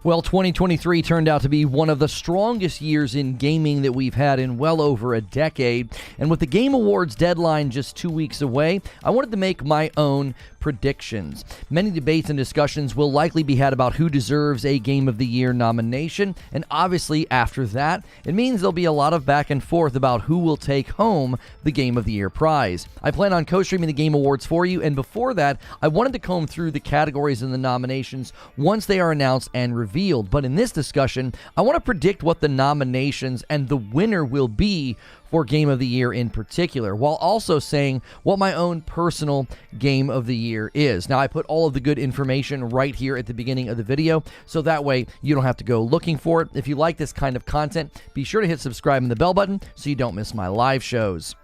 Well, 2023 turned out to be one of the strongest years in gaming that we've had in well over a decade. And with the Game Awards deadline just 2 weeks away, I wanted to make my own predictions. Many debates and discussions will likely be had about who deserves a Game of the Year nomination. And obviously, after that, it means there'll be a lot of back and forth about who will take home the Game of the Year prize. I plan on co-streaming the Game Awards for you, and before that, I wanted to comb through the categories and the nominations once they are announced and revealed. But in this discussion, I want to predict what the nominations and the winner will be for Game of the Year in particular, while also saying what my own personal Game of the Year is. Now, I put all of the good information right here at the beginning of the video, so that way you don't have to go looking for it. If you like this kind of content, be sure to hit subscribe and the bell button so you don't miss my live shows.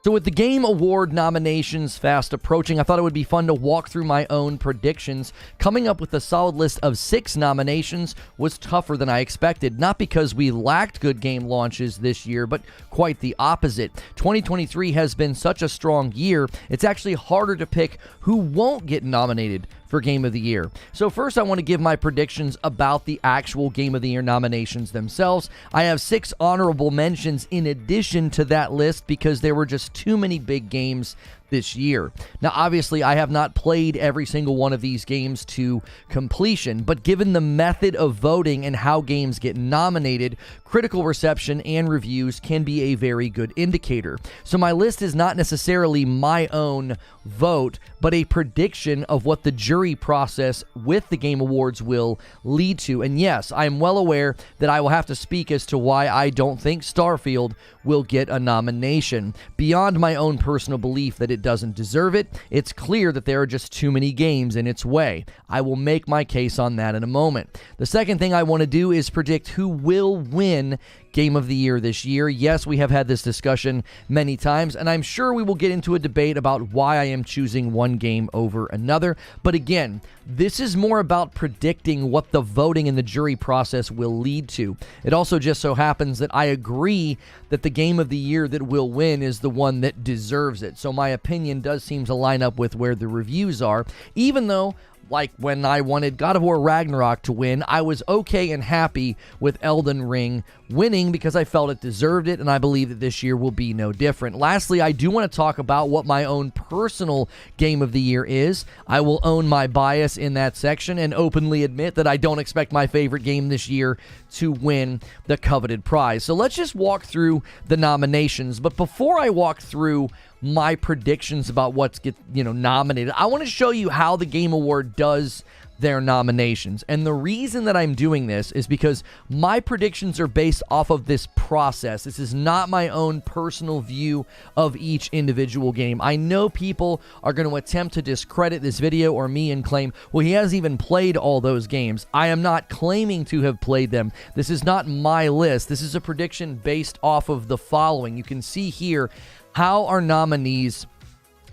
So with the Game Award nominations fast approaching, I thought it would be fun to walk through my own predictions. Coming up with a solid list of 6 nominations was tougher than I expected, not because we lacked good game launches this year, but quite the opposite. 2023 has been such a strong year, it's actually harder to pick who won't get nominated for Game of the Year. So first, I want to give my predictions about the actual Game of the Year nominations themselves. I have 6 honorable mentions in addition to that list because there were just too many big games this year. Now, obviously, I have not played every single one of these games to completion, but given the method of voting and how games get nominated, critical reception and reviews can be a very good indicator. So my list is not necessarily my own vote, but a prediction of what the jury process with the Game Awards will lead to. And yes, I am well aware that I will have to speak as to why I don't think Starfield will get a nomination. Beyond my own personal belief that it doesn't deserve it, it's clear that there are just too many games in its way. I will make my case on that in a moment. The second thing I want to do is predict who will win Game of the Year this year. Yes, we have had this discussion many times, and I'm sure we will get into a debate about why I am choosing one game over another. But again, this is more about predicting what the voting and the jury process will lead to. It also just so happens that I agree that the Game of the Year that will win is the one that deserves it. So my opinion does seem to line up with where the reviews are, even though, like when I wanted God of War Ragnarok to win, I was okay and happy with Elden Ring winning because I felt it deserved it, and I believe that this year will be no different. Lastly, I do want to talk about what my own personal Game of the Year is. I will own my bias in that section and openly admit that I don't expect my favorite game this year to win the coveted prize. So let's just walk through the nominations. But before I walk through my predictions about what's nominated, I want to show you how the Game Award does their nominations. And the reason that I'm doing this is because my predictions are based off of this process. This is not my own personal view of each individual game. I know people are going to attempt to discredit this video or me and claim, well, he hasn't even played all those games. I am not claiming to have played them. This is not my list. This is a prediction based off of the following. You can see here how our nominees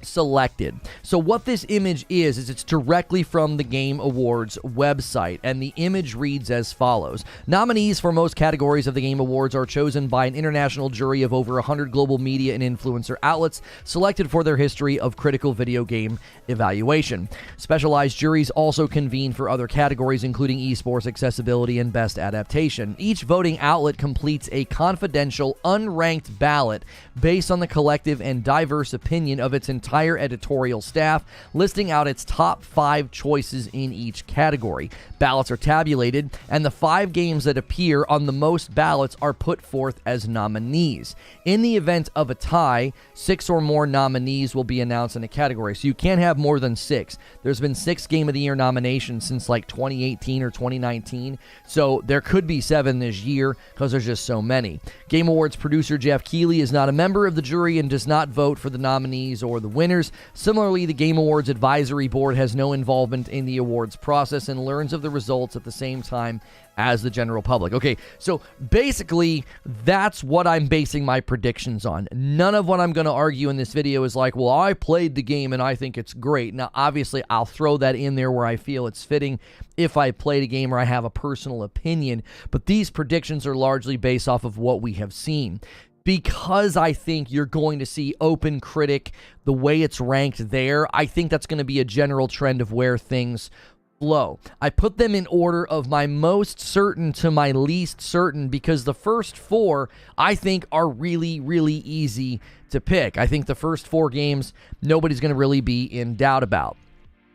selected. So what this image is it's directly from the Game Awards website, and the image reads as follows. Nominees for most categories of the Game Awards are chosen by an international jury of over 100 global media and influencer outlets, selected for their history of critical video game evaluation. Specialized juries also convene for other categories, including esports, accessibility, and best adaptation. Each voting outlet completes a confidential, unranked ballot based on the collective and diverse opinion of its entire editorial staff, listing out its top 5 choices in each category. Ballots are tabulated, and the 5 games that appear on the most ballots are put forth as nominees. In the event of a tie, 6 or more nominees will be announced in a category, so you can't have more than 6. There's been 6 Game of the Year nominations since like 2018 or 2019, so there could be 7 this year because there's just so many. Game Awards producer Geoff Keighley is not a member of the jury and does not vote for the nominees or the winners. Similarly, the Game Awards Advisory Board has no involvement in the awards process and learns of the results at the same time as the general public. Okay, so basically, that's what I'm basing my predictions on. None of what I'm going to argue in this video is like, well, I played the game and I think it's great. Now, obviously, I'll throw that in there where I feel it's fitting if I played a game or I have a personal opinion, but these predictions are largely based off of what we have seen. Because I think you're going to see Open Critic, the way it's ranked there, I think that's going to be a general trend of where things flow. I put them in order of my most certain to my least certain because the first four I think are really, really easy to pick. I think the first four games nobody's going to really be in doubt about.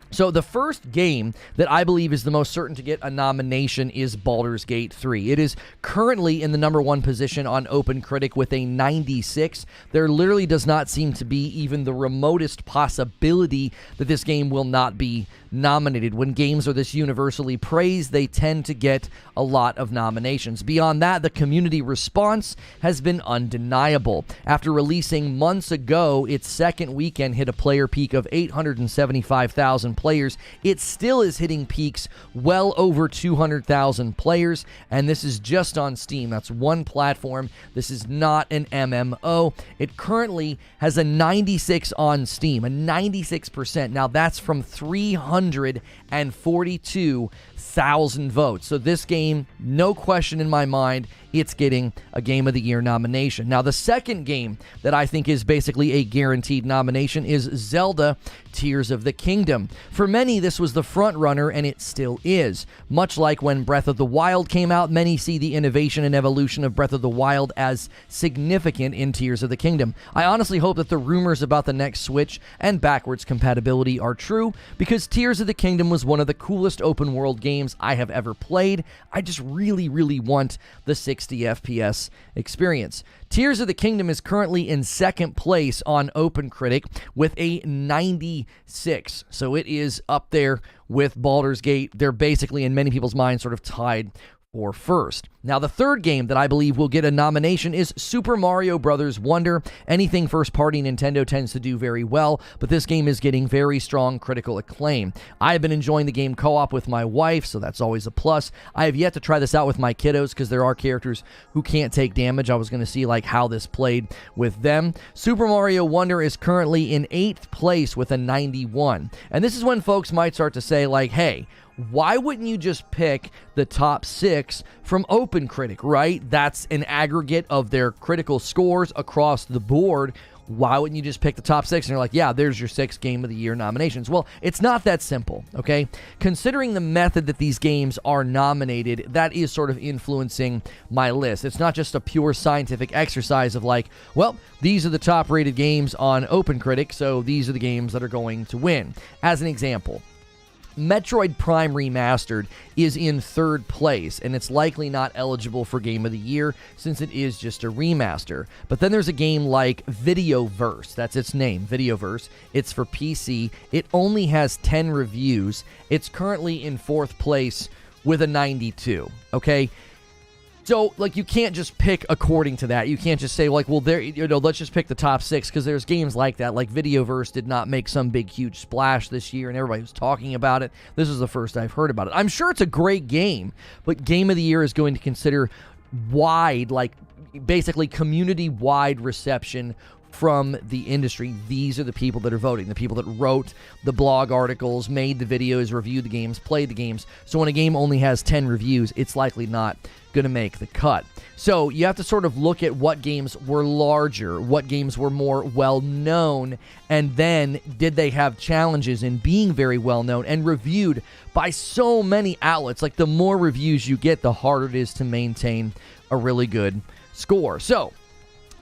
So the first game that I believe is the most certain to get a nomination is Baldur's Gate 3. It is currently in the #1 position on OpenCritic with a 96. There literally does not seem to be even the remotest possibility that this game will not be nominated. When games are this universally praised, they tend to get a lot of nominations. Beyond that, the community response has been undeniable. After releasing months ago, its second weekend hit a player peak of 875,000 players. It still is hitting peaks well over 200,000 players, and this is just on Steam. That's one platform. This is not an MMO. It currently has a 96 on Steam, a 96%. Now that's from 342,000 votes. So this game, no question in my mind, it's getting a Game of the Year nomination. Now, the second game that I think is basically a guaranteed nomination is Zelda Tears of the Kingdom. For many, this was the front runner, and it still is. Much like when Breath of the Wild came out, many see the innovation and evolution of Breath of the Wild as significant in Tears of the Kingdom. I honestly hope that the rumors about the next Switch and backwards compatibility are true, because Tears of the Kingdom was one of the coolest open world games I have ever played. I just really, really want the 60 FPS experience. Tears of the Kingdom is currently in second place on OpenCritic with a 96. So it is up there with Baldur's Gate. They're basically, in many people's minds, sort of tied for first. Now, the third game that I believe will get a nomination is Super Mario Bros. Wonder. Anything first-party Nintendo tends to do very well, but this game is getting very strong critical acclaim. I have been enjoying the game co-op with my wife, so that's always a plus. I have yet to try this out with my kiddos because there are characters who can't take damage. I was going to see how this played with them. Super Mario Wonder is currently in 8th place with a 91. And this is when folks might start to say, hey, why wouldn't you just pick the top 6 from OpenCritic, right? That's an aggregate of their critical scores across the board. Why wouldn't you just pick the top 6? And you're like, yeah, there's your 6 Game of the Year nominations. Well, it's not that simple, okay? Considering the method that these games are nominated, that is sort of influencing my list. It's not just a pure scientific exercise of well, these are the top-rated games on OpenCritic, so these are the games that are going to win. As an example, Metroid Prime Remastered is in 3rd place, and it's likely not eligible for Game of the Year since it is just a remaster. But then there's a game like Videoverse. That's its name, Videoverse. It's for PC. It only has 10 reviews. It's currently in 4th place with a 92, okay? So, you can't just pick according to that. You can't just say, well, there, let's just pick the top 6, because there's games like that. Videoverse did not make some big, huge splash this year, and everybody was talking about it. This is the first I've heard about it. I'm sure it's a great game, but Game of the Year is going to consider wide, basically community-wide reception from the industry. These are the people that are voting, the people that wrote the blog articles, made the videos, reviewed the games, played the games. So when a game only has 10 reviews, it's likely not going to make the cut. So you have to sort of look at what games were larger, what games were more well-known, and then did they have challenges in being very well-known and reviewed by so many outlets. The more reviews you get, the harder it is to maintain a really good score. So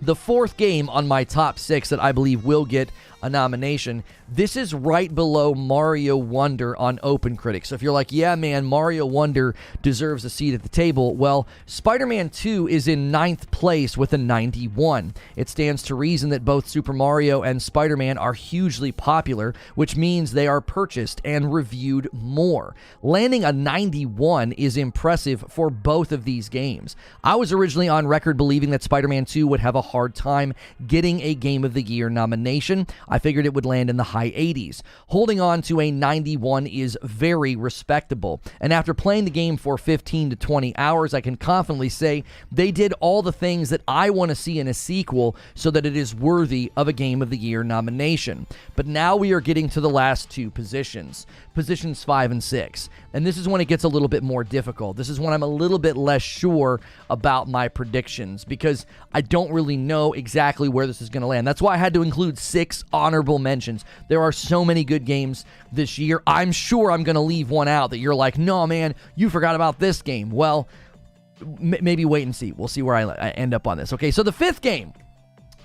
the 4th game on my top 6 that I believe will get a nomination, this is right below Mario Wonder on OpenCritic. So if you're like, yeah, man, Mario Wonder deserves a seat at the table, well, Spider-Man 2 is in 9th place with a 91. It stands to reason that both Super Mario and Spider-Man are hugely popular, which means they are purchased and reviewed more. Landing a 91 is impressive for both of these games. I was originally on record believing that Spider-Man 2 would have a hard time getting a Game of the Year nomination. I figured it would land in the high 80s. Holding on to a 91 is very respectable. And after playing the game for 15 to 20 hours, I can confidently say they did all the things that I want to see in a sequel so that it is worthy of a Game of the Year nomination. But now we are getting to the last 2 positions. Positions 5 and 6. And this is when it gets a little bit more difficult. This is when I'm a little bit less sure about my predictions because I don't really know exactly where this is going to land. That's why I had to include 6 honorable mentions. There are so many good games this year. I'm sure I'm going to leave one out that you're like, no, man, you forgot about this game. Well, maybe wait and see. We'll see where I end up on this. Okay, so the fifth game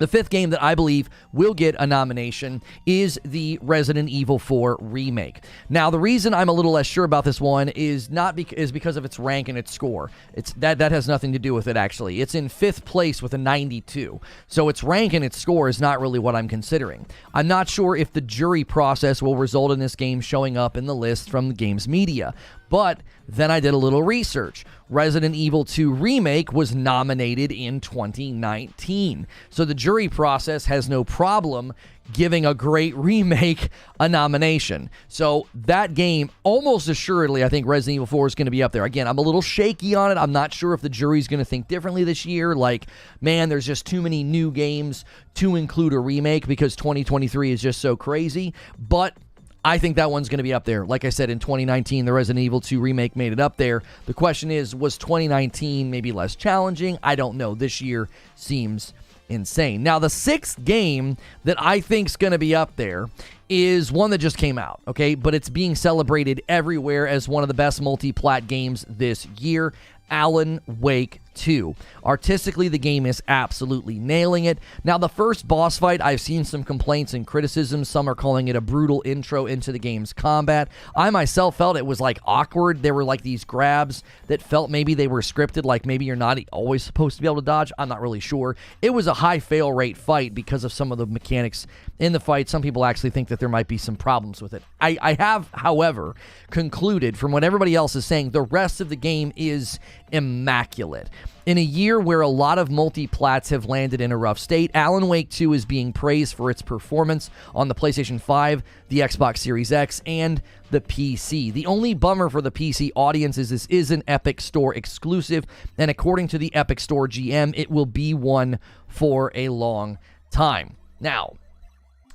that I believe will get a nomination is the Resident Evil 4 Remake. Now, the reason I'm a little less sure about this one is because of its rank and its score. That has nothing to do with it, actually. It's in 5th place with a 92. So its rank and its score is not really what I'm considering. I'm not sure if the jury process will result in this game showing up in the list from the game's media. But then I did a little research. Resident Evil 2 Remake was nominated in 2019. So the jury process has no problem giving a great remake a nomination. So that game, almost assuredly, I think Resident Evil 4 is going to be up there. Again, I'm a little shaky on it. I'm not sure if the jury's going to think differently this year. Like, man, there's just too many new games to include a remake because 2023 is just so crazy. But I think that one's going to be up there. Like I said, in 2019, the Resident Evil 2 Remake made it up there. The question is, was 2019 maybe less challenging? I don't know. This year seems insane. Now, the 6th game that I think's going to be up there is one that just came out, okay? But it's being celebrated everywhere as one of the best multi-plat games this year. Alan Wake 2. Artistically, the game is absolutely nailing it. Now, the first boss fight, I've seen some complaints and criticisms. Some are calling it a brutal intro into the game's combat. I myself felt it was like awkward. There were like these grabs that felt maybe they were scripted, like maybe you're not always supposed to be able to dodge. I'm not really sure. It was a high fail rate fight because of some of the mechanics in the fight. Some people actually think that there might be some problems with it. I have, however, concluded from what everybody else is saying, the rest of the game is immaculate. In a year where a lot of multi-plats have landed in a rough state, Alan Wake 2 is being praised for its performance on the PlayStation 5, the Xbox Series X, and the PC. The only bummer for the PC audience is this is an Epic Store exclusive, and according to the Epic Store GM, it will be one for a long time. Now,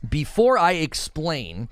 before I explain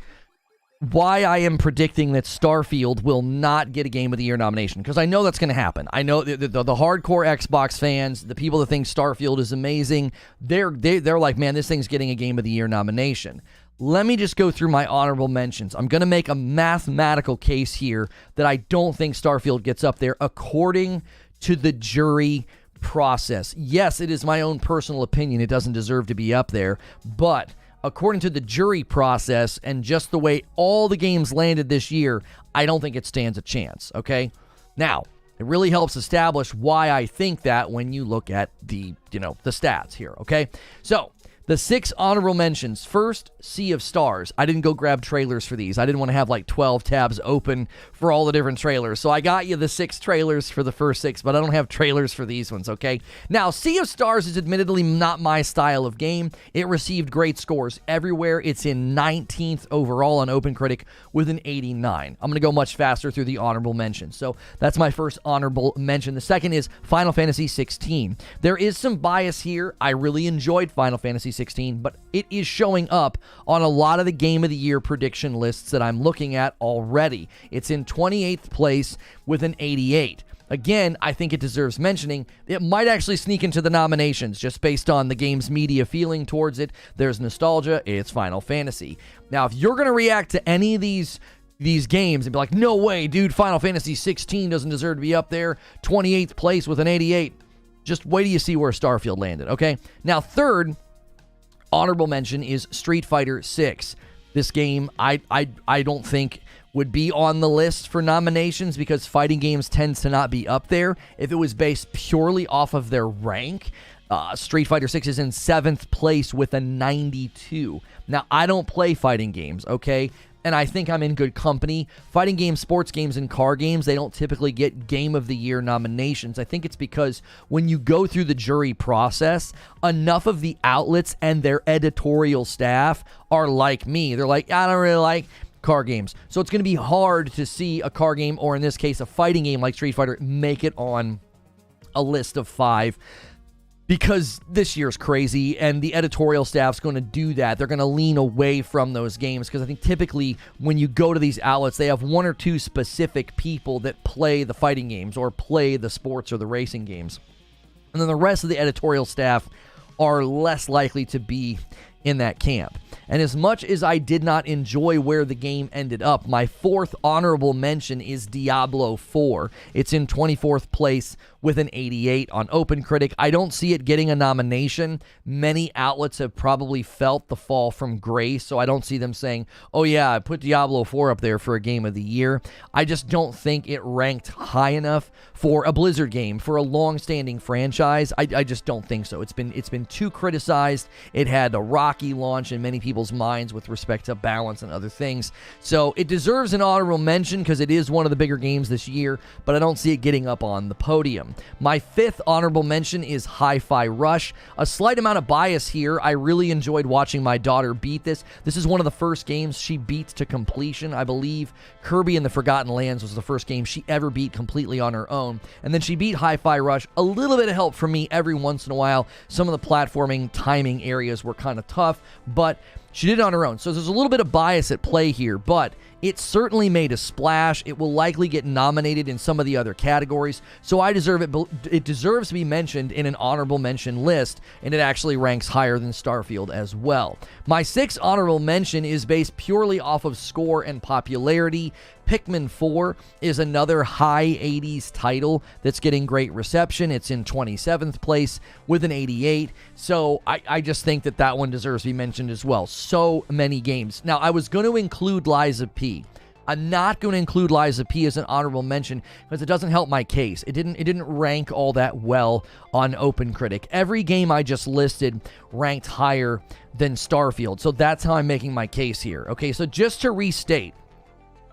why I am predicting that Starfield will not get a Game of the Year nomination, because I know that's going to happen. I know the hardcore Xbox fans, the people that think Starfield is amazing, they're like, man, this thing's getting a Game of the Year nomination. Let me just go through my honorable mentions. I'm going to make a mathematical case here that I don't think Starfield gets up there according to the jury process. Yes, it is my own personal opinion. It doesn't deserve to be up there, but according to the jury process and just the way all the games landed this year, I don't think it stands a chance, okay? Now, it really helps establish why I think that when you look at the stats here, okay? So, the 6 honorable mentions. First, Sea of Stars. I didn't go grab trailers for these. I didn't want to have like 12 tabs open for all the different trailers. So I got you the 6 trailers for the first 6, but I don't have trailers for these ones, okay? Now, Sea of Stars is admittedly not my style of game. It received great scores everywhere. It's in 19th overall on OpenCritic with an 89. I'm going to go much faster through the honorable mentions. So that's my first honorable mention. The second is Final Fantasy 16. There is some bias here. I really enjoyed Final Fantasy 16, but it is showing up on a lot of the Game of the Year prediction lists that I'm looking at already. It's in 28th place with an 88. Again, I think it deserves mentioning. It might actually sneak into the nominations just based on the game's media feeling towards it. There's nostalgia. It's Final Fantasy. Now, if you're going to react to any of these games and be like, no way, dude, Final Fantasy 16 doesn't deserve to be up there, 28th place with an 88, just wait till you see where Starfield landed, okay? Now, third honorable mention is Street Fighter 6. This game, I don't think would be on the list for nominations because fighting games tends to not be up there. If it was based purely off of their rank, Street Fighter 6 is in 7th place with a 92. Now, I don't play fighting games, okay? And I think I'm in good company. Fighting games, sports games, and car games, they don't typically get Game of the Year nominations. I think it's because when you go through the jury process, enough of the outlets and their editorial staff are like me. They're like, I don't really like car games. So it's going to be hard to see a car game, or in this case, a fighting game like Street Fighter, make it on a list of 5. Because this year's crazy, and the editorial staff's going to do that. They're going to lean away from those games, because I think typically when you go to these outlets, they have 1 or 2 specific people that play the fighting games or play the sports or the racing games. And then the rest of the editorial staff are less likely to be in that camp. And as much as I did not enjoy where the game ended up, my fourth honorable mention is Diablo 4. It's in 24th place with an 88 on OpenCritic. I don't see it getting a nomination. Many outlets have probably felt the fall from grace, so I don't see them saying, oh yeah, I put Diablo 4 up there for a game of the year. I just don't think it ranked high enough for a Blizzard game, for a long-standing franchise. I just don't think so. It's been too criticized. It had a rocky launch in many people's minds with respect to balance and other things. So it deserves an honorable mention because it is one of the bigger games this year, but I don't see it getting up on the podium. My fifth honorable mention is Hi-Fi Rush. A slight amount of bias here. I really enjoyed watching my daughter beat this. This is one of the first games she beat to completion. I believe Kirby and the Forgotten Lands was the first game she ever beat completely on her own. And then she beat Hi-Fi Rush. A little bit of help from me every once in a while. Some of the platforming timing areas were kind of tough, but she did it on her own. So there's a little bit of bias at play here, but it certainly made a splash. It will likely get nominated in some of the other categories, so I deserve it. It deserves to be mentioned in an honorable mention list, and it actually ranks higher than Starfield as well. My sixth honorable mention is based purely off of score and popularity. Pikmin 4 is another high 80s title that's getting great reception. It's in 27th place with an 88, so I just think that one deserves to be mentioned as well. So many games. Now, I was going to include Lies of P. I'm not going to include Lies of P as an honorable mention because it doesn't help my case. It didn't rank all that well on OpenCritic. Every game I just listed ranked higher than Starfield, so that's how I'm making my case here. Okay, so just to restate,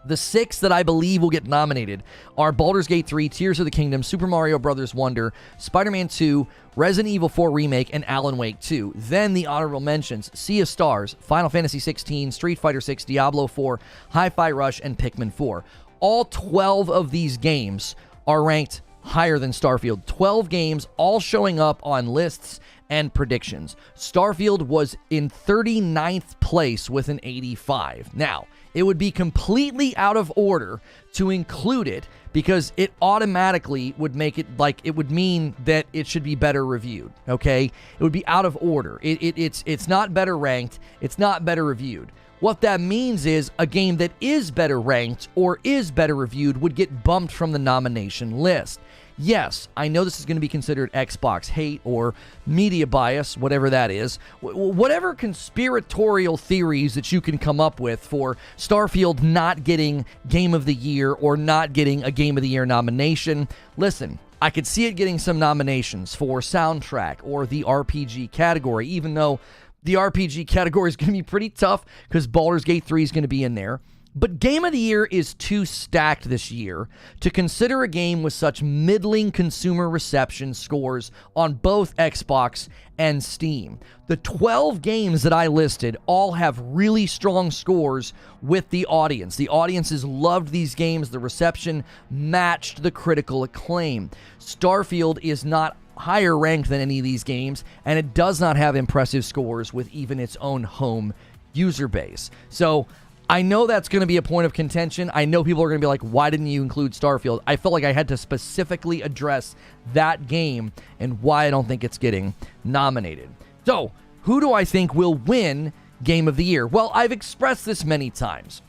the six that I believe will get nominated are Baldur's Gate 3, Tears of the Kingdom, Super Mario Bros. Wonder, Spider-Man 2, Resident Evil 4 Remake, and Alan Wake 2. Then the honorable mentions, Sea of Stars, Final Fantasy 16, Street Fighter 6, Diablo 4, Hi-Fi Rush, and Pikmin 4. All 12 of these games are ranked higher than Starfield. 12 games, all showing up on lists and predictions. Starfield was in 39th place with an 85. Now, it would be completely out of order to include it because it automatically would make it like it would mean that it should be better reviewed, okay? It would be out of order. It's not better ranked. It's not better reviewed. What that means is a game that is better ranked or is better reviewed would get bumped from the nomination list. Yes, I know this is going to be considered Xbox hate or media bias, whatever that is. Whatever conspiratorial theories that you can come up with for Starfield not getting Game of the Year or not getting a Game of the Year nomination, listen, I could see it getting some nominations for soundtrack or the RPG category, even though the RPG category is going to be pretty tough because Baldur's Gate 3 is going to be in there. But Game of the Year is too stacked this year to consider a game with such middling consumer reception scores on both Xbox and Steam. The 12 games that I listed all have really strong scores with the audience. The audiences loved these games. The reception matched the critical acclaim. Starfield is not higher ranked than any of these games, and it does not have impressive scores with even its own home user base. So I know that's going to be a point of contention. I know people are going to be like, why didn't you include Starfield? I felt like I had to specifically address that game and why I don't think it's getting nominated. So, who do I think will win Game of the Year? Well, I've expressed this many times.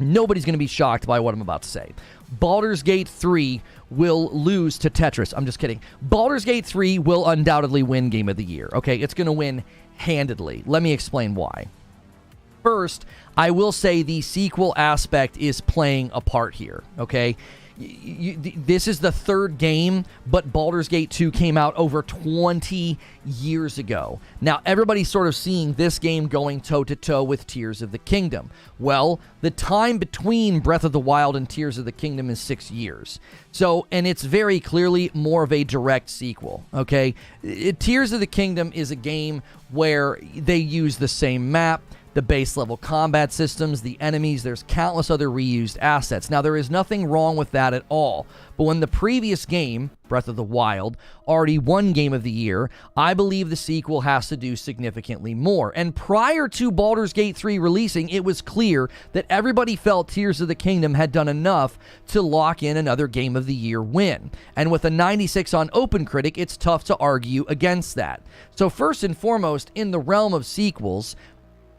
Nobody's going to be shocked by what I'm about to say. Baldur's Gate 3 will lose to Tetris. I'm just kidding. Baldur's Gate 3 will undoubtedly win Game of the Year. Okay, it's going to win handedly. Let me explain why. First, I will say the sequel aspect is playing a part here, okay? This is the third game, but Baldur's Gate 2 came out over 20 years ago. Now, everybody's sort of seeing this game going toe-to-toe with Tears of the Kingdom. Well, the time between Breath of the Wild and Tears of the Kingdom is 6 years. So, and it's very clearly more of a direct sequel, okay? Tears of the Kingdom is a game where they use the same map, the base level combat systems, the enemies, there's countless other reused assets. Now, there is nothing wrong with that at all. But when the previous game, Breath of the Wild, already won Game of the Year, I believe the sequel has to do significantly more. And prior to Baldur's Gate 3 releasing, it was clear that everybody felt Tears of the Kingdom had done enough to lock in another Game of the Year win. And with a 96 on OpenCritic, it's tough to argue against that. So first and foremost, in the realm of sequels,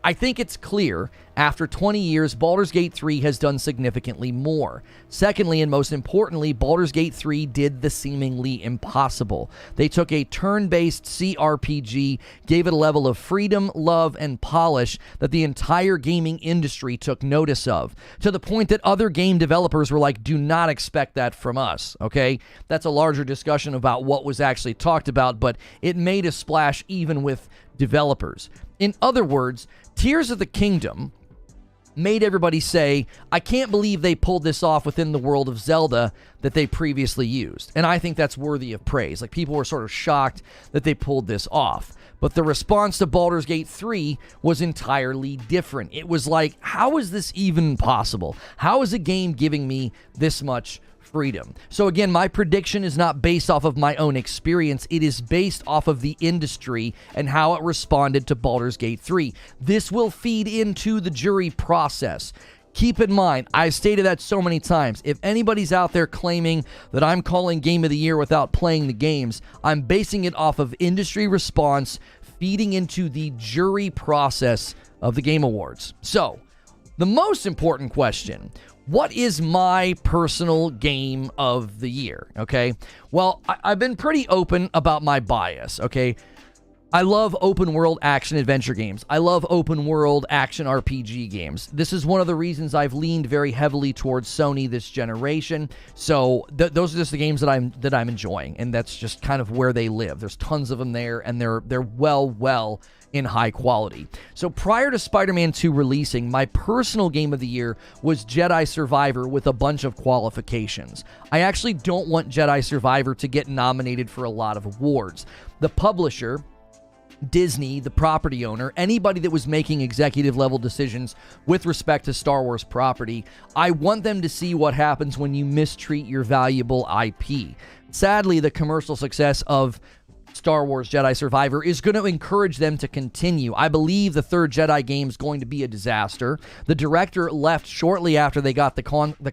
I think it's clear, after 20 years, Baldur's Gate 3 has done significantly more. Secondly, and most importantly, Baldur's Gate 3 did the seemingly impossible. They took a turn-based CRPG, gave it a level of freedom, love, and polish that the entire gaming industry took notice of, to the point that other game developers were like, do not expect that from us, okay? That's a larger discussion about what was actually talked about, but it made a splash even with developers. In other words, Tears of the Kingdom made everybody say, I can't believe they pulled this off within the world of Zelda that they previously used. And I think that's worthy of praise. Like, people were sort of shocked that they pulled this off. But the response to Baldur's Gate 3 was entirely different. It was like, how is this even possible? How is a game giving me this much freedom? So again, my prediction is not based off of my own experience. It is based off of the industry and how it responded to Baldur's Gate 3. This will feed into the jury process. Keep in mind, I've stated that so many times. If anybody's out there claiming that I'm calling Game of the Year without playing the games, I'm basing it off of industry response feeding into the jury process of the Game Awards. So, the most important question: what is my personal game of the year, okay? Well, I've been pretty open about my bias, okay? I love open world action adventure games. I love open world action RPG games. This is one of the reasons I've leaned very heavily towards Sony this generation. So those are just the games that I'm enjoying, and that's just kind of where they live. There's tons of them there, and they're well in high quality. So prior to Spider-Man 2 releasing, my personal game of the year was Jedi Survivor with a bunch of qualifications. I actually don't want Jedi Survivor to get nominated for a lot of awards. The publisher, Disney, the property owner, anybody that was making executive level decisions with respect to Star Wars property, I want them to see what happens when you mistreat your valuable IP. Sadly, the commercial success of Star Wars Jedi Survivor is going to encourage them to continue. I believe the third Jedi game is going to be a disaster. The director left shortly after they got the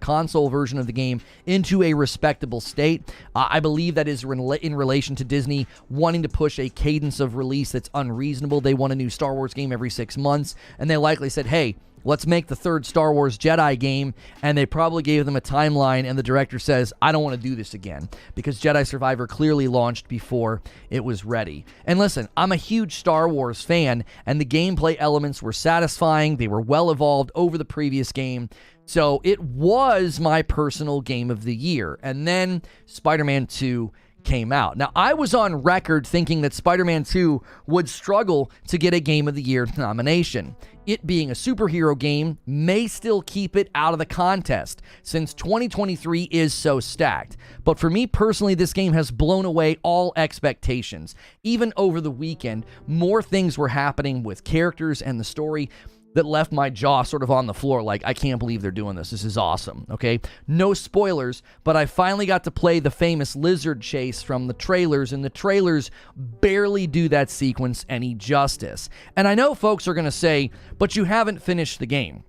console version of the game into a respectable state. I believe that is in relation to Disney wanting to push a cadence of release that's unreasonable. They want a new Star Wars game every 6 months, and they likely said, hey, let's make the third Star Wars Jedi game, and they probably gave them a timeline, and the director says, I don't want to do this again, because Jedi Survivor clearly launched before it was ready. And listen, I'm a huge Star Wars fan, and the gameplay elements were satisfying, they were well evolved over the previous game, so it was my personal game of the year. And then Spider-Man 2 came out. Now, I was on record thinking that Spider-Man 2 would struggle to get a Game of the Year nomination. It being a superhero game may still keep it out of the contest, since 2023 is so stacked. But for me personally, this game has blown away all expectations. Even over the weekend, more things were happening with characters and the story that left my jaw sort of on the floor, like, I can't believe they're doing this. This is awesome, okay? No spoilers, but I finally got to play the famous lizard chase from the trailers, and the trailers barely do that sequence any justice. And I know folks are going to say, but you haven't finished the game.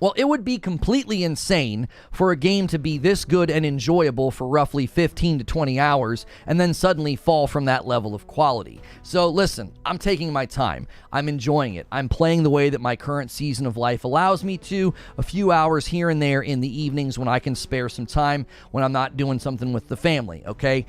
Well, it would be completely insane for a game to be this good and enjoyable for roughly 15 to 20 hours and then suddenly fall from that level of quality. So listen, I'm taking my time. I'm enjoying it. I'm playing the way that my current season of life allows me to, a few hours here and there in the evenings when I can spare some time when I'm not doing something with the family, okay?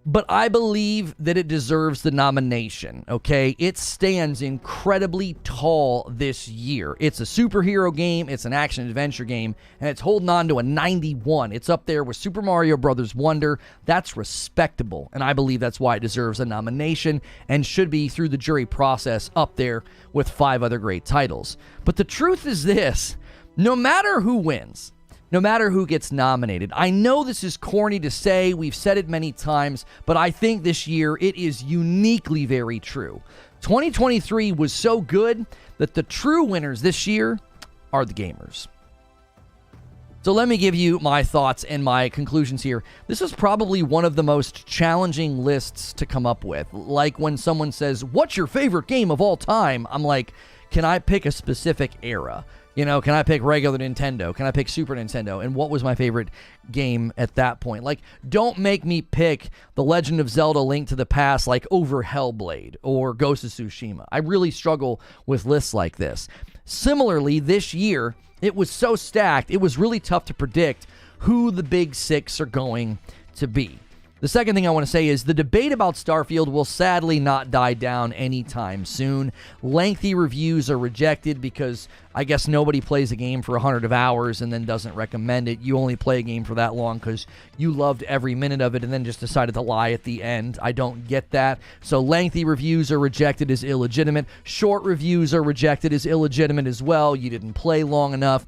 But I believe that it deserves the nomination, okay? It stands incredibly tall this year. It's a superhero game, it's an action-adventure game, and it's holding on to a 91. It's up there with Super Mario Bros. Wonder. That's respectable, and I believe that's why it deserves a nomination and should be, through the jury process, up there with 5 other great titles. But the truth is this: no matter who wins, no matter who gets nominated, I know this is corny to say, we've said it many times, but I think this year it is uniquely very true. 2023 was so good that the true winners this year are the gamers. So let me give you my thoughts and my conclusions here. This is probably one of the most challenging lists to come up with. Like when someone says, what's your favorite game of all time? I'm like, can I pick a specific era? You know, can I pick regular Nintendo? Can I pick Super Nintendo? And what was my favorite game at that point? Like, don't make me pick The Legend of Zelda Link to the Past like over Hellblade or Ghost of Tsushima. I really struggle with lists like this. Similarly, this year, it was so stacked, it was really tough to predict who the big six are going to be. The second thing I want to say is the debate about Starfield will sadly not die down anytime soon. Lengthy reviews are rejected because I guess nobody plays a game for 100 hours and then doesn't recommend it. You only play a game for that long because you loved every minute of it and then just decided to lie at the end. I don't get that. So lengthy reviews are rejected as illegitimate. Short reviews are rejected as illegitimate as well. You didn't play long enough.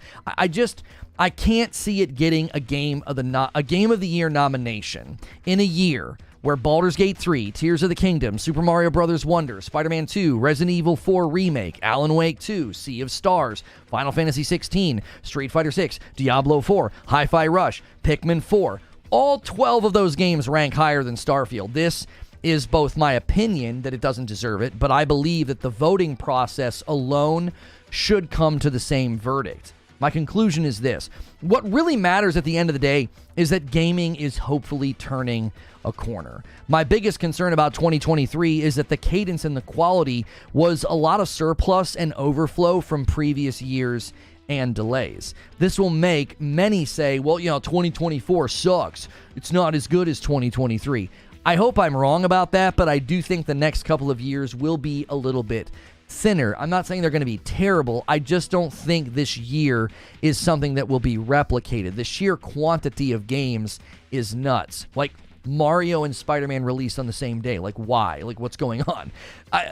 I can't see it getting a Game of the Year nomination in a year where Baldur's Gate 3, Tears of the Kingdom, Super Mario Bros. Wonder, Spider-Man 2, Resident Evil 4 Remake, Alan Wake 2, Sea of Stars, Final Fantasy 16, Street Fighter 6, Diablo 4, Hi-Fi Rush, Pikmin 4, all 12 of those games rank higher than Starfield. This is both my opinion that it doesn't deserve it, but I believe that the voting process alone should come to the same verdict. My conclusion is this. What really matters at the end of the day is that gaming is hopefully turning a corner. My biggest concern about 2023 is that the cadence and the quality was a lot of surplus and overflow from previous years and delays. This will make many say, well, 2024 sucks. It's not as good as 2023. I hope I'm wrong about that, but I do think the next couple of years will be a little bit thinner. I'm not saying they're going to be terrible. I just don't think this year is something that will be replicated. The sheer quantity of games is nuts. Like Mario and Spider-Man released on the same day. Like why? Like what's going on?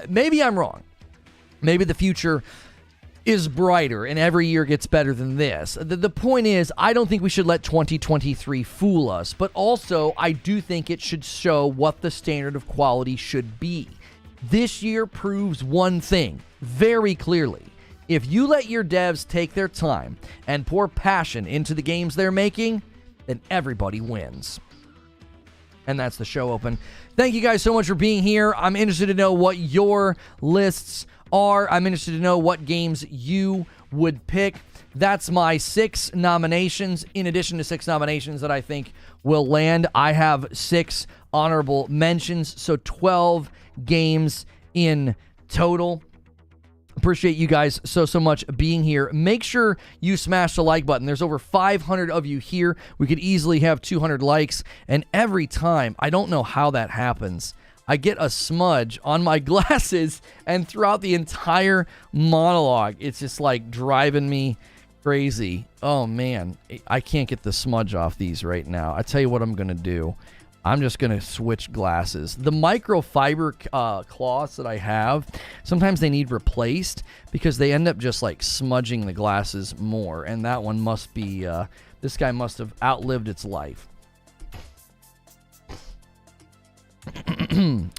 Maybe I'm wrong. Maybe the future is brighter and every year gets better than this. The point is, I don't think we should let 2023 fool us, but also I do think it should show what the standard of quality should be. This year proves one thing very clearly. If you let your devs take their time and pour passion into the games they're making, then everybody wins. And that's the show open. Thank you guys so much for being here. I'm interested to know what your lists are. I'm interested to know what games you would pick. That's my 6 nominations. In addition to 6 nominations that I think will land, I have 6 honorable mentions, so 12 games in total. Appreciate you guys so much being here. Make sure you smash the like button. There's over 500 of you here. We could easily have 200 likes, and every time, I don't know how that happens, I get a smudge on my glasses, and throughout the entire monologue, it's just like driving me crazy. Oh man, I can't get the smudge off these right now. I tell you what I'm gonna do. I'm just going to switch glasses. The microfiber cloths that I have, sometimes they need replaced because they end up just like smudging the glasses more. And that one must be, this guy must have outlived its life.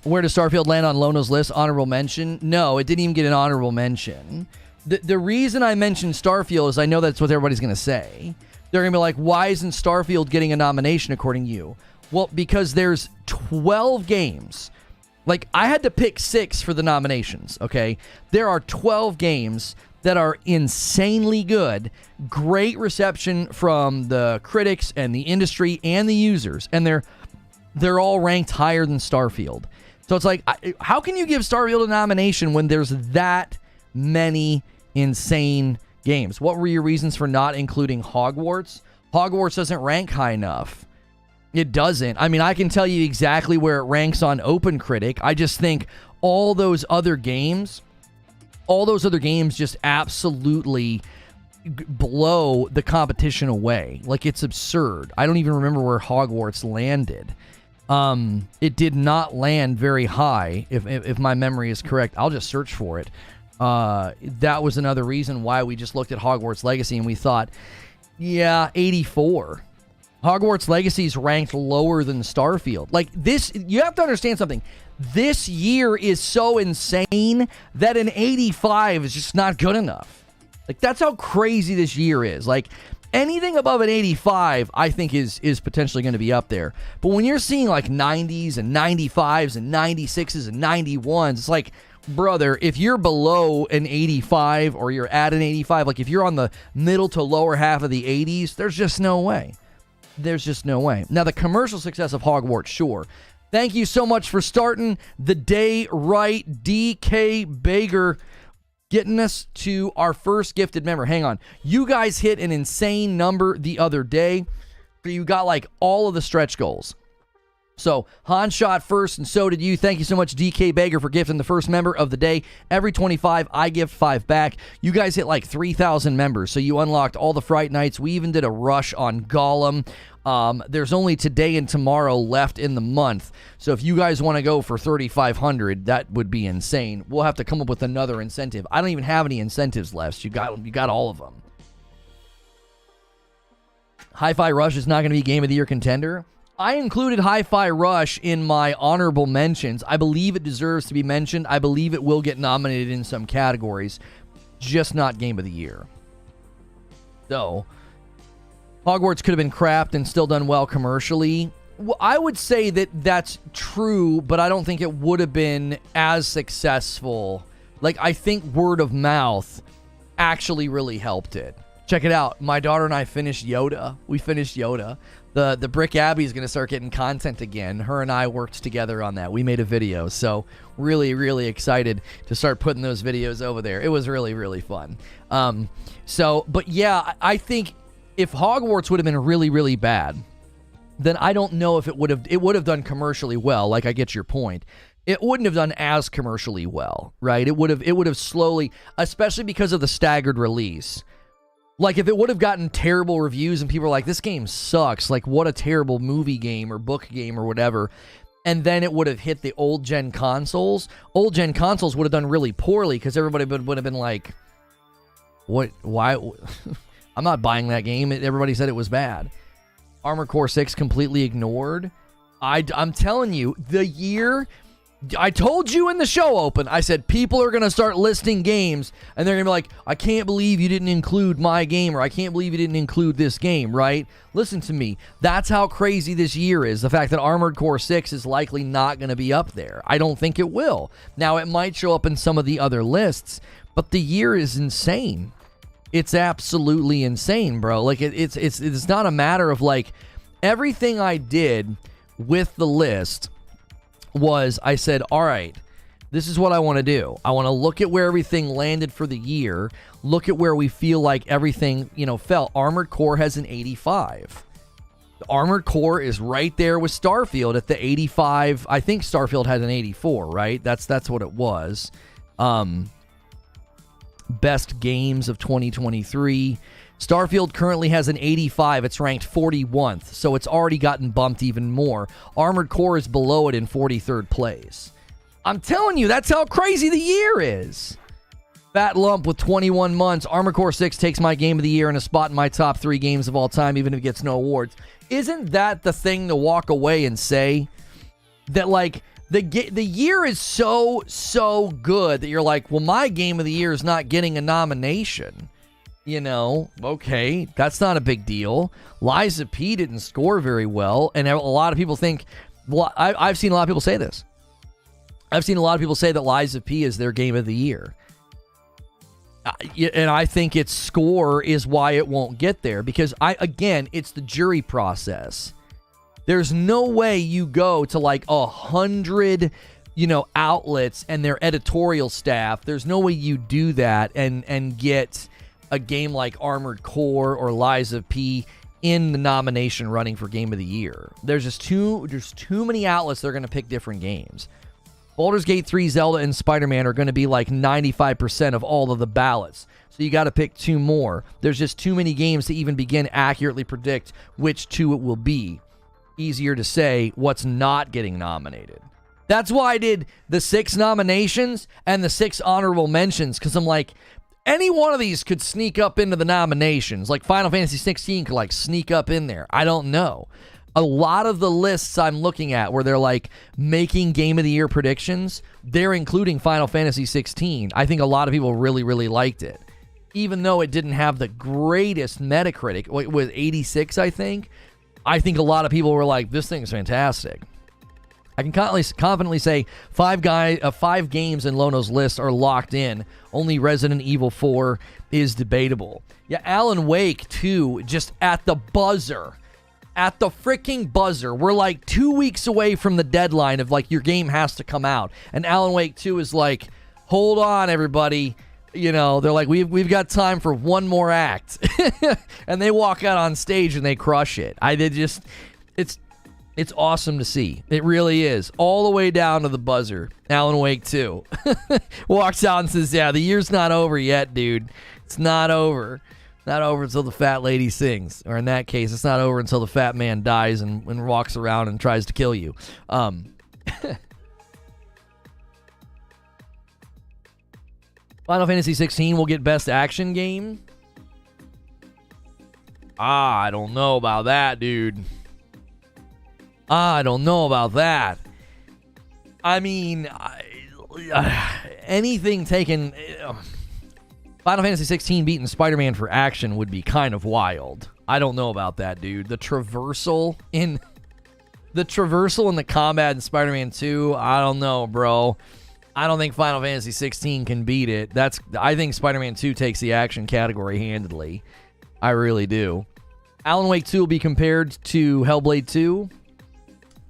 Where does Starfield land on Lono's list? Honorable mention? No, it didn't even get an honorable mention. The reason I mentioned Starfield is I know that's what everybody's going to say. They're going to be like, why isn't Starfield getting a nomination according to you? Well, because there's 12 games. Like, I had to pick 6 for the nominations, okay? There are 12 games that are insanely good, great reception from the critics and the industry and the users, and they're all ranked higher than Starfield. So it's like, how can you give Starfield a nomination when there's that many insane games? What were your reasons for not including Hogwarts? Hogwarts doesn't rank high enough. It doesn't. I mean, I can tell you exactly where it ranks on OpenCritic. I just think all those other games just absolutely blow the competition away. Like, it's absurd. I don't even remember where Hogwarts landed. It did not land very high, if my memory is correct. I'll just search for it. That was another reason why we just looked at Hogwarts Legacy and we thought, yeah, 84. Hogwarts Legacy is ranked lower than Starfield. Like this, you have to understand something. This year is so insane that an 85 is just not good enough. Like, that's how crazy this year is. Like, anything above an 85, I think is potentially going to be up there. But when you're seeing like 90s and 95s and 96s and 91s, it's like, brother, if you're below an 85 or you're at an 85, like if you're on the middle to lower half of the 80s, there's just no way. There's just no way. Now, the commercial success of Hogwarts, sure. Thank you so much for starting the day right, DK Baker, getting us to our first gifted member. Hang on. You guys hit an insane number the other day. You got like all of the stretch goals. So, Han shot first, and so did you. Thank you so much, DK Baker, for gifting the first member of the day. Every 25, I gift 5 back. You guys hit like 3,000 members, so you unlocked all the Fright Nights. We even did a rush on Gollum. There's only today and tomorrow left in the month, so if you guys want to go for 3,500, that would be insane. We'll have to come up with another incentive. I don't even have any incentives left. So you got all of them. Hi-Fi Rush is not going to be Game of the Year contender. I included Hi-Fi Rush in my honorable mentions. I believe it deserves to be mentioned. I believe it will get nominated in some categories, just not Game of the Year. Though, Hogwarts could have been crapped and still done well commercially. Well, I would say that that's true, but I don't think it would have been as successful. Like, I think word of mouth actually really helped it. Check it out. My daughter and I finished Yoda. We finished Yoda. The Brick Abbey is going to start getting content again. Her and I worked together on that. We made a video. So really, really excited to start putting those videos over there. It was really, really fun. But yeah, I think if Hogwarts would have been really, really bad, then I don't know if it would have done commercially well. Like, I get your point. It wouldn't have done as commercially well, right? It would have slowly, especially because of the staggered release. Like, if it would have gotten terrible reviews and people were like, this game sucks, like, what a terrible movie game or book game or whatever, and then it would have hit the old-gen consoles, would have done really poorly because everybody would have been like, what, why, I'm not buying that game. Everybody said it was bad. Armored Core 6 completely ignored. I'm telling you, the year... I told you in the show open, I said people are going to start listing games, and they're going to be like, I can't believe you didn't include my game, or I can't believe you didn't include this game, right? Listen to me. That's how crazy this year is. The fact that Armored Core 6 is likely not going to be up there. I don't think it will. Now, it might show up in some of the other lists, but the year is insane. It's absolutely insane, bro. Like, it's not a matter of, like, everything I did with the list was I said, all right, this is what I want to do. I want to look at where everything landed for the year, look at where we feel like everything, fell. Armored Core has an 85. The Armored Core is right there with Starfield at the 85. I think Starfield had an 84, right? That's what it was. Best games of 2023. Starfield currently has an 85. It's ranked 41th, so it's already gotten bumped even more. Armored Core is below it in 43rd place. I'm telling you, that's how crazy the year is. Fat Lump with 21 months. Armored Core 6 takes my game of the year and a spot in my top 3 games of all time, even if it gets no awards. Isn't that the thing to walk away and say? That, like, the year is so good that you're like, well, my game of the year is not getting a nomination. Okay, that's not a big deal. Liza P didn't score very well, and a lot of people think, well, I've seen a lot of people say this. I've seen a lot of people say that Liza P is their game of the year. And I think its score is why it won't get there, because it's the jury process. There's no way you go to like 100, outlets and their editorial staff. There's no way you do that and get a game like Armored Core or Liza P in the nomination running for Game of the Year. There's too many outlets that are going to pick different games. Baldur's Gate 3, Zelda, and Spider-Man are going to be like 95% of all of the ballots. So you got to pick 2 more. There's just too many games to even begin accurately predict which 2 it will be. Easier to say what's not getting nominated. That's why I did the 6 nominations and the 6 honorable mentions, because I'm like, Any one of these could sneak up into the nominations. Like Final Fantasy 16 could like sneak up in there. I don't know. A lot of the lists I'm looking at where they're like making Game of the Year predictions, they're including Final Fantasy 16. I think a lot of people really, really liked it. Even though it didn't have the greatest Metacritic, with 86, I think a lot of people were like, this thing's fantastic. I can confidently say 5 games in Lono's list are locked in. Only Resident Evil 4 is debatable. Yeah, Alan Wake 2, just at the buzzer. At the freaking buzzer. We're like 2 weeks away from the deadline of like your game has to come out. And Alan Wake 2 is like, hold on, everybody. You know, they're like, we've got time for one more act. And they walk out on stage and they crush it. It's awesome to see. It really is. All the way down to the buzzer. Alan Wake 2 walks out and says, yeah, the year's not over yet, dude. It's not over. Not over until the fat lady sings. Or in that case, it's not over until the fat man dies and walks around and tries to kill you. Final Fantasy 16 will get Best Action Game. I don't know about that, dude. I don't know about that. I mean, anything taken... Final Fantasy 16 beating Spider-Man for action would be kind of wild. I don't know about that, dude. The traversal in the combat in Spider-Man 2, I don't know, bro. I don't think Final Fantasy 16 can beat it. I think Spider-Man 2 takes the action category handedly. I really do. Alan Wake 2 will be compared to Hellblade 2.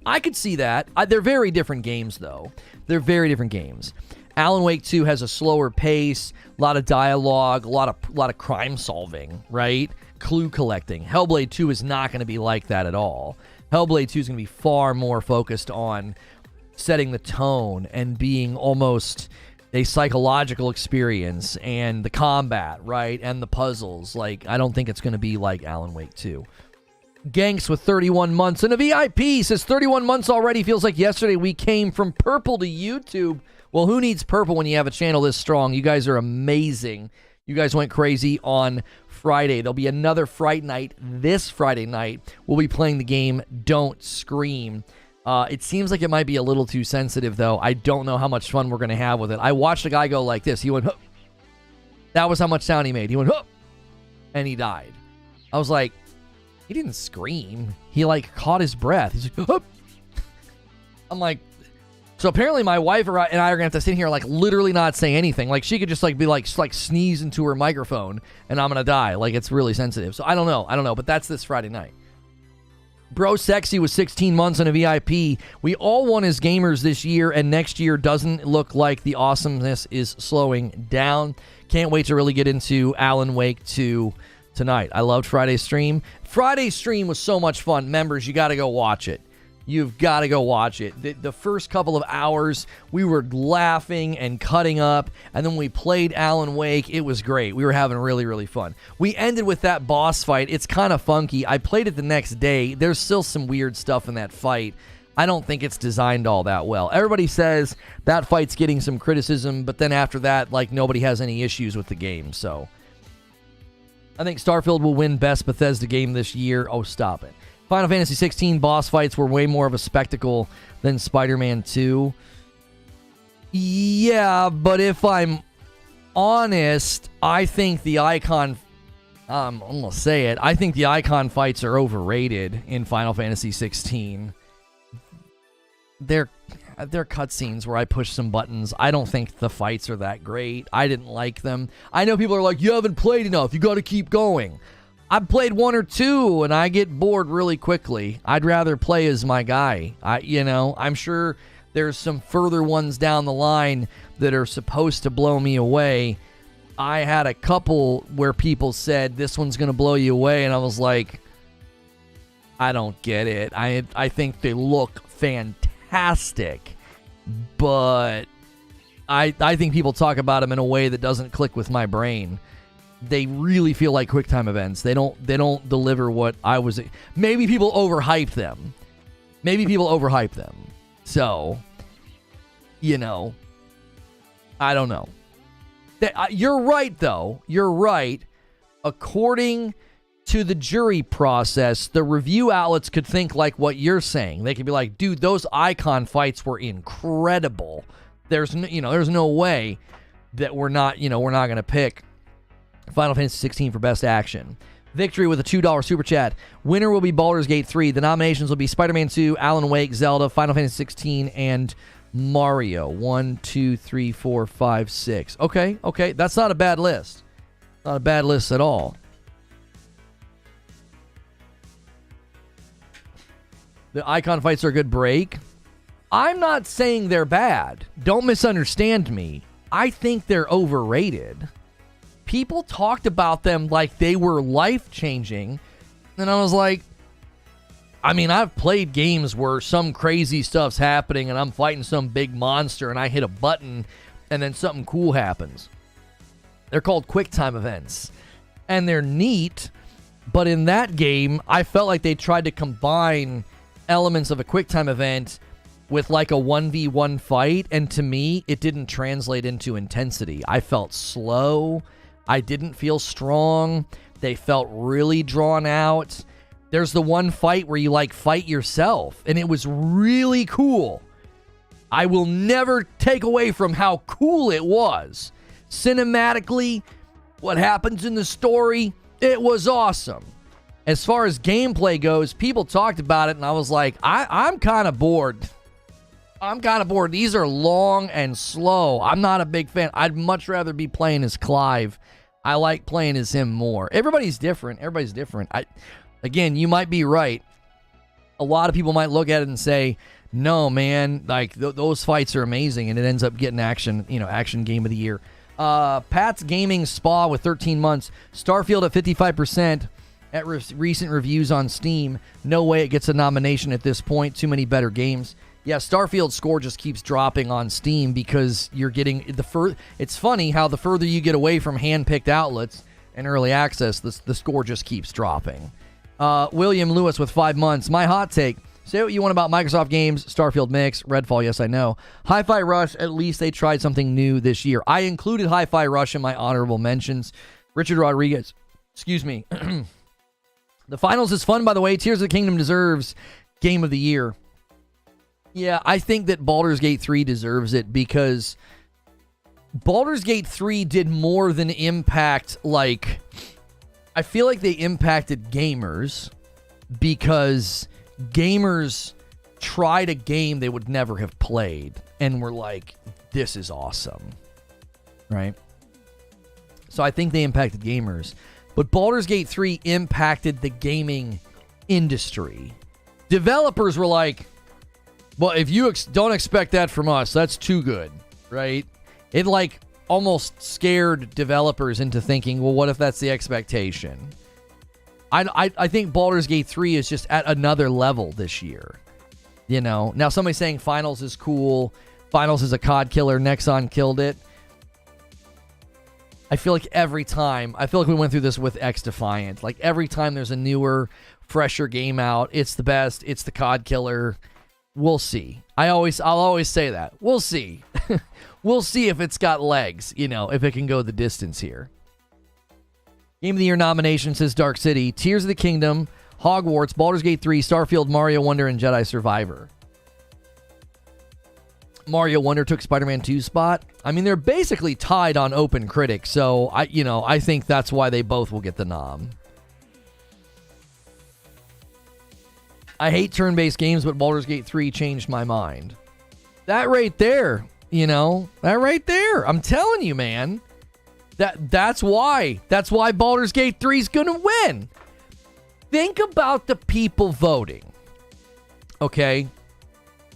I could see that. They're very different games, though. They're very different games. Alan Wake 2 has a slower pace, a lot of dialogue, a lot of crime solving, right? Clue collecting. Hellblade 2 is not going to be like that at all. Hellblade 2 is going to be far more focused on setting the tone and being almost a psychological experience, and the combat, right? And the puzzles. Like, I don't think it's going to be like Alan Wake 2. Ganks with 31 months and a VIP says 31 months already. Feels like yesterday we came from purple to YouTube. Well, who needs purple when you have a channel this strong? You guys are amazing. You guys went crazy on Friday. There'll be another Fright Night this Friday night. We'll be playing the game Don't Scream. It seems like it might be a little too sensitive, though. I don't know how much fun we're going to have with it. I watched a guy go like this. He went, huh. That was how much sound he made. He went, huh. And he died. I was like, he didn't scream. He, like, caught his breath. He's like, huh. I'm like, so apparently my wife and I are going to have to sit here, like, literally not say anything. Like, she could just, like, be, like sneeze into her microphone, and I'm going to die. Like, it's really sensitive. So I don't know. But that's this Friday night. Bro Sexy was 16 months on a VIP. We all won as gamers this year, and next year doesn't look like the awesomeness is slowing down. Can't wait to really get into Alan Wake 2 tonight. I loved Friday's stream. Friday's stream was so much fun. Members, you got to go watch it. You've got to go watch it. The first couple of hours, we were laughing and cutting up, and then we played Alan Wake. It was great. We were having really, really fun. We ended with that boss fight. It's kind of funky. I played it the next day. There's still some weird stuff in that fight. I don't think it's designed all that well. Everybody says that fight's getting some criticism, but then after that, like, nobody has any issues with the game, so... I think Starfield will win Best Bethesda Game this year. Oh, stop it. Final Fantasy 16 boss fights were way more of a spectacle than Spider-Man 2. Yeah, but if I'm honest, I think the Icon... I'm going to say it. I think the Icon fights are overrated in Final Fantasy 16. They're cutscenes where I push some buttons. I don't think the fights are that great. I didn't like them. I know people are like, you haven't played enough. You got to keep going. I've played one or two, and I get bored really quickly. I'd rather play as my guy. I'm sure there's some further ones down the line that are supposed to blow me away. I had a couple where people said, this one's going to blow you away, and I was like, I don't get it. I think they look fantastic, but I think people talk about them in a way that doesn't click with my brain. They really feel like QuickTime events. They don't deliver what I was... Maybe people overhype them. So, I don't know. You're right, though. You're right. According to the jury process, the review outlets could think like what you're saying. They could be like, dude, those icon fights were incredible. There's no way that we're not going to pick Final Fantasy 16 for Best Action. Victory with a $2 super chat. Winner will be Baldur's Gate 3. The nominations will be Spider-Man 2, Alan Wake, Zelda, Final Fantasy 16, and Mario. 1, 2, 3, 4, 5, 6. Okay. That's not a bad list. Not a bad list at all. The icon fights are a good break. I'm not saying they're bad. Don't misunderstand me. I think they're overrated. People talked about them like they were life-changing. And I was like, I mean, I've played games where some crazy stuff's happening and I'm fighting some big monster and I hit a button and then something cool happens. They're called QuickTime events. And they're neat, but in that game, I felt like they tried to combine elements of a QuickTime event with like a 1v1 fight, and to me, it didn't translate into intensity. I felt slow. I didn't feel strong. They felt really drawn out. There's the one fight where you like fight yourself, and it was really cool. I will never take away from how cool it was. Cinematically, what happens in the story, it was awesome. As far as gameplay goes, people talked about it, and I was like, I'm kind of bored. These are long and slow. I'm not a big fan. I'd much rather be playing as Clive. I like playing as him more. Everybody's different. Again, you might be right. A lot of people might look at it and say, no, man, like those fights are amazing, and it ends up getting action game of the year. Pat's Gaming Spa with 13 months. Starfield at 55% at recent reviews on Steam. No way it gets a nomination at this point. Too many better games. Yeah, Starfield's score just keeps dropping on Steam because you're getting it's funny how the further you get away from hand-picked outlets and early access, the score just keeps dropping. William Lewis with 5 months. My hot take. Say what you want about Microsoft games, Starfield Mix, Redfall, yes I know. Hi-Fi Rush, at least they tried something new this year. I included Hi-Fi Rush in my honorable mentions. Richard Rodriguez, excuse me. The finals is fun, by the way. Tears of the Kingdom deserves Game of the Year. Yeah, I think that Baldur's Gate 3 deserves it because Baldur's Gate 3 did more than impact, like, I feel like they impacted gamers because gamers tried a game they would never have played and were like, this is awesome, right? So I think they impacted gamers. But Baldur's Gate 3 impacted the gaming industry. Developers were like, well, if you don't expect that from us, that's too good, right? It like almost scared developers into thinking, well, what if that's the expectation? I think Baldur's Gate 3 is just at another level this year. You know, now somebody's saying Finals is cool. Finals is a COD killer. Nexon killed it. I feel like we went through this with X Defiant. Like every time there's a newer, fresher game out, it's the best. It's the COD killer. We'll see. I'll always say that. We'll see. We'll see if it's got legs, if it can go the distance here. Game of the Year nomination says Dark City, Tears of the Kingdom, Hogwarts, Baldur's Gate 3, Starfield, Mario Wonder, and Jedi Survivor. Mario Wonder took Spider-Man 2's spot. I mean, they're basically tied on Open Critic, so I think that's why they both will get the nom. I hate turn-based games, but Baldur's Gate 3 changed my mind. That right there, I'm telling you, man. That's why Baldur's Gate 3 is going to win. Think about the people voting. Okay?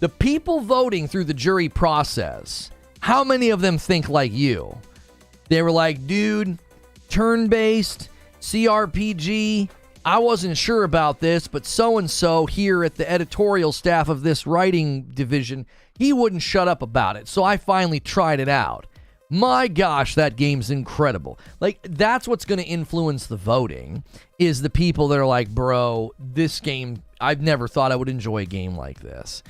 The people voting through the jury process. How many of them think like you? They were like, dude, turn-based, CRPG, I wasn't sure about this, but so-and-so here at the editorial staff of this writing division, he wouldn't shut up about it. So I finally tried it out. My gosh, that game's incredible. Like, that's what's going to influence the voting, is the people that are like, bro, this game, I've never thought I would enjoy a game like this.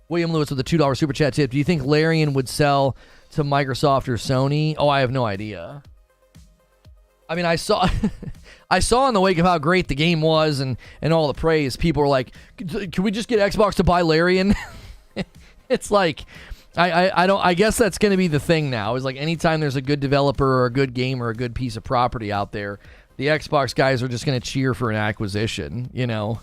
William Lewis with a $2 super chat tip. Do you think Larian would sell to Microsoft or Sony? Oh, I have no idea. I mean, I saw I saw in the wake of how great the game was and all the praise, people were like, can we just get Xbox to buy Larian? It's like, I guess that's going to be the thing now. Is like anytime there's a good developer or a good game or a good piece of property out there, the Xbox guys are just going to cheer for an acquisition, you know.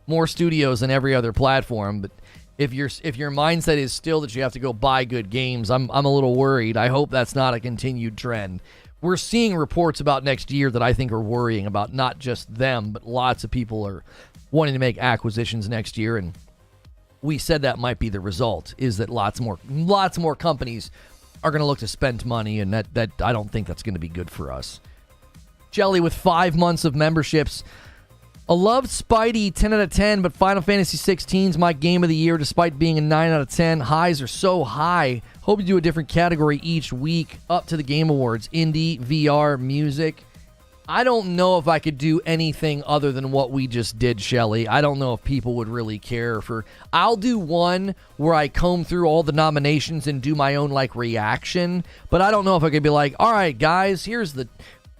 More studios than every other platform, but if your mindset is still that you have to go buy good games, I'm a little worried. I hope that's not a continued trend. We're seeing reports about next year that I think are worrying about not just them, but lots of people are wanting to make acquisitions next year, and we said that might be the result, is that lots more companies are going to look to spend money, and that I don't think that's going to be good for us. Jelly with 5 months of memberships. I loved Spidey 10 out of 10, but Final Fantasy 16 is my game of the year despite being a 9 out of 10. Highs are so high. Hope you do a different category each week up to the Game Awards. Indie, VR, music. I don't know if I could do anything other than what we just did, Shelly. I don't know if people would really care for... I'll do one where I comb through all the nominations and do my own, like, reaction. But I don't know if I could be like, all right, guys, here's the...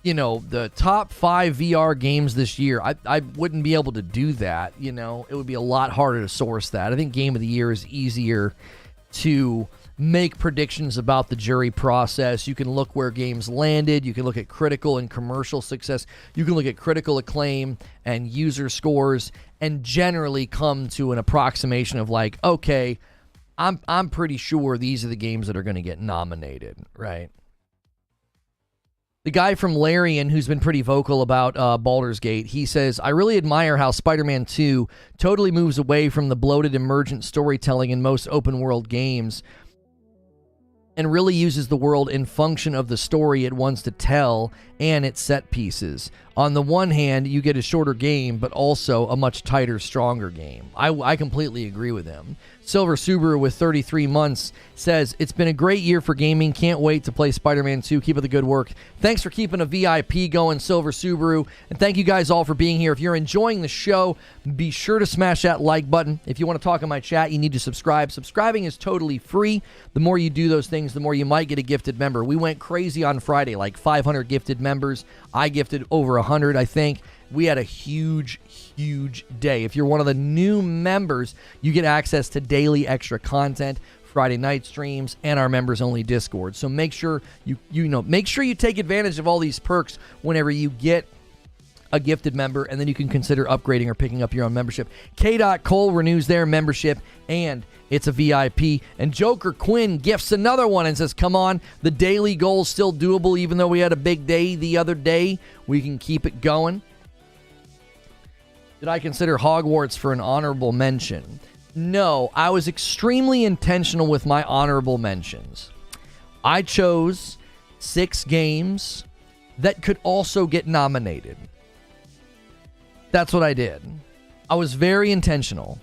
the top 5 VR games this year. I wouldn't be able to do that, It would be a lot harder to source that. I think Game of the Year is easier to make predictions about the jury process. You can look where games landed. You can look at critical and commercial success. You can look at critical acclaim and user scores and generally come to an approximation of like, okay, I'm pretty sure these are the games that are going to get nominated, right? The guy from Larian, who's been pretty vocal about Baldur's Gate, he says, I really admire how Spider-Man 2 totally moves away from the bloated emergent storytelling in most open-world games and really uses the world in function of the story it wants to tell and its set pieces. On the one hand, you get a shorter game, but also a much tighter, stronger game. I completely agree with him. Silver Subaru with 33 months says, it's been a great year for gaming. Can't wait to play Spider-Man 2. Keep up the good work. Thanks for keeping a VIP going, Silver Subaru. And thank you guys all for being here. If you're enjoying the show, be sure to smash that like button. If you want to talk in my chat, you need to subscribe. Subscribing is totally free. The more you do those things, the more you might get a gifted member. We went crazy on Friday, like 500 gifted members. I gifted over 100, I think. We had a huge day. If you're one of the new members, you get access to daily extra content, Friday night streams, and our members only Discord. So make sure make sure you take advantage of all these perks whenever you get a gifted member, and then you can consider upgrading or picking up your own membership. K.Cole renews their membership, and it's a VIP. And Joker Quinn gifts another one and says, come on, the daily goal's still doable even though we had a big day the other day. We can keep it going. Did I consider Hogwarts for an honorable mention? No, I was extremely intentional with my honorable mentions. I chose 6 games that could also get nominated. That's what I did. I was very intentional.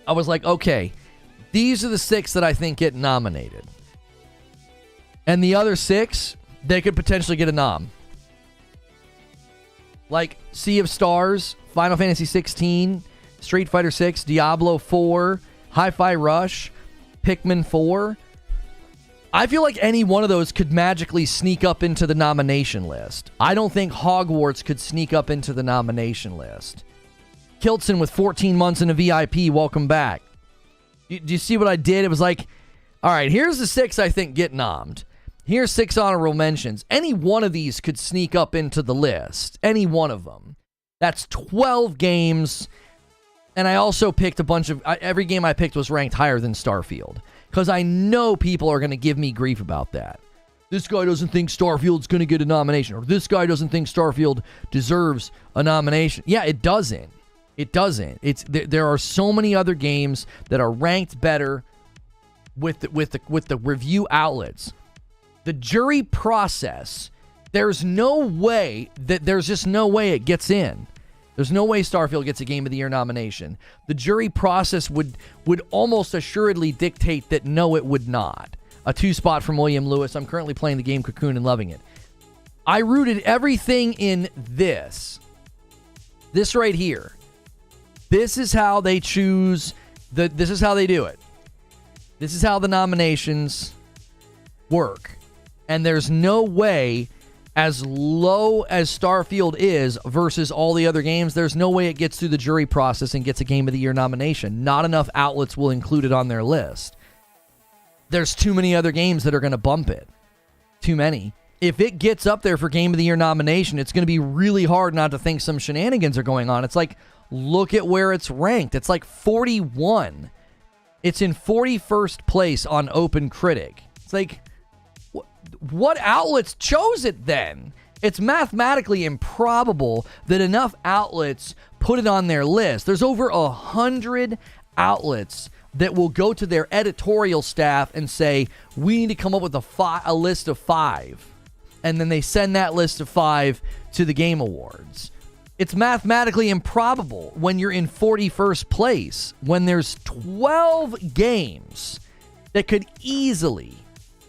I was like, okay, these are the 6 that I think get nominated. And the other 6, they could potentially get a nom. Like Sea of Stars, Final Fantasy 16, Street Fighter 6, Diablo 4, Hi-Fi Rush, Pikmin 4. I feel like any one of those could magically sneak up into the nomination list. I don't think Hogwarts could sneak up into the nomination list. Kiltson with 14 months in a VIP, welcome back. Do you see what I did? It was like, all right, here's the 6 I think get nommed. Here's 6 honorable mentions. Any one of these could sneak up into the list. Any one of them. That's 12 games. And I also picked a bunch of... every game I picked was ranked higher than Starfield. Because I know people are going to give me grief about that. This guy doesn't think Starfield's going to get a nomination. Or this guy doesn't think Starfield deserves a nomination. Yeah, it doesn't. It doesn't. There are so many other games that are ranked better with the review outlets. The jury process, there's just no way it gets in. There's no way Starfield gets a Game of the Year nomination. The jury process would almost assuredly dictate that no, it would not. A 2-spot from William Lewis. I'm currently playing the game Cocoon and loving it. I rooted everything in this. This right here. This is how they choose. This is how they do it. This is how the nominations work. And there's no way, as low as Starfield is versus all the other games, there's no way it gets through the jury process and gets a Game of the Year nomination. Not enough outlets will include it on their list. There's too many other games that are going to bump it. Too many. If it gets up there for Game of the Year nomination, it's going to be really hard not to think some shenanigans are going on. It's like, look at where it's ranked. It's like 41. It's in 41st place on OpenCritic. It's like, what outlets chose it then? It's mathematically improbable that enough outlets put it on their list. There's over 100 outlets that will go to their editorial staff and say, we need to come up with a list of 5. And then they send that list of 5 to the Game Awards. It's mathematically improbable when you're in 41st place, when there's 12 games that could easily,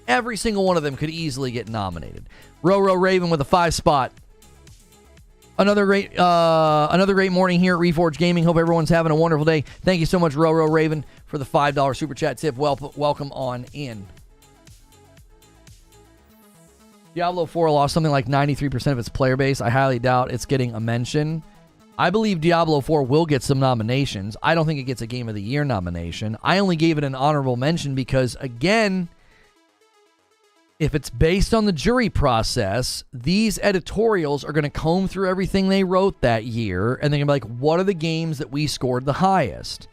every single one of them could easily get nominated. Roro Raven with a 5 spot. Another great morning here at Reforge Gaming. Hope everyone's having a wonderful day. Thank you so much, Roro Raven, for the $5 super chat tip. Welcome on in. Diablo 4 lost something like 93% of its player base. I highly doubt it's getting a mention. I believe Diablo 4 will get some nominations. I don't think it gets a Game of the Year nomination. I only gave it an honorable mention because, again, if it's based on the jury process, these editorials are going to comb through everything they wrote that year, and they're going to be like, what are the games that we scored the highest?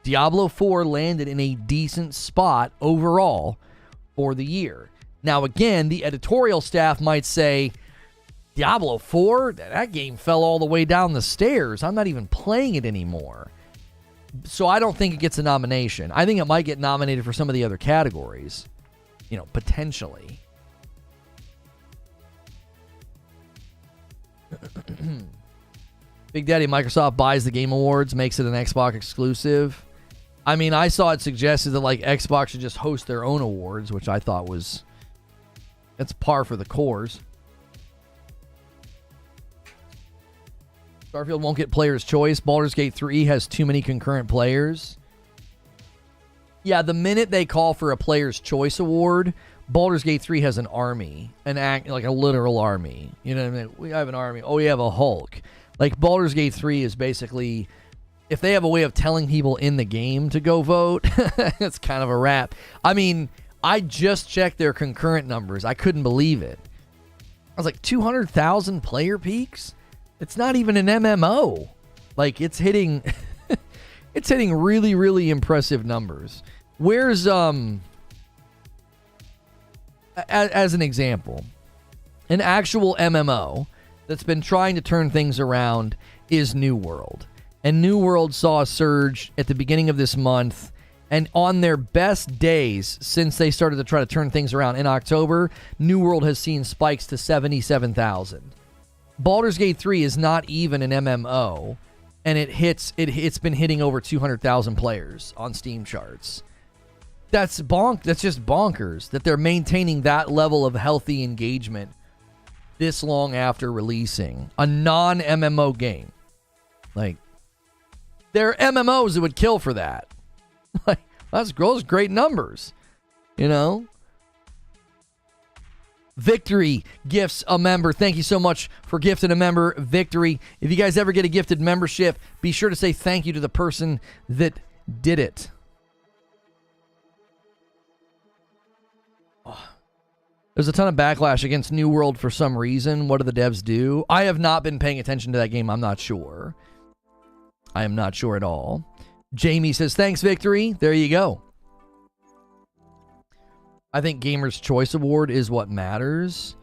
Diablo 4 landed in a decent spot overall for the year. Now, again, the editorial staff might say, Diablo 4? That game fell all the way down the stairs. I'm not even playing it anymore. So I don't think it gets a nomination. I think it might get nominated for some of the other categories. You know, potentially. Big Daddy Microsoft buys the Game Awards, makes it an Xbox exclusive. I mean, I saw it suggested that, like, Xbox should just host their own awards, which I thought was... That's par for the course. Starfield won't get player's choice. Baldur's Gate 3 has too many concurrent players. Yeah, the minute they call for a player's choice award, Baldur's Gate 3 has an army. Like a literal army. You know what I mean? We have an army. Oh, we have a Hulk. Like, Baldur's Gate 3 is basically... If they have a way of telling people in the game to go vote, it's kind of a wrap. I mean... I just checked their concurrent numbers. I couldn't believe it. I was like, 200,000 player peaks? It's not even an MMO. Like, it's hitting it's hitting really, really impressive numbers. Where's as an example, an actual MMO that's been trying to turn things around is New World. And New World saw a surge at the beginning of this month. And on their best days since they started to try to turn things around in October, New World has seen spikes to 77,000. Baldur's Gate 3 is not even an MMO, and it's been hitting over 200,000 players on Steam charts. That's just bonkers that they're maintaining that level of healthy engagement this long after releasing a non-MMO game. Like, there are MMOs that would kill for that. Like, that's great numbers, you know? Victory gifts a member. Thank you so much for gifting a member, Victory. If you guys ever get a gifted membership, be sure to say thank you to the person that did it. Oh. There's a ton of backlash against New World for some reason. What do the devs do? I have not been paying attention to that game. I'm not sure. I am not sure at all. Jamie says, thanks, Victory. There you go. I think Gamer's Choice Award is what matters.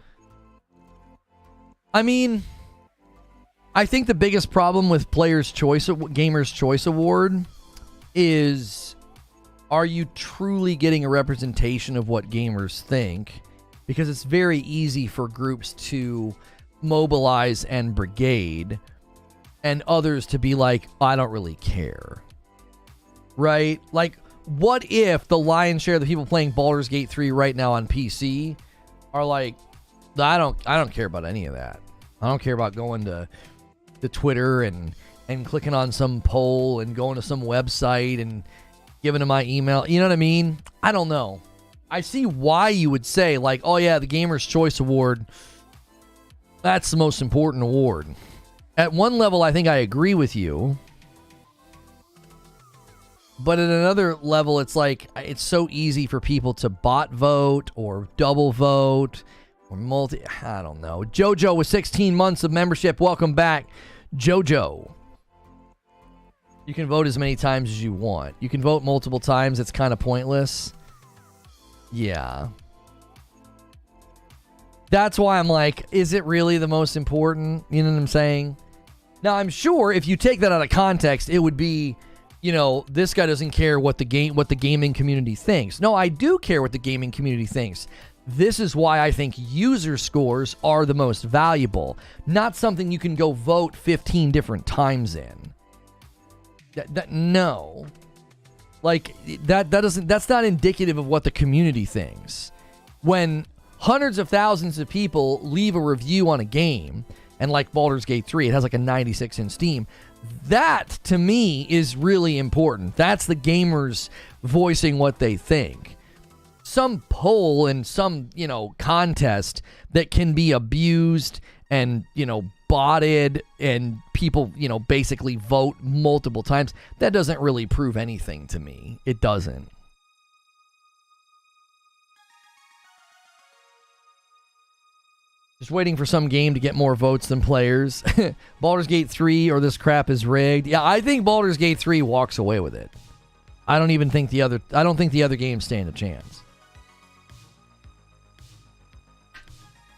I mean, I think the biggest problem with Gamer's Choice Award is, are you truly getting a representation of what gamers think? Because it's very easy for groups to mobilize and brigade, and others to be like, I don't really care. Right? Like, what if the lion's share of the people playing Baldur's Gate 3 right now on PC are like, I don't care about any of that. I don't care about going to Twitter and clicking on some poll and going to some website and given to my email. You know what I mean? I don't know. I see why you would say, like, oh yeah, the Gamer's Choice Award, that's the most important award. At one level, I think I agree with you. But at another level, it's like, it's so easy for people to bot vote or double vote or I don't know. Jojo with 16 months of membership. Welcome back, Jojo. You can vote as many times as you want. You can vote multiple times. It's kind of pointless. Yeah. That's why I'm like, is it really the most important? You know what I'm saying? Now, I'm sure if you take that out of context, it would be, you know, this guy doesn't care what the gaming community thinks. No, I do care what the gaming community thinks. This is why I think user scores are the most valuable, not something you can go vote 15 different times in. No. Like, that's not indicative of what the community thinks. When hundreds of thousands of people leave a review on a game, and like Baldur's Gate 3, it has like a 96 in Steam, that, to me, is really important. That's the gamers voicing what they think. Some poll and some, you know, contest that can be abused and, you know, botted and people, you know, basically vote multiple times, that doesn't really prove anything to me. It doesn't. Just waiting for some game to get more votes than players. Baldur's Gate 3 or this crap is rigged. Yeah, I think Baldur's Gate 3 walks away with it. I don't think the other games stand a chance.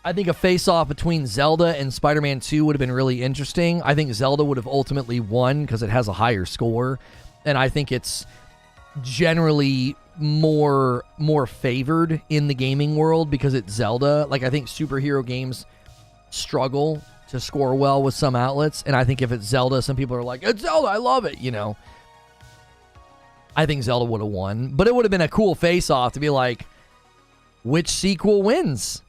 I think a face-off between Zelda and Spider-Man 2 would have been really interesting. I think Zelda would have ultimately won because it has a higher score. And I think it's generally more favored in the gaming world because it's Zelda. Like, I think superhero games struggle to score well with some outlets. And I think if it's Zelda, some people are like, it's Zelda, I love it, you know. I think Zelda would have won. But it would have been a cool face-off to be like, which sequel wins?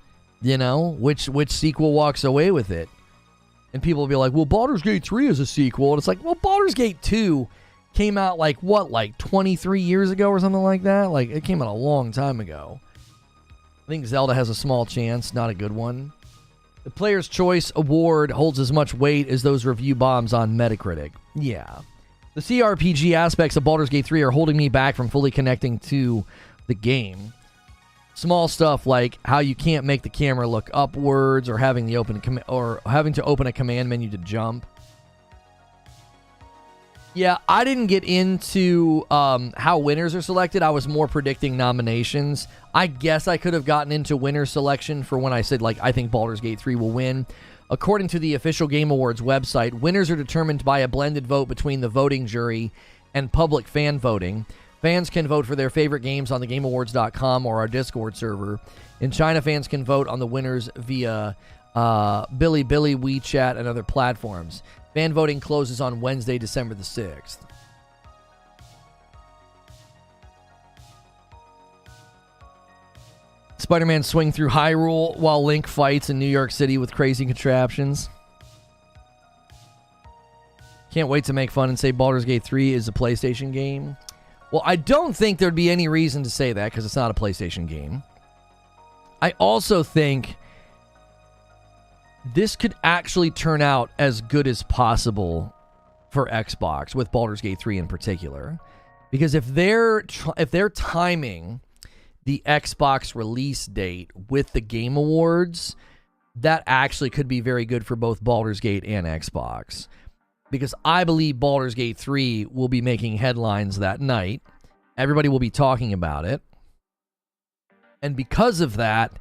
You know, which sequel walks away with it? And people will be like, well, Baldur's Gate 3 is a sequel. And it's like, well, Baldur's Gate 2 came out like 23 years ago or something like that? Like, it came out a long time ago. I think Zelda has a small chance, not a good one. The Player's Choice Award holds as much weight as those review bombs on Metacritic. Yeah. The CRPG aspects of Baldur's Gate 3 are holding me back from fully connecting to the game. Small stuff like how you can't make the camera look upwards or having to open a command menu to jump. Yeah, I didn't get into how winners are selected. I was more predicting nominations. I guess I could have gotten into winner selection for when I said, like, I think Baldur's Gate 3 will win. According to the official Game Awards website, winners are determined by a blended vote between the voting jury and public fan voting. Fans can vote for their favorite games on thegameawards.com or our Discord server. In China, fans can vote on the winners via Bilibili, WeChat, and other platforms. Fan voting closes on Wednesday, December the 6th. Spider-Man swing through Hyrule while Link fights in New York City with crazy contraptions. Can't wait to make fun and say Baldur's Gate 3 is a PlayStation game. Well, I don't think there'd be any reason to say that because it's not a PlayStation game. I also think this could actually turn out as good as possible for Xbox, with Baldur's Gate 3 in particular. Because if they're timing the Xbox release date with the Game Awards, that actually could be very good for both Baldur's Gate and Xbox. Because I believe Baldur's Gate 3 will be making headlines that night. Everybody will be talking about it. And because of that,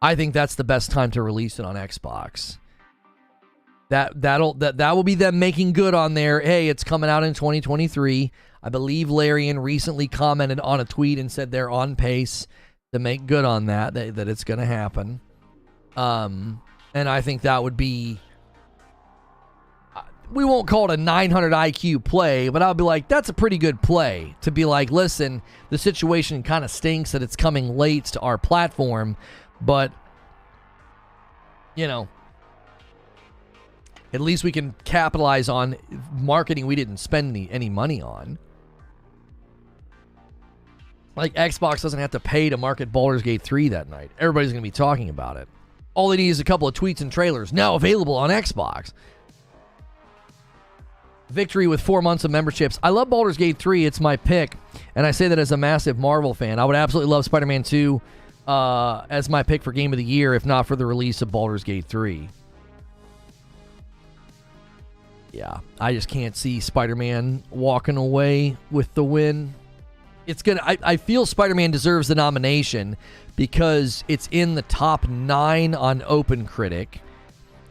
I think that's the best time to release it on Xbox. That will be them making good on their, hey, it's coming out in 2023. I believe Larian recently commented on a tweet and said they're on pace to make good on that it's going to happen. And I think that would be, we won't call it a 900 IQ play, but I'll be like, that's a pretty good play to be like, listen, the situation kind of stinks that it's coming late to our platform, but, you know, at least we can capitalize on marketing we didn't spend any money on. Like, Xbox doesn't have to pay to market Baldur's Gate 3 that night. Everybody's going to be talking about it. All they need is a couple of tweets and trailers, now available on Xbox. Victory with 4 months of memberships. I love Baldur's Gate 3. It's my pick. And I say that as a massive Marvel fan. I would absolutely love Spider-Man 2 as my pick for Game of the Year, if not for the release of Baldur's Gate 3. Yeah, I just can't see Spider-Man walking away with the win. I feel Spider-Man deserves the nomination because it's in the top 9 on OpenCritic.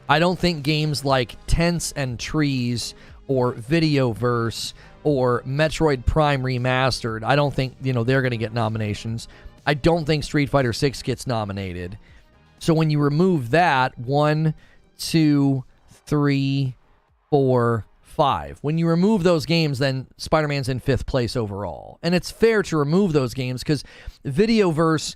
I don't think games like Tents and Trees or Videoverse or Metroid Prime Remastered, I don't think, they're going to get nominations. I don't think Street Fighter 6 gets nominated. So when you remove that, 1, 2, 3, 4, 5. When you remove those games, then Spider-Man's in 5th place overall. And it's fair to remove those games because Videoverse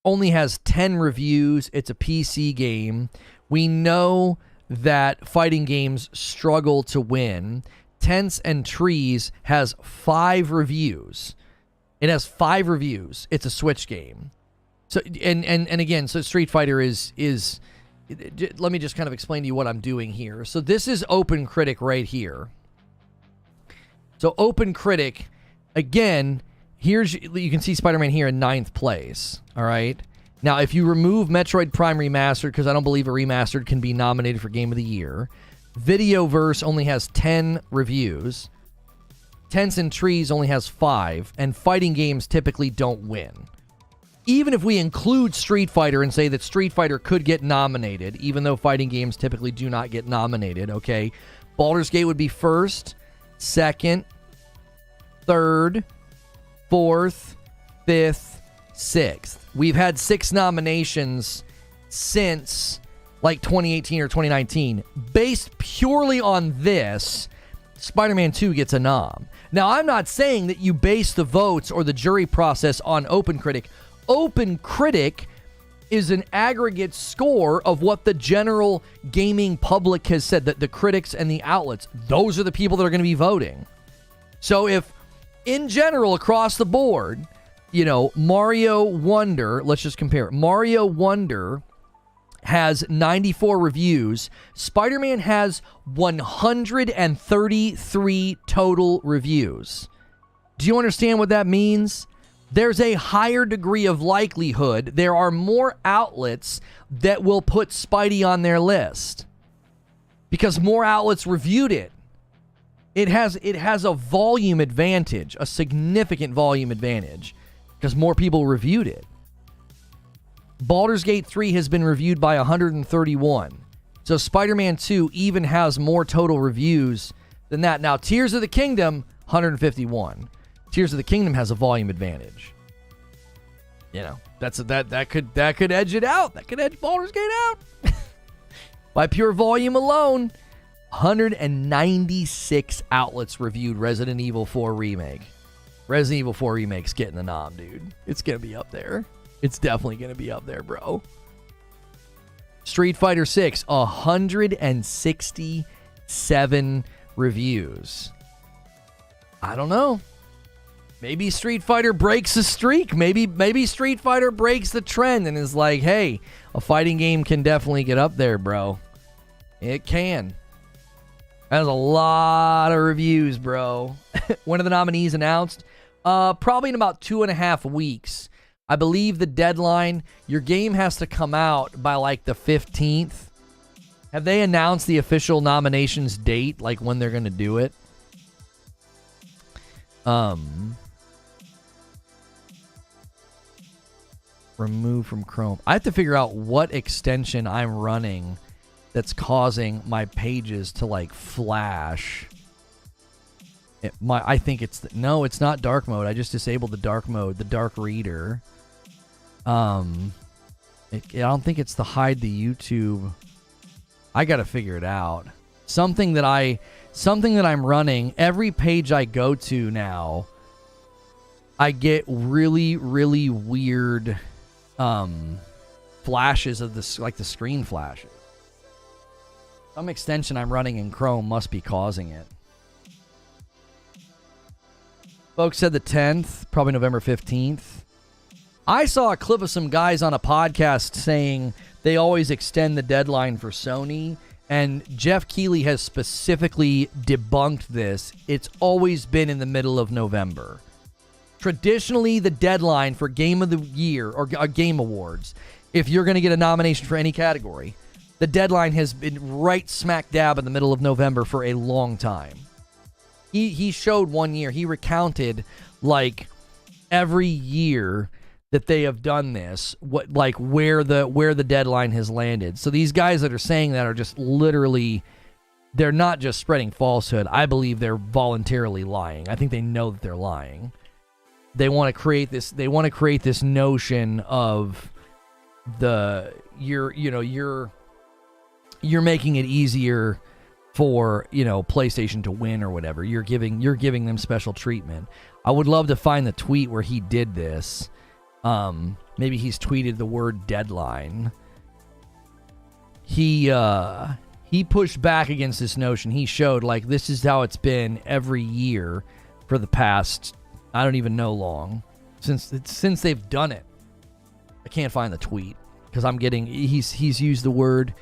only has 10 reviews. It's a PC game. We know that fighting games struggle to win. Tents and Trees has 5 reviews. It has 5 reviews. It's a Switch game. So and again, so Street Fighter is let me just kind of explain to you what I'm doing here. So this is OpenCritic right here. So OpenCritic, again, you can see Spider-Man here in 9th place. All right. Now, if you remove Metroid Prime Remastered, because I don't believe a remastered can be nominated for Game of the Year, Videoverse only has 10 reviews. Tents and Trees only has 5, and fighting games typically don't win. Even if we include Street Fighter and say that Street Fighter could get nominated, even though fighting games typically do not get nominated, okay? Baldur's Gate would be 1st, 2nd, 3rd, 4th, 5th, 6th. We've had 6 nominations since like 2018 or 2019. Based purely on this, Spider-Man 2 gets a nom. Now, I'm not saying that you base the votes or the jury process on OpenCritic. OpenCritic is an aggregate score of what the general gaming public has said, that the critics and the outlets, those are the people that are going to be voting. So if, in general, across the board, Mario Wonder, let's just compare. Mario Wonder has 94 reviews. Spider-Man has 133 total reviews. Do you understand what that means? There's a higher degree of likelihood. There are more outlets that will put Spidey on their list because more outlets reviewed it. It has a volume advantage, a significant volume advantage, because more people reviewed it. Baldur's Gate 3 has been reviewed by 131. So Spider-Man 2 even has more total reviews than that. Now, Tears of the Kingdom, 151. Tears of the Kingdom has a volume advantage. That could edge it out. That could edge Baldur's Gate out. By pure volume alone, 196 outlets reviewed Resident Evil 4 Remake. Resident Evil 4 Remake's getting the nom, dude. It's going to be up there. It's definitely going to be up there, bro. Street Fighter 6, 167 reviews. I don't know. Maybe Street Fighter breaks the streak. Maybe Street Fighter breaks the trend and is like, hey, a fighting game can definitely get up there, bro. It can. That's a lot of reviews, bro. When are the nominees announced? Probably in about 2.5 weeks. I believe the deadline, your game has to come out by like the 15th. Have they announced the official nominations date, like when they're going to do it? Remove from Chrome. I have to figure out what extension I'm running that's causing my pages to like flash. I think it's no, it's not dark mode. I just disabled the dark mode, the dark reader. I don't think it's the hide the YouTube. I got to figure it out. Something that I'm running. Every page I go to now, I get really, really weird flashes of this, like the screen flashes. Some extension I'm running in Chrome must be causing it. Folks said the 10th, probably November 15th. I saw a clip of some guys on a podcast saying they always extend the deadline for Sony, and Geoff Keighley has specifically debunked this. It's always been in the middle of November. Traditionally, the deadline for Game of the Year or Game Awards, if you're going to get a nomination for any category, the deadline has been right smack dab in the middle of November for a long time. He showed one year, he recounted like every year that they have done this, where the deadline has landed. So these guys that are saying that are just literally, they're not just spreading falsehood. I believe they're voluntarily lying. I think they know that they're lying. They want to create this. They want to create this notion of you're making it easier for PlayStation to win or whatever. You're giving them special treatment. I would love to find the tweet where he did this. Maybe he's tweeted the word deadline. He pushed back against this notion. He showed like this is how it's been every year for the past, I don't even know long, since they've done it. I can't find the tweet because he's used the word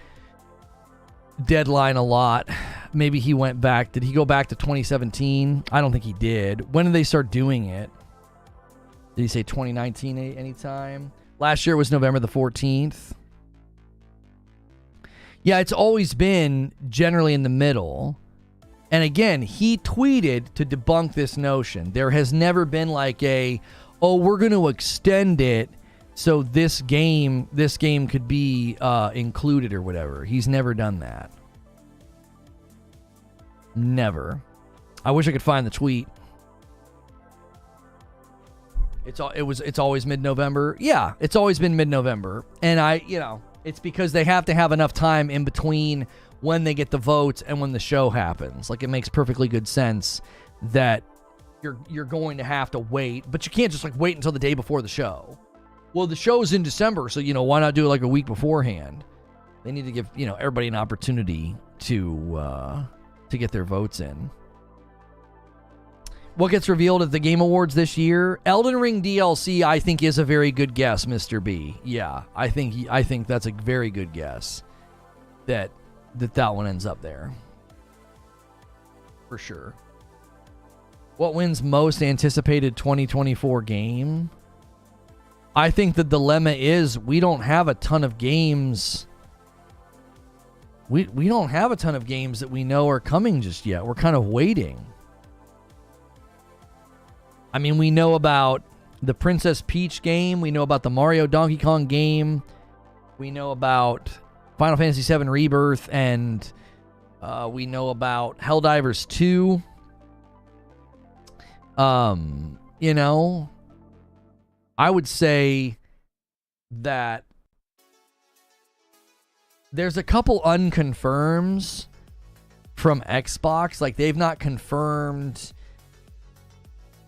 deadline a lot. Maybe he went back. Did he go back to 2017? I don't think he did. When did they start doing it? Did he say 2019 anytime? Last year was November the 14th. Yeah, it's always been generally in the middle. And again, he tweeted to debunk this notion. There has never been like we're going to extend it so this game could be included or whatever. He's never done that. Never. I wish I could find the tweet. It's always mid-November. Yeah, it's always been mid-November. And it's because they have to have enough time in between when they get the votes and when the show happens. Like, it makes perfectly good sense that you're going to have to wait, but you can't just wait until the day before the show. Well, the show's in December, so why not do it a week beforehand? They need to give everybody an opportunity to get their votes in. What gets revealed at the Game Awards this year? Elden Ring DLC, I think, is a very good guess, Mr. B. Yeah, I think that's a very good guess that one ends up there. For sure. What wins most anticipated 2024 game? I think the dilemma is we don't have a ton of games. We don't have a ton of games that we know are coming just yet. We're kind of waiting. I mean, we know about the Princess Peach game. We know about the Mario Donkey Kong game. We know about Final Fantasy VII Rebirth. And we know about Helldivers 2. I would say that there's a couple unconfirms from Xbox. Like, they've not confirmed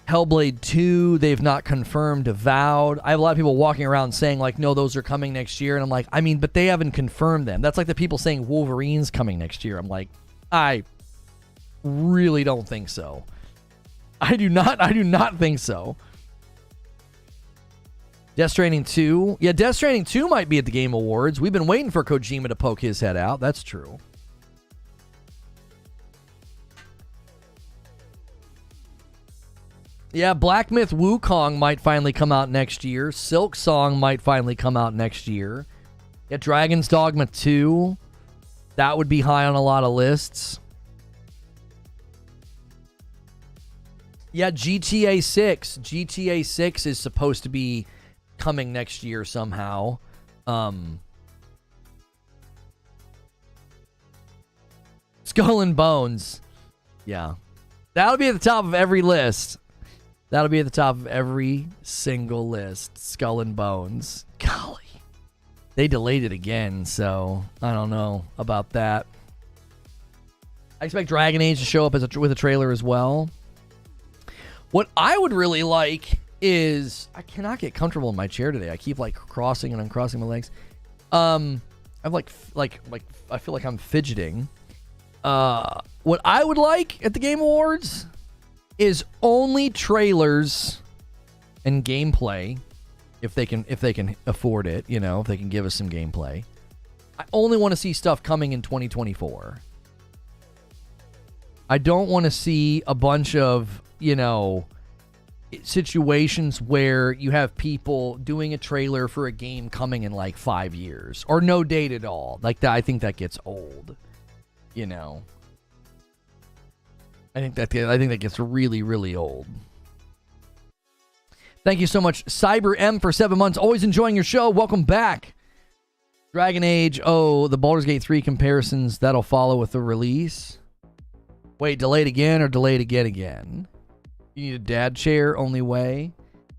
Hellblade 2, they've not confirmed Avowed. I have a lot of people walking around saying, no, those are coming next year. And I'm like, but they haven't confirmed them. That's like the people saying Wolverine's coming next year. I'm like, I really don't think so. I do not think so. Death Stranding 2. Yeah, Death Stranding 2 might be at the Game Awards. We've been waiting for Kojima to poke his head out. That's true. Yeah, Black Myth Wukong might finally come out next year. Silk Song might finally come out next year. Yeah, Dragon's Dogma 2. That would be high on a lot of lists. Yeah, GTA 6. GTA 6 is supposed to be coming next year somehow. Skull and Bones. Yeah. That'll be at the top of every list. That'll be at the top of every single list. Skull and Bones. Golly. They delayed it again, so I don't know about that. I expect Dragon Age to show up with a trailer as well. What I would really like is... I cannot get comfortable in my chair today. I keep crossing and uncrossing my legs. I'm I feel like I'm fidgeting. What I would like at the Game Awards is only trailers and gameplay, if they can afford it, you know, if they can give us some gameplay. I only want to see stuff coming in 2024. I don't want to see a bunch of, you know, situations where you have people doing a trailer for a game coming in like 5 years or no date at all. Like that, I think that gets old, you know. I think that gets really, really old. Thank you so much, Cyber M, for 7 months. Always enjoying your show. Welcome back. Dragon Age. Oh, the Baldur's Gate 3 comparisons, that'll follow with the release. Wait, delayed again or delayed again? You need a dad chair, only way.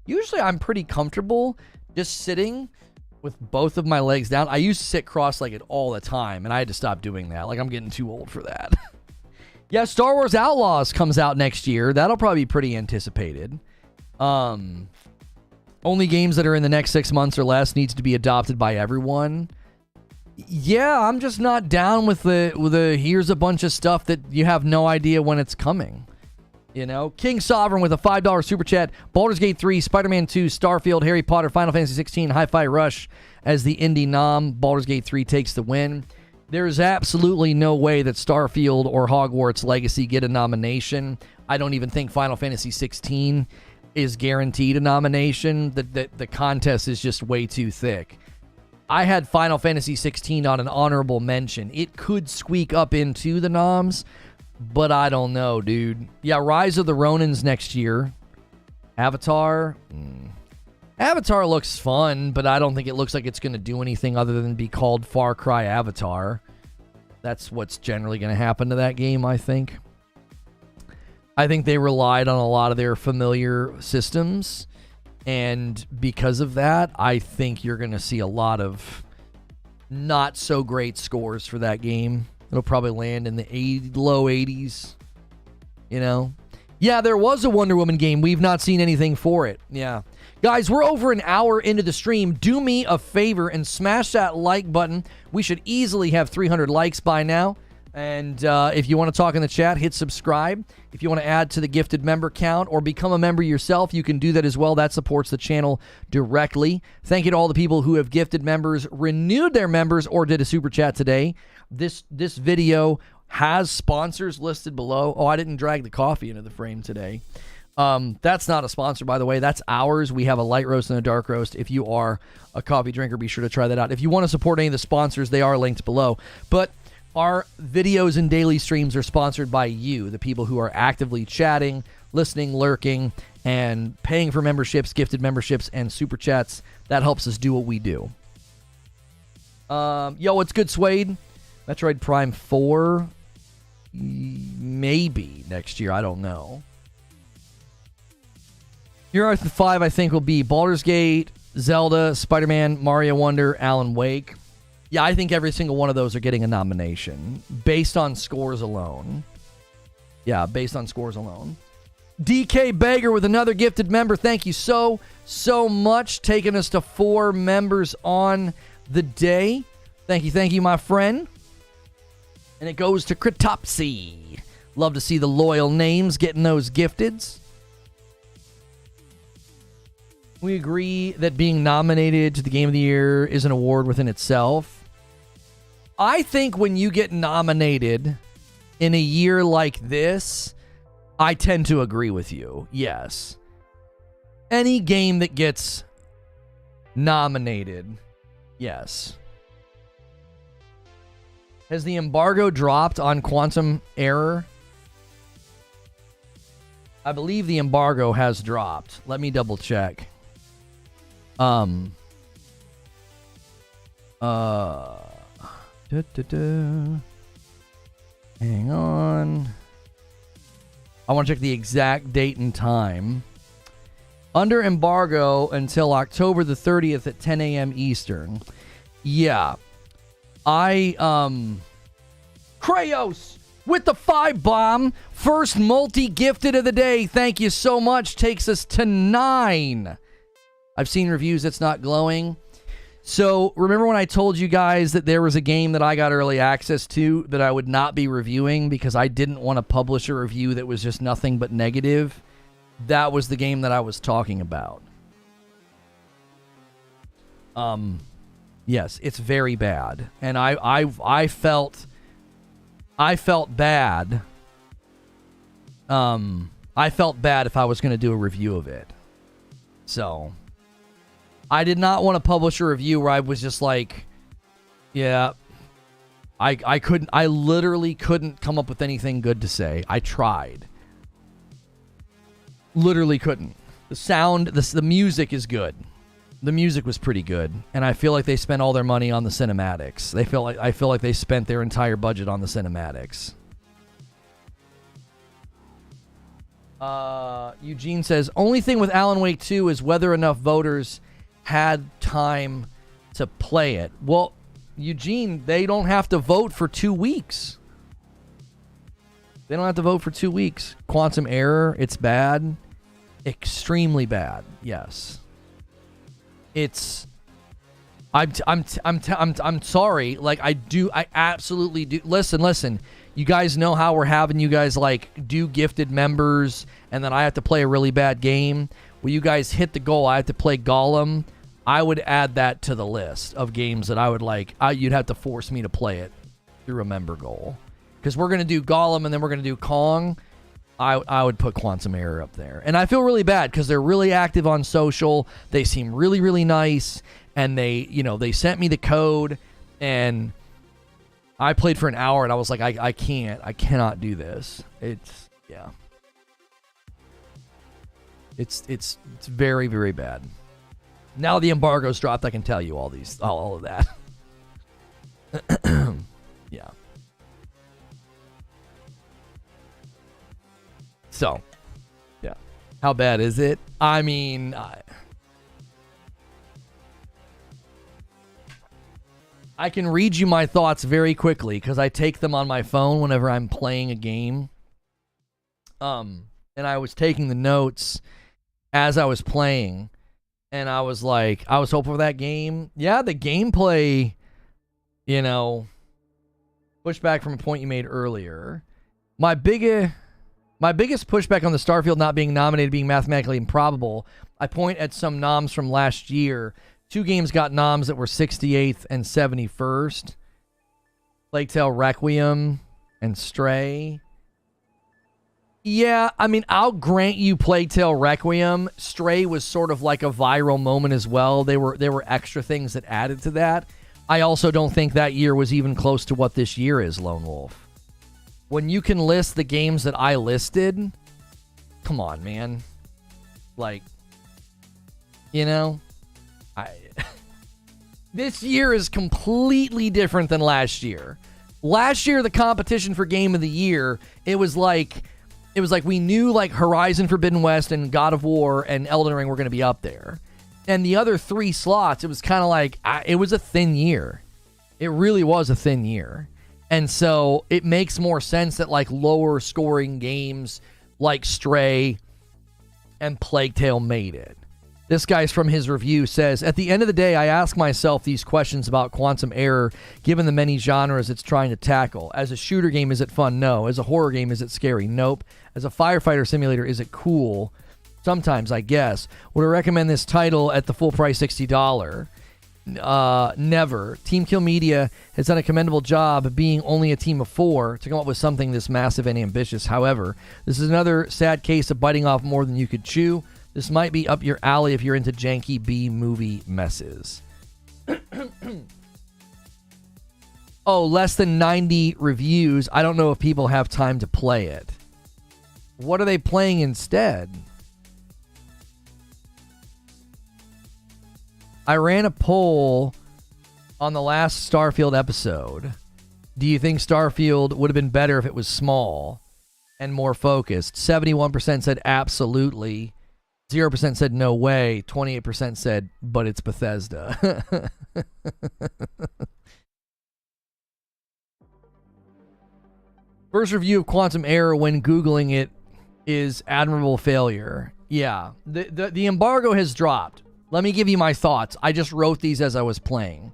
Usually I'm pretty comfortable just sitting with both of my legs down. I used to sit cross-legged all the time, and I had to stop doing that. Like, I'm getting too old for that. Yeah, Star Wars Outlaws comes out next year. That'll probably be pretty anticipated. Only games that are in the next 6 months or less needs to be adopted by everyone. Yeah, I'm just not down with the here's a bunch of stuff that you have no idea when it's coming. You know, King Sovereign with a $5 super chat. Baldur's Gate 3, Spider-Man 2, Starfield, Harry Potter, Final Fantasy 16, Hi-Fi Rush as the indie nom. Baldur's Gate 3 takes the win. There's absolutely no way that Starfield or Hogwarts Legacy get a nomination. I don't even think Final Fantasy 16 is guaranteed a nomination. The contest is just way too thick. I had Final Fantasy 16 on an honorable mention. It could squeak up into the noms, but I don't know, dude. Yeah, Rise of the Ronins next year. Avatar. Avatar looks fun, but I don't think it looks like it's going to do anything other than be called Far Cry Avatar. That's what's generally going to happen to that game, I think. I think they relied on a lot of their familiar systems, and because of that, I think you're going to see a lot of not so great scores for that game. It'll probably land in the low 80s, you know? Yeah, there was a Wonder Woman game. We've not seen anything for it. Yeah. Guys, we're over an hour into the stream. Do me a favor and smash that like button. We should easily have 300 likes by now. And if you want to talk in the chat, hit subscribe. If you want to add to the gifted member count or become a member yourself, you can do that as well. That supports the channel directly. Thank you to all the people who have gifted members, renewed their members, or did a super chat today. This video has sponsors listed below. Oh, I didn't drag the coffee into the frame today. That's not a sponsor, by the way. That's ours. We have a light roast and a dark roast. If you are a coffee drinker, be sure to try that out. If you want to support any of the sponsors, they are linked below. But our videos and daily streams are sponsored by you, the people who are actively chatting, listening, lurking, and paying for memberships, gifted memberships, and super chats. That helps us do what we do. Yo, what's good, Suede? Metroid Prime 4? Maybe next year. I don't know. Your Earth 5, I think, will be Baldur's Gate, Zelda, Spider-Man, Mario Wonder, Alan Wake. Yeah, I think every single one of those are getting a nomination based on scores alone. Yeah, based on scores alone. DK Bager with another gifted member. Thank you so much. Taking us to 4 members on the day. Thank you, my friend. And it goes to Critopsy. Love to see the loyal names getting those gifteds. We agree that being nominated to the Game of the Year is an award within itself. I think when you get nominated in a year like this, I tend to agree with you. Yes. Any game that gets nominated, yes. Has the embargo dropped on Quantum Error? I believe the embargo has dropped. Let me double check. Hang on. I want to check the exact date and time. Under embargo until October the 30th at 10 a.m. Eastern. Yeah. Krayos with the 5 bomb. First multi-gifted of the day. Thank you so much. Takes us to 9. I've seen reviews that's not glowing. So, remember when I told you guys that there was a game that I got early access to that I would not be reviewing because I didn't want to publish a review that was just nothing but negative? That was the game that I was talking about. Yes, it's very bad. And I felt bad. I felt bad if I was going to do a review of it. So, I did not want to publish a review where I was just like, yeah, I literally couldn't come up with anything good to say. I tried. Literally couldn't. The sound, the music is good. The music was pretty good, and I feel like they spent all their money on the cinematics. I feel like they spent their entire budget on the cinematics. Eugene says, only thing with Alan Wake 2 is whether enough voters had time to play it. Well, Eugene, they don't have to vote for 2 weeks. They don't have to vote for 2 weeks. Quantum Error, it's bad. Extremely bad, yes. It's... I'm sorry. Like, I absolutely do. Listen. You guys know how we're having you guys, like, do gifted members, and then I have to play a really bad game. Well, you guys hit the goal. I have to play Gollum. I would add that to the list of games that I would like. You'd have to force me to play it through a member goal. Because we're going to do Gollum, and then we're going to do Kong. I would put Quantum Error up there. And I feel really bad because they're really active on social. They seem really, really nice. And they sent me the code, and I played for an hour, and I was like, I cannot do this. It's very, very bad. Now the embargo's dropped, I can tell you all of that. Yeah. So, yeah. How bad is it? I mean, I can read you my thoughts very quickly because I take them on my phone whenever I'm playing a game. And I was taking the notes as I was playing, and I was like, I was hoping for that game. Yeah, the gameplay, pushback from a point you made earlier. My biggest pushback on the Starfield not being nominated being mathematically improbable, I point at some noms from last year. 2 games got noms that were 68th and 71st. Plague Tale Requiem and Stray. Yeah, I mean, I'll grant you Plague Tale Requiem. Stray was sort of like a viral moment as well. There were extra things that added to that. I also don't think that year was even close to what this year is, Lone Wolf. When you can list the games that I listed, come on, man. Like, this year is completely different than last year. Last year, the competition for Game of the Year, it was like we knew like Horizon Forbidden West and God of War and Elden Ring were going to be up there. And the other 3 slots, it was kind of like, it was a thin year. It really was a thin year. And so it makes more sense that like lower scoring games like Stray and Plague Tale made it. This guy's from his review says, at the end of the day, I ask myself these questions about Quantum Error, given the many genres it's trying to tackle. As a shooter game, is it fun? No. As a horror game, is it scary? Nope. As a firefighter simulator, is it cool? Sometimes, I guess. Would I recommend this title at the full price, $60? Never. Team Kill Media has done a commendable job being only a team of 4 to come up with something this massive and ambitious. However, this is another sad case of biting off more than you could chew. This might be up your alley if you're into janky B-movie messes. Oh, less than 90 reviews. I don't know if people have time to play it. What are they playing instead? I ran a poll on the last Starfield episode. Do you think Starfield would have been better if it was small and more focused? 71% said absolutely. 0% said no way. 28% said, but it's Bethesda. First review of Quantum Error when Googling it is admirable failure. Yeah. The embargo has dropped. Let me give you my thoughts. I just wrote these as I was playing.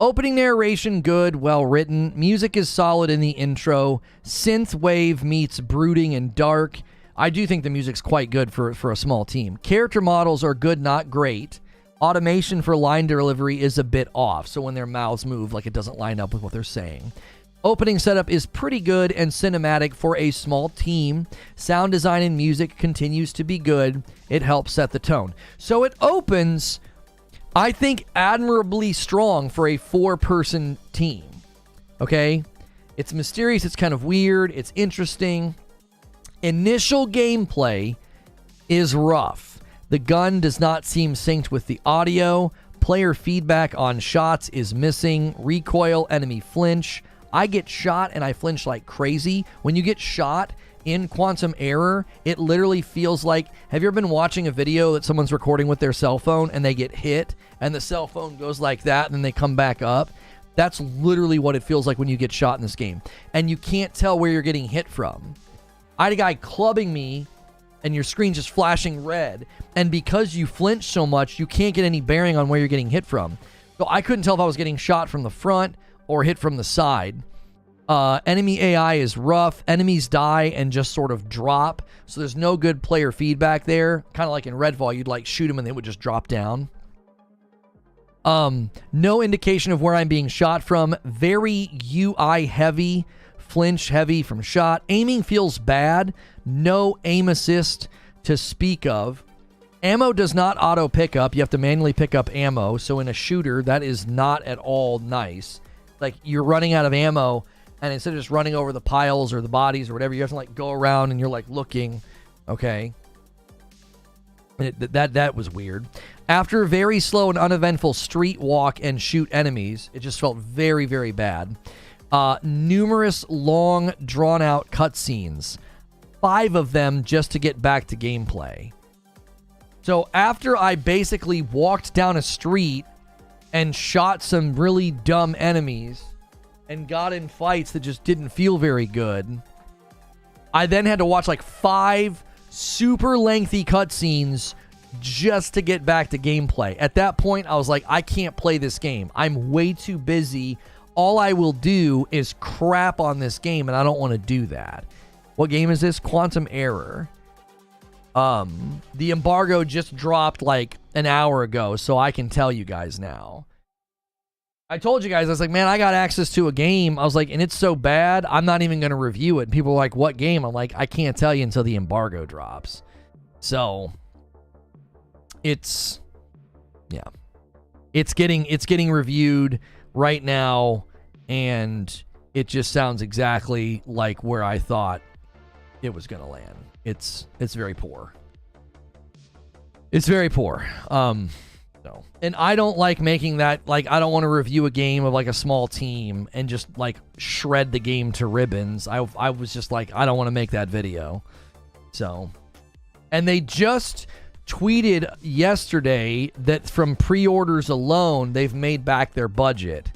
Opening narration, good, well written. Music is solid in the intro. Synthwave meets brooding and dark. I do think the music's quite good for a small team. Character models are good, not great. Automation for line delivery is a bit off, so when their mouths move, like it doesn't line up with what they're saying. Opening setup is pretty good and cinematic for a small team. Sound design and music continues to be good. It helps set the tone. So it opens, I think, admirably strong for a 4-person team. Okay? It's mysterious, it's kind of weird, it's interesting. Initial gameplay is rough. The gun does not seem synced with the audio. Player feedback on shots is missing. Recoil, enemy flinch. I get shot and I flinch like crazy. When you get shot in Quantum Error, it literally feels like, have you ever been watching a video that someone's recording with their cell phone and they get hit and the cell phone goes like that and then they come back up? That's literally what it feels like when you get shot in this game. And you can't tell where you're getting hit from. I had a guy clubbing me and your screen just flashing red. And because you flinch so much, you can't get any bearing on where you're getting hit from. So I couldn't tell if I was getting shot from the front or hit from the side. Enemy AI is rough. Enemies die and just sort of drop. So there's no good player feedback there. Kind of like in Redfall, you'd like shoot them and they would just drop down. No indication of where I'm being shot from. Very UI heavy. Flinch heavy from shot. Aiming feels bad. No aim assist to speak of. Ammo does not auto pick up. You have to manually pick up ammo. So in a shooter, that is not at all nice. Like, you're running out of ammo, and instead of just running over the piles or the bodies or whatever, you have to like go around and you're like looking. Okay. That was weird. After a very slow and uneventful street walk and shoot enemies, it just felt very, very bad. Numerous long, drawn-out cutscenes. 5 of them just to get back to gameplay. So after I basically walked down a street and shot some really dumb enemies and got in fights that just didn't feel very good, I then had to watch like 5 super lengthy cutscenes just to get back to gameplay. At that point, I was like, I can't play this game. I'm way too busy. All I will do is crap on this game, and I don't want to do that. What game is this? Quantum Error. The embargo just dropped like an hour ago, so I can tell you guys now. I told you guys, I was like, man, I got access to a game. I was like, and it's so bad, I'm not even going to review it. And people were like, what game? I'm like, I can't tell you until the embargo drops. So, it's getting reviewed right now, and it just sounds exactly like where I thought it was going to land. It's very poor. It's very poor. So, and I don't like making that, like, I don't want to review a game of like a small team and just like shred the game to ribbons. I was just like, I don't want to make that video. So, and they just tweeted yesterday that from pre-orders alone, they've made back their budget.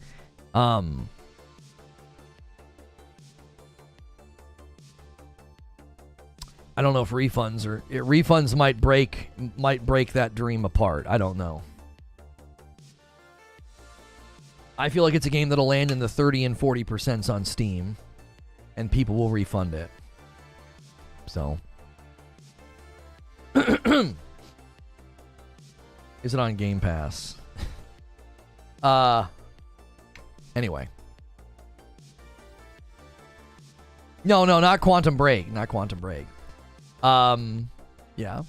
I don't know if refunds might break that dream apart. I don't know. I feel like it's a game that'll land in the 30 and 40% on Steam, and people will refund it. So, is it on Game Pass? Anyway. No, not Quantum Break. Not Quantum Break. Yeah.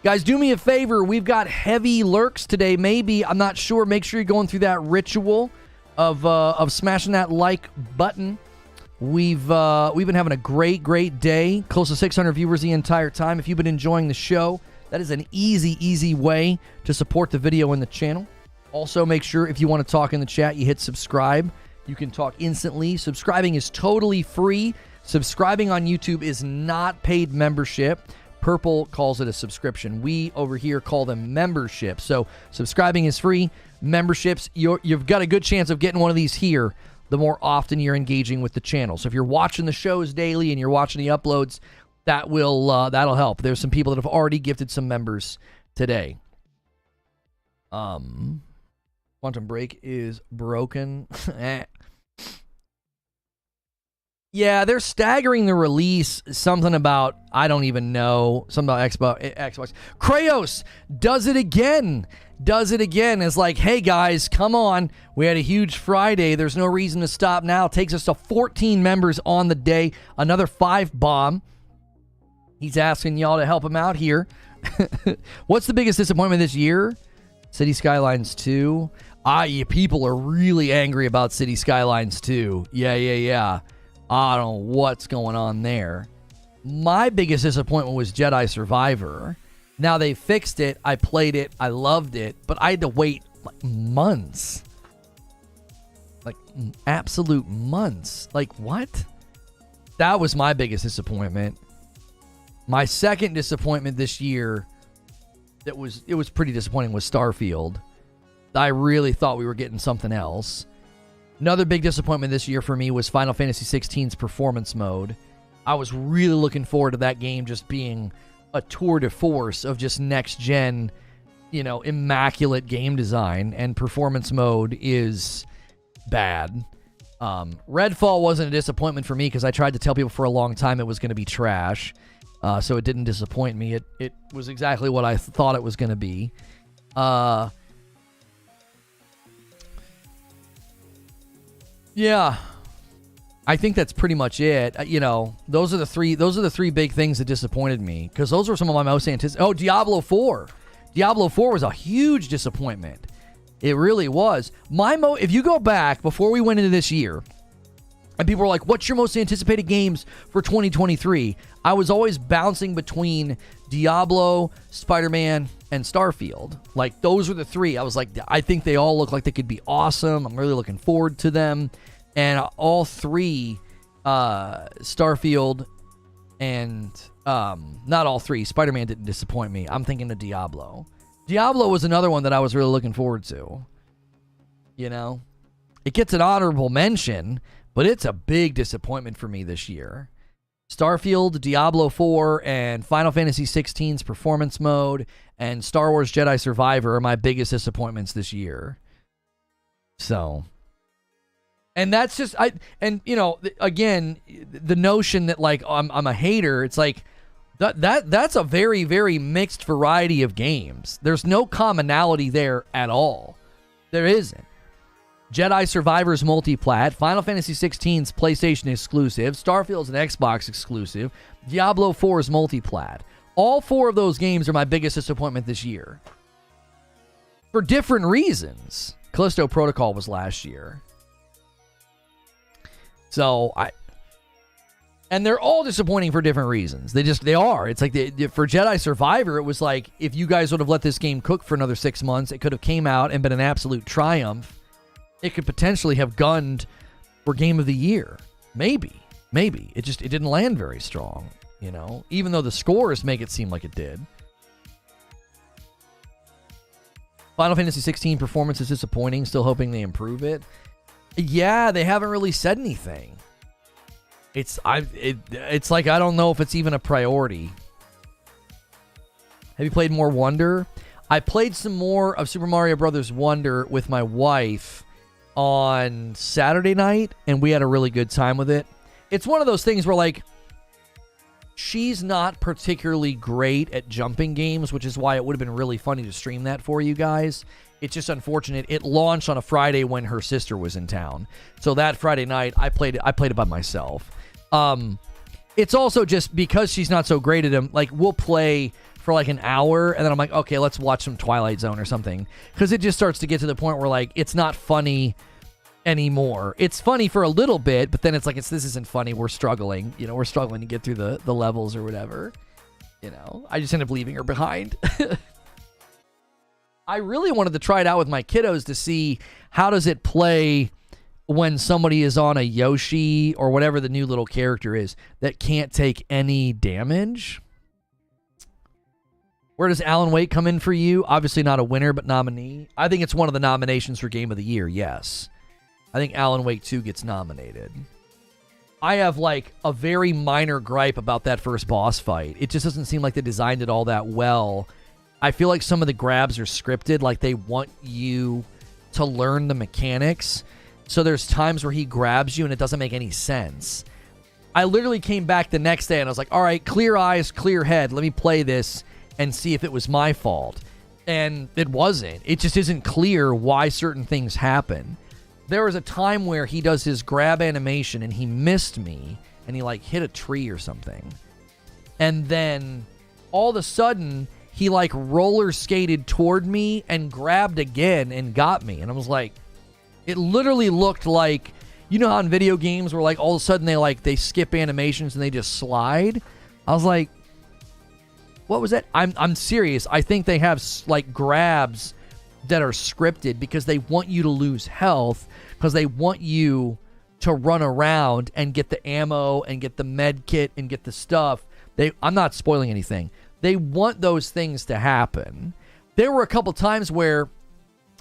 Guys, do me a favor. We've got heavy lurks today. Maybe, I'm not sure. Make sure you're going through that ritual of smashing that like button. We've been having a great day. Close to 600 viewers the entire time. If you've been enjoying the show, that is an easy way to support the video and the channel. Also, make sure if you want to talk in the chat, you hit subscribe. You can talk instantly. Subscribing is totally free. Subscribing on YouTube is not paid membership. Purple calls it a subscription. We over here call them memberships. So subscribing is free. Memberships, you've got a good chance of getting one of these here the more often you're engaging with the channel. So if you're watching the shows daily and you're watching the uploads, that'll help. There's some people that have already gifted some members today. Quantum Break is broken. Yeah, they're staggering the release. Something about, I don't even know. Something about Xbox. Kratos does it again. It's like, hey guys, come on. We had a huge Friday. There's no reason to stop now. Takes us to 14 members on the day. Another 5 bomb. He's asking y'all to help him out here. What's the biggest disappointment this year? City Skylines 2. People are really angry about City Skylines 2. Yeah. I don't know what's going on there. My biggest disappointment was Jedi Survivor. Now they fixed it. I played it. I loved it. But I had to wait like months. Like absolute months. Like what? That was my biggest disappointment. My second disappointment this year, it was pretty disappointing, was Starfield. I really thought we were getting something else. Another big disappointment this year for me was Final Fantasy XVI's performance mode. I was really looking forward to that game just being a tour de force of just next-gen, immaculate game design, and performance mode is bad. Redfall wasn't a disappointment for me because I tried to tell people for a long time it was going to be trash, so it didn't disappoint me. It was exactly what I thought it was going to be. Yeah, I think that's pretty much it. Those are the three big things that disappointed me, because those were some of my most anticipated. Oh, Diablo 4. Diablo 4 was a huge disappointment. It really was. If you go back before we went into this year, and people were like, "What's your most anticipated games for 2023?" I was always bouncing between Diablo, Spider-Man, and Starfield. Like, those were the three. I was like, I think they all look like they could be awesome. I'm really looking forward to them. And all three, Starfield and, not all three, Spider-Man didn't disappoint me. I'm thinking of Diablo. Diablo was another one that I was really looking forward to. It gets an honorable mention, but it's a big disappointment for me this year. Starfield, Diablo 4, and Final Fantasy XVI's performance mode, and Star Wars Jedi Survivor are my biggest disappointments this year. So, and that's just, again, the notion that, like, I'm a hater, it's like, that's a very, very mixed variety of games. There's no commonality there at all. There isn't. Jedi Survivor's multiplat, Final Fantasy XVI's PlayStation exclusive, Starfield's an Xbox exclusive, Diablo 4's multiplat. All 4 of those games are my biggest disappointment this year. For different reasons. Callisto Protocol was last year. And they're all disappointing for different reasons. They are. It's like, for Jedi Survivor, it was like, if you guys would have let this game cook for another 6 months, it could have came out and been an absolute triumph. It could potentially have gunned for Game of the Year. Maybe. It didn't land very strong, even though the scores make it seem like it did. Final Fantasy XVI performance is disappointing. Still hoping they improve it. Yeah, they haven't really said anything. It's like, I don't know if it's even a priority. Have you played more Wonder? I played some more of Super Mario Brothers Wonder with my wife on Saturday night, and we had a really good time with it. It's one of those things where, like, she's not particularly great at jumping games, which is why it would have been really funny to stream that for you guys. It's just unfortunate. It launched on a Friday when her sister was in town. So that Friday night, I played it by myself. It's also just because she's not so great at them, like, we'll play for like an hour, and then I'm like, okay, let's watch some Twilight Zone or something. Because it just starts to get to the point where, like, it's not funny anymore. It's funny for a little bit, but then it's like, this isn't funny. We're struggling. We're struggling to get through the levels or whatever. I just end up leaving her behind. I really wanted to try it out with my kiddos to see how does it play when somebody is on a Yoshi or whatever the new little character is that can't take any damage. Where does Alan Wake come in for you? Obviously not a winner, but nominee. I think it's one of the nominations for Game of the Year, yes. I think Alan Wake 2 gets nominated. I have, like, a very minor gripe about that first boss fight. It just doesn't seem like they designed it all that well. I feel like some of the grabs are scripted, like they want you to learn the mechanics. So there's times where he grabs you and it doesn't make any sense. I literally came back the next day and I was like, all right, clear eyes, clear head. Let me play this and see if it was my fault. And it wasn't. It just isn't clear why certain things happen. There was a time where he does his grab animation and he missed me and he like hit a tree or something. And then all of a sudden he like roller skated toward me and grabbed again and got me. And I was like, it literally looked like, you know how in video games where like all of a sudden they skip animations and they just slide? I was like, what was that? I'm serious. I think they have like grabs that are scripted because they want you to lose health, because they want you to run around and get the ammo and get the med kit and get the stuff. I'm not spoiling anything. They want those things to happen. There were a couple times where,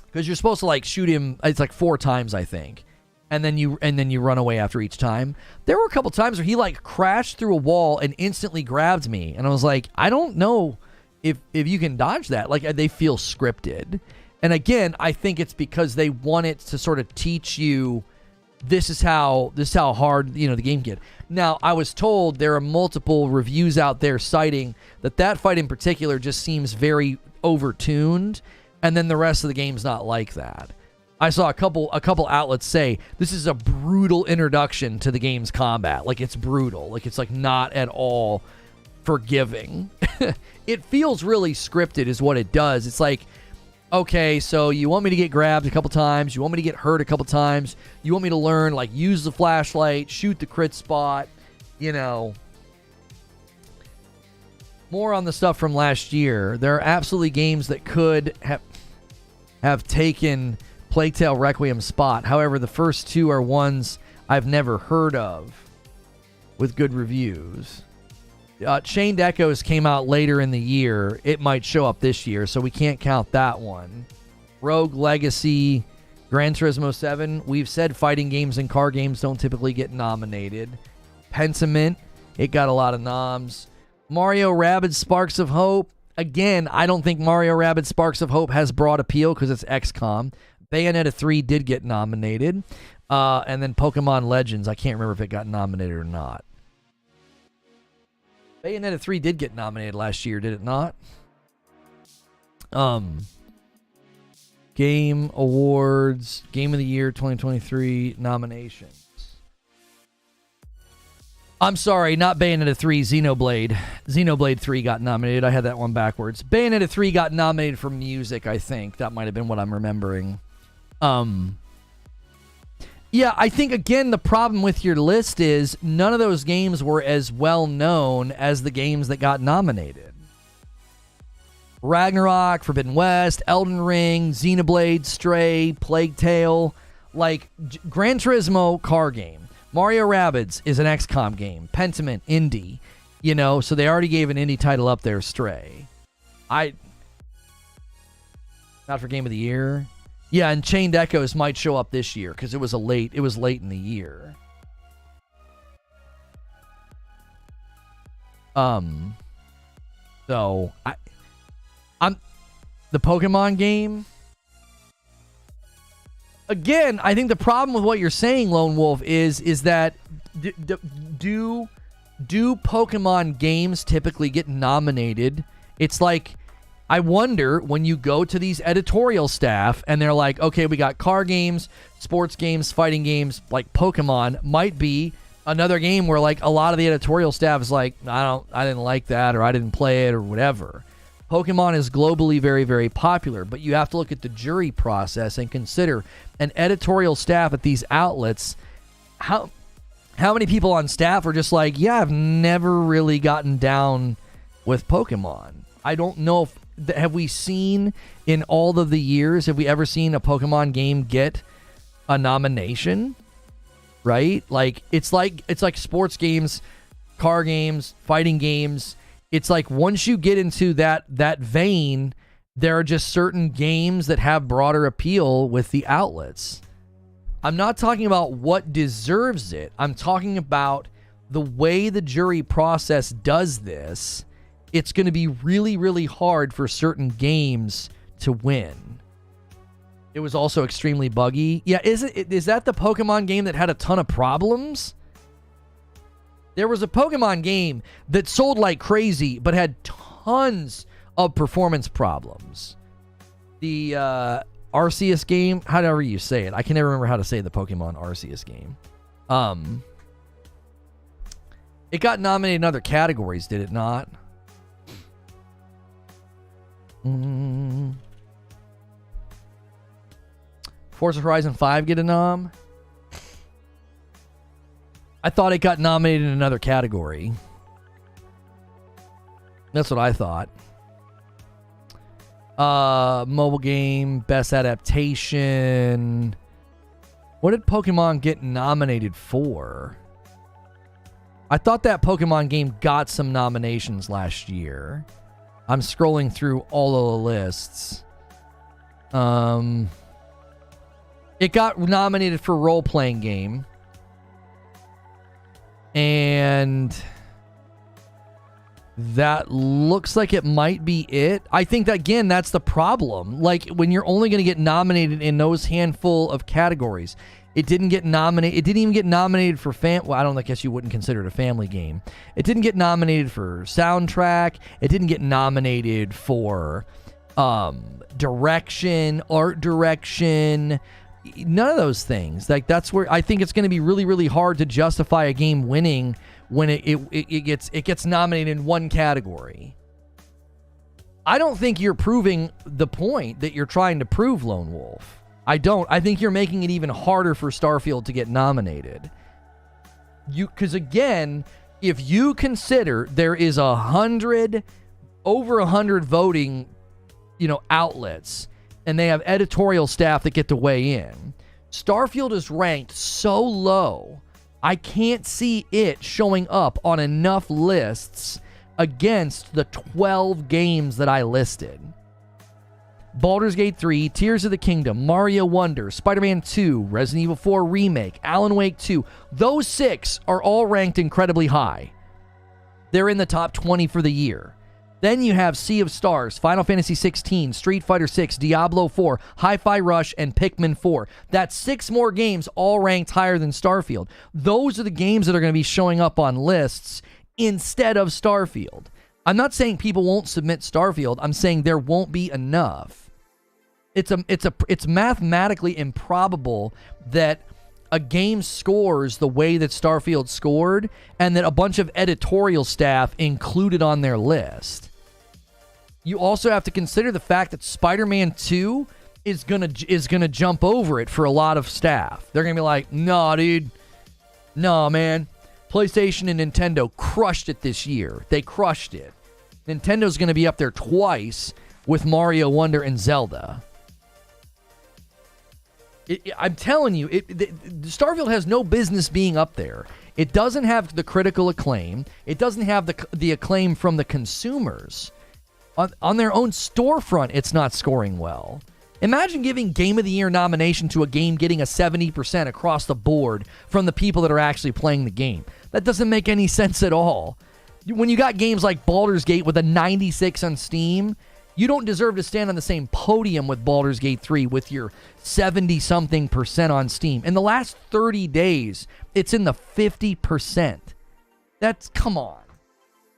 because you're supposed to like shoot him, it's like 4 times I think, and then you run away after each time. There were a couple times where he like crashed through a wall and instantly grabbed me, and I was like, I don't know if you can dodge that. Like, they feel scripted. And again, I think it's because they want it to sort of teach you this is how hard, the game get. Now, I was told there are multiple reviews out there citing that fight in particular just seems very overtuned, and then the rest of the game's not like that. I saw a couple outlets say this is a brutal introduction to the game's combat. Like, it's brutal. Like, it's like not at all forgiving. It feels really scripted is what it does. It's like, okay, so you want me to get grabbed a couple times. You want me to get hurt a couple times. You want me to learn, like, use the flashlight, shoot the crit spot, More on the stuff from last year. There are absolutely games that could have taken Plague Tale Requiem's spot. However, the first 2 are ones I've never heard of with good reviews. Chained Echoes came out later in the year. It might show up this year, so we can't count that one. Rogue Legacy, Gran Turismo 7. We've said fighting games and car games don't typically get nominated. Pentiment, it got a lot of noms. Mario Rabbids Sparks of Hope. Again, I don't think Mario Rabbids Sparks of Hope has broad appeal because it's XCOM. Bayonetta 3 did get nominated. And then Pokemon Legends. I can't remember if it got nominated or not. Bayonetta 3 did get nominated last year, did it not? Game Awards, Game of the Year 2023 nominations. I'm sorry, not Bayonetta 3, Xenoblade. Xenoblade 3 got nominated. I had that one backwards. Bayonetta 3 got nominated for music, I think. That might have been what I'm remembering. Yeah, I think, again, the problem with your list is none of those games were as well known as the games that got nominated. Ragnarok, Forbidden West, Elden Ring, Xenoblade, Stray, Plague Tale, like Gran Turismo, car game. Mario Rabbids is an XCOM game. Pentiment, indie. So they already gave an indie title up there, Stray. Not for Game of the Year. Yeah, and Chained Echoes might show up this year because it was late in the year. So I'm the Pokemon game. Again, I think the problem with what you're saying, Lone Wolf, is that do Pokemon games typically get nominated? It's like, I wonder when you go to these editorial staff and they're like, okay, we got car games, sports games, fighting games, like Pokemon might be another game where like a lot of the editorial staff is like, I didn't like that, or I didn't play it, or whatever. Pokemon is globally very, very popular, but you have to look at the jury process and consider an editorial staff at these outlets. How many people on staff are just like, yeah, I've never really gotten down with Pokemon. I don't know if have we seen in all of the years, have we ever seen a Pokemon game get a nomination? Right? Like it's like sports games, car games, fighting games. It's like once you get into that vein, there are just certain games that have broader appeal with the outlets. I'm not talking about what deserves it. I'm talking about the way the jury process does this it's going to be really, really hard for certain games to win. It was also extremely buggy. Yeah, is that the Pokemon game that had a ton of problems? There was a Pokemon game that sold like crazy, but had tons of performance problems. The Arceus game, however you say it. I can never remember how to say the Pokemon Arceus game. It got nominated in other categories, did it not? Forza Horizon 5 get a nom? I thought it got nominated in another category. That's what I thought. Mobile game, best adaptation. What did Pokemon get nominated for? I thought that Pokemon game got some nominations last year. I'm scrolling through all of the lists. It got nominated for role-playing game. And that looks like it might be it. I think that, again, that's the problem. Like, when you're only going to get nominated in those handful of categories. It didn't get nominated. It didn't even get nominated for well, I guess you wouldn't consider it a family game. It didn't get nominated for soundtrack. It didn't get nominated for direction, art direction. None of those things. Like, that's where I think it's going to be really, really hard to justify a game winning when it gets nominated in one category. I don't think you're proving the point that you're trying to prove, Lone Wolf. I don't. I think you're making it even harder for Starfield to get nominated. Because again, if you consider there is over 100 voting, outlets, and they have editorial staff that get to weigh in, Starfield is ranked so low, I can't see it showing up on enough lists against the 12 games that I listed. Baldur's Gate 3, Tears of the Kingdom, Mario Wonder, Spider-Man 2, Resident Evil 4 Remake, Alan Wake 2. Those 6 are all ranked incredibly high. They're in the top 20 for the year. Then you have Sea of Stars, Final Fantasy 16, Street Fighter 6, Diablo 4, Hi-Fi Rush, and Pikmin 4. That's 6 more games all ranked higher than Starfield. Those are the games that are going to be showing up on lists instead of Starfield. I'm not saying people won't submit Starfield. I'm saying there won't be enough. It's mathematically improbable that a game scores the way that Starfield scored and that a bunch of editorial staff included on their list. You also have to consider the fact that Spider-Man 2 is gonna jump over it for a lot of staff. They're gonna be like, "Nah, dude. Nah, man. PlayStation and Nintendo crushed it this year. They crushed it. Nintendo's gonna be up there twice with Mario Wonder and Zelda." I'm telling you, Starfield has no business being up there. It doesn't have the critical acclaim. It doesn't have the acclaim from the consumers. On their own storefront, it's not scoring well. Imagine giving Game of the Year nomination to a game getting a 70% across the board from the people that are actually playing the game. That doesn't make any sense at all. When you got games like Baldur's Gate with a 96 on Steam, you don't deserve to stand on the same podium with Baldur's Gate 3 with your 70-something% on Steam. In the last 30 days, it's in the 50%. Come on.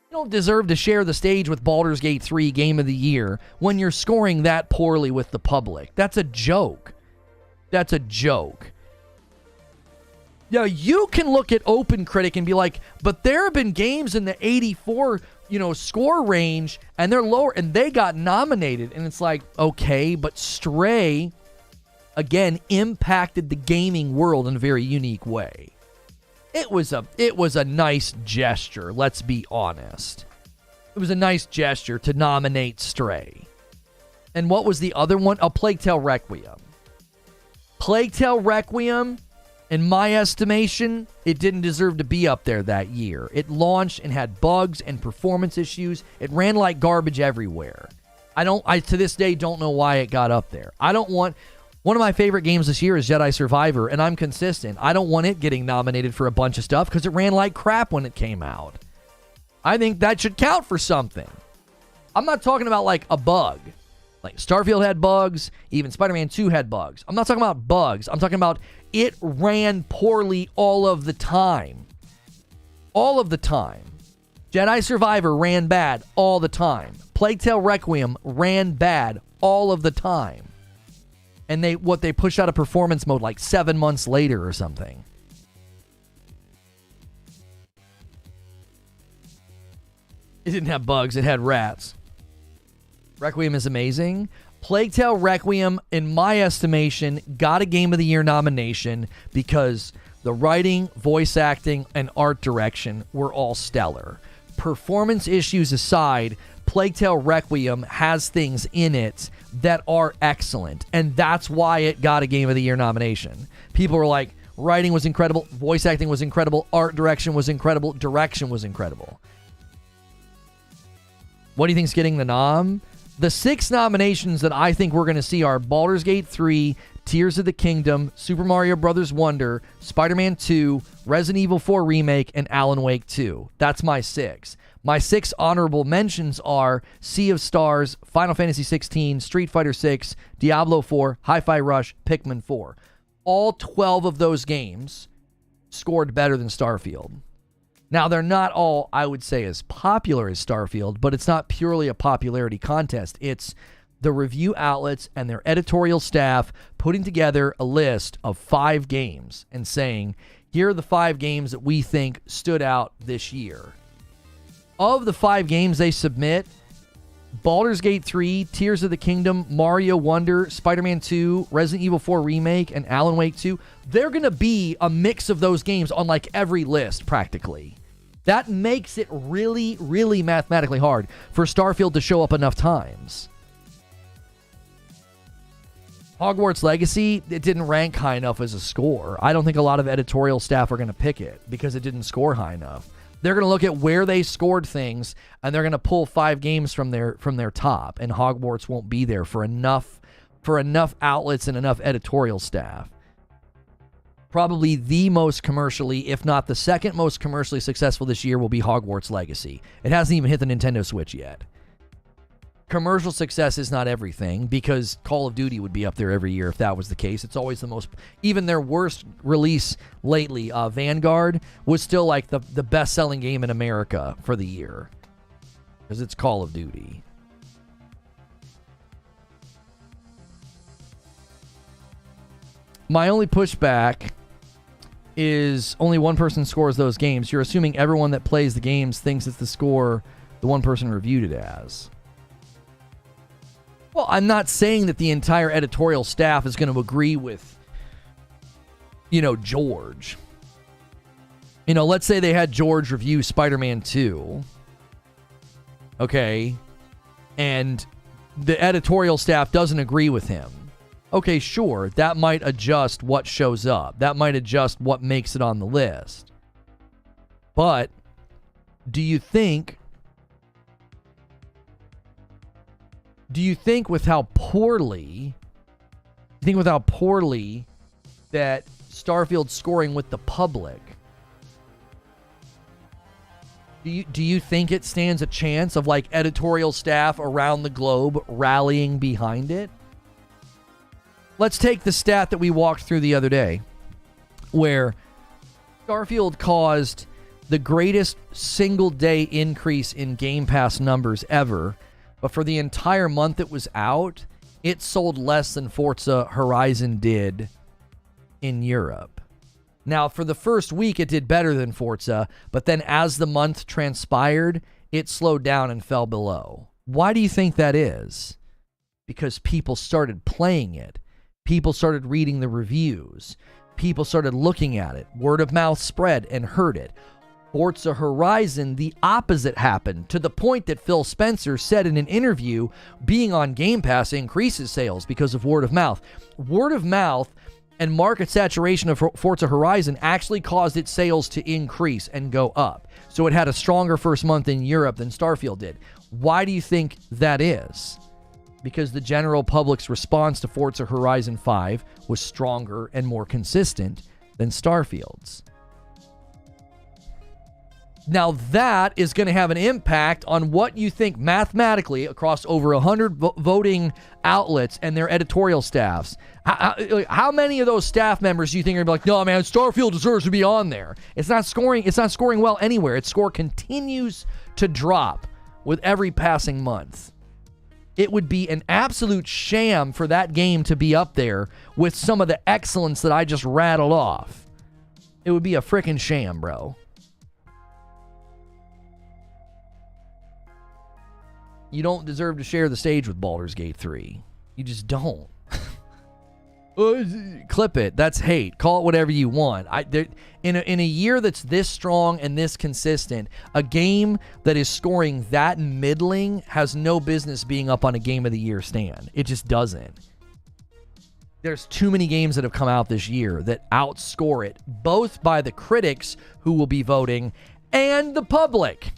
You don't deserve to share the stage with Baldur's Gate 3 Game of the Year when you're scoring that poorly with the public. That's a joke. That's a joke. Now, you can look at OpenCritic and be like, but there have been games in the 84 score range, and they're lower, and they got nominated. And it's like, okay, but Stray, again, impacted the gaming world in a very unique way. It was a nice gesture, let's be honest. It was a nice gesture to nominate Stray. And what was the other one? Plague Tale Requiem. Plague Tale Requiem, in my estimation, it didn't deserve to be up there that year. It launched and had bugs and performance issues. It ran like garbage everywhere. I to this day don't know why it got up there. One of my favorite games this year is Jedi Survivor, and I'm consistent. I don't want it getting nominated for a bunch of stuff because it ran like crap when it came out. I think that should count for something. I'm not talking about like a bug. Like Starfield had bugs, even Spider-Man 2 had bugs. I'm not talking about bugs. I'm talking about it ran poorly all of the time. All of the time. Jedi Survivor ran bad all the time. Plague Tale Requiem ran bad all of the time. And they pushed out a performance mode like 7 months later or something. It didn't have bugs, it had rats. Requiem is amazing. Plague Tale Requiem, in my estimation, got a Game of the Year nomination because the writing, voice acting, and art direction were all stellar. Performance issues aside, Plague Tale Requiem has things in it that are excellent, and that's why it got a Game of the Year nomination. People were like, writing was incredible, voice acting was incredible, art direction was incredible, direction was incredible. What do you think's getting the nom? The 6 nominations that I think we're going to see are Baldur's Gate 3, Tears of the Kingdom, Super Mario Bros. Wonder, Spider-Man 2, Resident Evil 4 Remake, and Alan Wake 2. That's my 6. My 6 honorable mentions are Sea of Stars, Final Fantasy 16, Street Fighter 6, Diablo 4, Hi-Fi Rush, Pikmin 4. All 12 of those games scored better than Starfield. Now, they're not all, I would say, as popular as Starfield, but it's not purely a popularity contest. It's the review outlets and their editorial staff putting together a list of 5 games and saying, here are the 5 games that we think stood out this year. Of the 5 games they submit, Baldur's Gate 3, Tears of the Kingdom, Mario Wonder, Spider-Man 2, Resident Evil 4 Remake, and Alan Wake 2, they're going to be a mix of those games on like every list, practically. That makes it really, really mathematically hard for Starfield to show up enough times. Hogwarts Legacy, it didn't rank high enough as a score. I don't think a lot of editorial staff are going to pick it because it didn't score high enough. They're going to look at where they scored things, and they're going to pull 5 games from their top, and Hogwarts won't be there for enough outlets and enough editorial staff. Probably the most commercially, if not the second most commercially successful this year, will be Hogwarts Legacy. It hasn't even hit the Nintendo Switch yet. Commercial success is not everything, because Call of Duty would be up there every year if that was the case. It's always the most, even their worst release lately, Vanguard, was still like the best-selling game in America for the year, because it's Call of Duty. My only pushback is only one person scores those games. You're assuming everyone that plays the games thinks it's the score the one person reviewed it as. Well, I'm not saying that the entire editorial staff is going to agree with, George. Let's say they had George review Spider-Man 2. Okay. And the editorial staff doesn't agree with him. Okay, sure, that might adjust what shows up. That might adjust what makes it on the list. But do you think with how poorly that Starfield's scoring with the public, do you think it stands a chance of like editorial staff around the globe rallying behind it? Let's take the stat that we walked through the other day, where Starfield caused the greatest single-day increase in Game Pass numbers ever, but for the entire month it was out, it sold less than Forza Horizon did in Europe. Now, for the first week, it did better than Forza, but then as the month transpired, it slowed down and fell below. Why do you think that is? Because people started playing it. People started reading the reviews. People started looking at it. Word of mouth spread and heard it. Forza Horizon, the opposite happened, to the point that Phil Spencer said in an interview, being on Game Pass increases sales because of word of mouth. Word of mouth and market saturation of Forza Horizon actually caused its sales to increase and go up. So it had a stronger first month in Europe than Starfield did. Why do you think that is? Because the general public's response to Forza Horizon 5 was stronger and more consistent than Starfield's. Now that is going to have an impact on what you think mathematically across over 100 voting outlets and their editorial staffs. How many of those staff members do you think are going to be like, no, man, Starfield deserves to be on there? It's not scoring well anywhere. Its score continues to drop with every passing month. It would be an absolute sham for that game to be up there with some of the excellence that I just rattled off. It would be a freaking sham, bro. You don't deserve to share the stage with Baldur's Gate 3. You just don't. Clip it. That's hate. Call it whatever you want. In a year that's this strong and this consistent, a game that is scoring that middling has no business being up on a Game of the Year stand. It just doesn't. There's too many games that have come out this year that outscore it, both by the critics who will be voting and the public.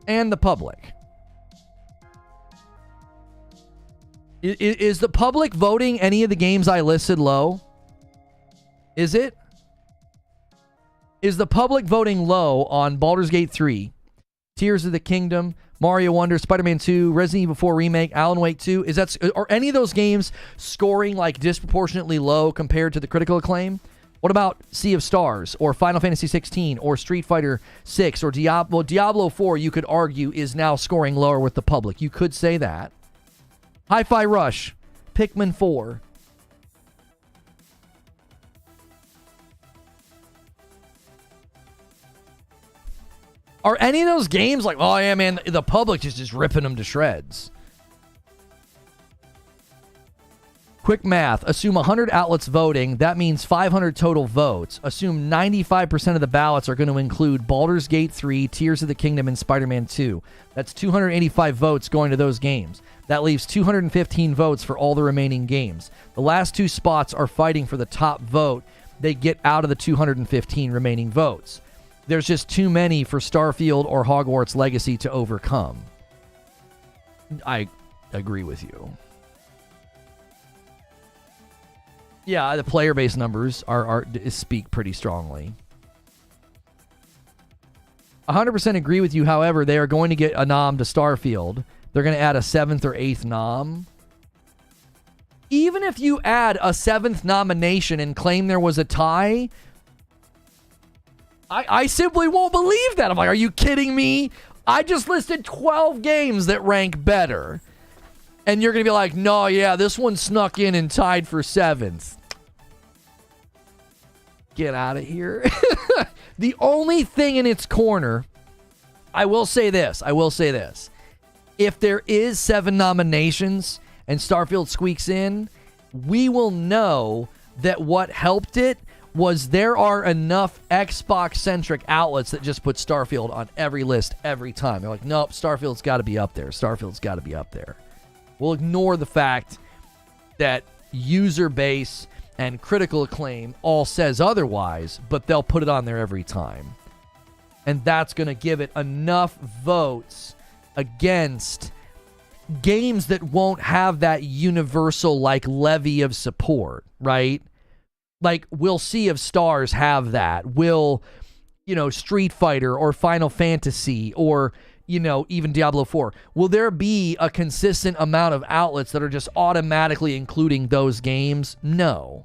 And the public. Is the public voting any of the games I listed low? Is it? Is the public voting low on Baldur's Gate 3, Tears of the Kingdom, Mario Wonder, Spider-Man 2, Resident Evil 4 Remake, Alan Wake 2? Are any of those games scoring like disproportionately low compared to the critical acclaim? What about Sea of Stars or Final Fantasy 16 or Street Fighter 6 or Diablo 4, you could argue, is now scoring lower with the public. You could say that. Hi-Fi Rush, Pikmin 4. Are any of those games like, oh yeah, man, the public is just ripping them to shreds? Quick math. Assume 100 outlets voting. That means 500 total votes. Assume 95% of the ballots are going to include Baldur's Gate 3, Tears of the Kingdom, and Spider-Man 2. That's 285 votes going to those games. That leaves 215 votes for all the remaining games. The last two spots are fighting for the top vote. They get out of the 215 remaining votes. There's just too many for Starfield or Hogwarts Legacy to overcome. I agree with you. Yeah, the player base numbers speak pretty strongly. 100% agree with you. However, they are going to get a nom to Starfield. They're going to add a 7th or 8th nom. Even if you add a 7th nomination and claim there was a tie, I simply won't believe that. I'm like, are you kidding me? I just listed 12 games that rank better. And you're going to be like, no, yeah, this one snuck in and tied for 7th. Get out of here. The only thing in its corner, I will say this. If there is 7 nominations and Starfield squeaks in, we will know that what helped it was there are enough Xbox-centric outlets that just put Starfield on every list every time. They're like, nope, Starfield's got to be up there. Starfield's got to be up there. We'll ignore the fact that user base and critical acclaim all says otherwise, but they'll put it on there every time. And that's going to give it enough votes against games that won't have that universal like levy of support, right? Like, will Sea of Stars have that? Will, Street Fighter or Final Fantasy or, even Diablo 4? Will there be a consistent amount of outlets that are just automatically including those games? No.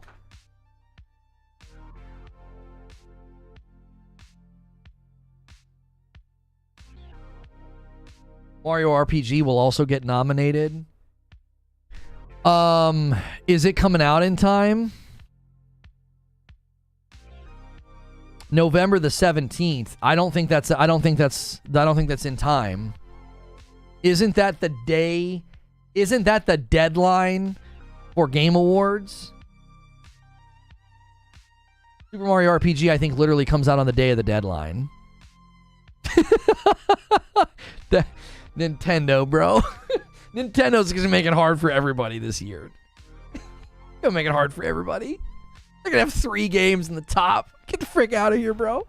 Mario RPG will also get nominated. Is it coming out in time? November the 17th. I don't think that's in time. Isn't that the day? Isn't that the deadline for Game Awards? Super Mario RPG, I think, literally comes out on the day of the deadline. Nintendo, bro. Nintendo's going to make it hard for everybody this year. Gonna make it hard for everybody. They're going to have 3 games in the top. Get the frick out of here, bro.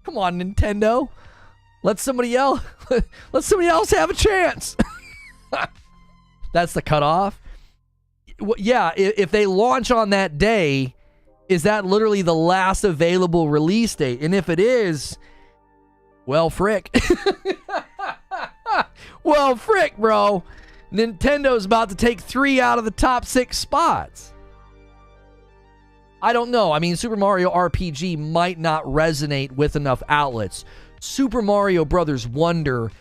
Come on, Nintendo. Let somebody else have a chance. That's the cutoff. Yeah, if they launch on that day, Is that literally the last available release date? And if it is, well, frick. Well, frick, bro. Nintendo's about to take 3 out of the top 6 spots. I don't know. I mean, Super Mario RPG might not resonate with enough outlets. Super Mario Brothers Wonder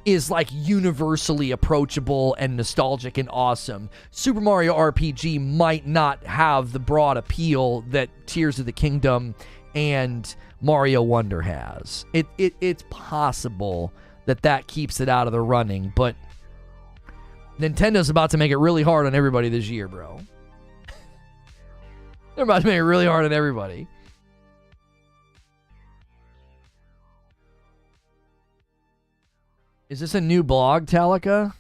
is like universally approachable and nostalgic and awesome. Super Mario RPG might not have the broad appeal that Tears of the Kingdom and Mario Wonder has. It's possible that keeps it out of the running, but Nintendo's about to make it really hard on everybody this year, bro. They're about to make it really hard on everybody. Is this a new blog, Talica?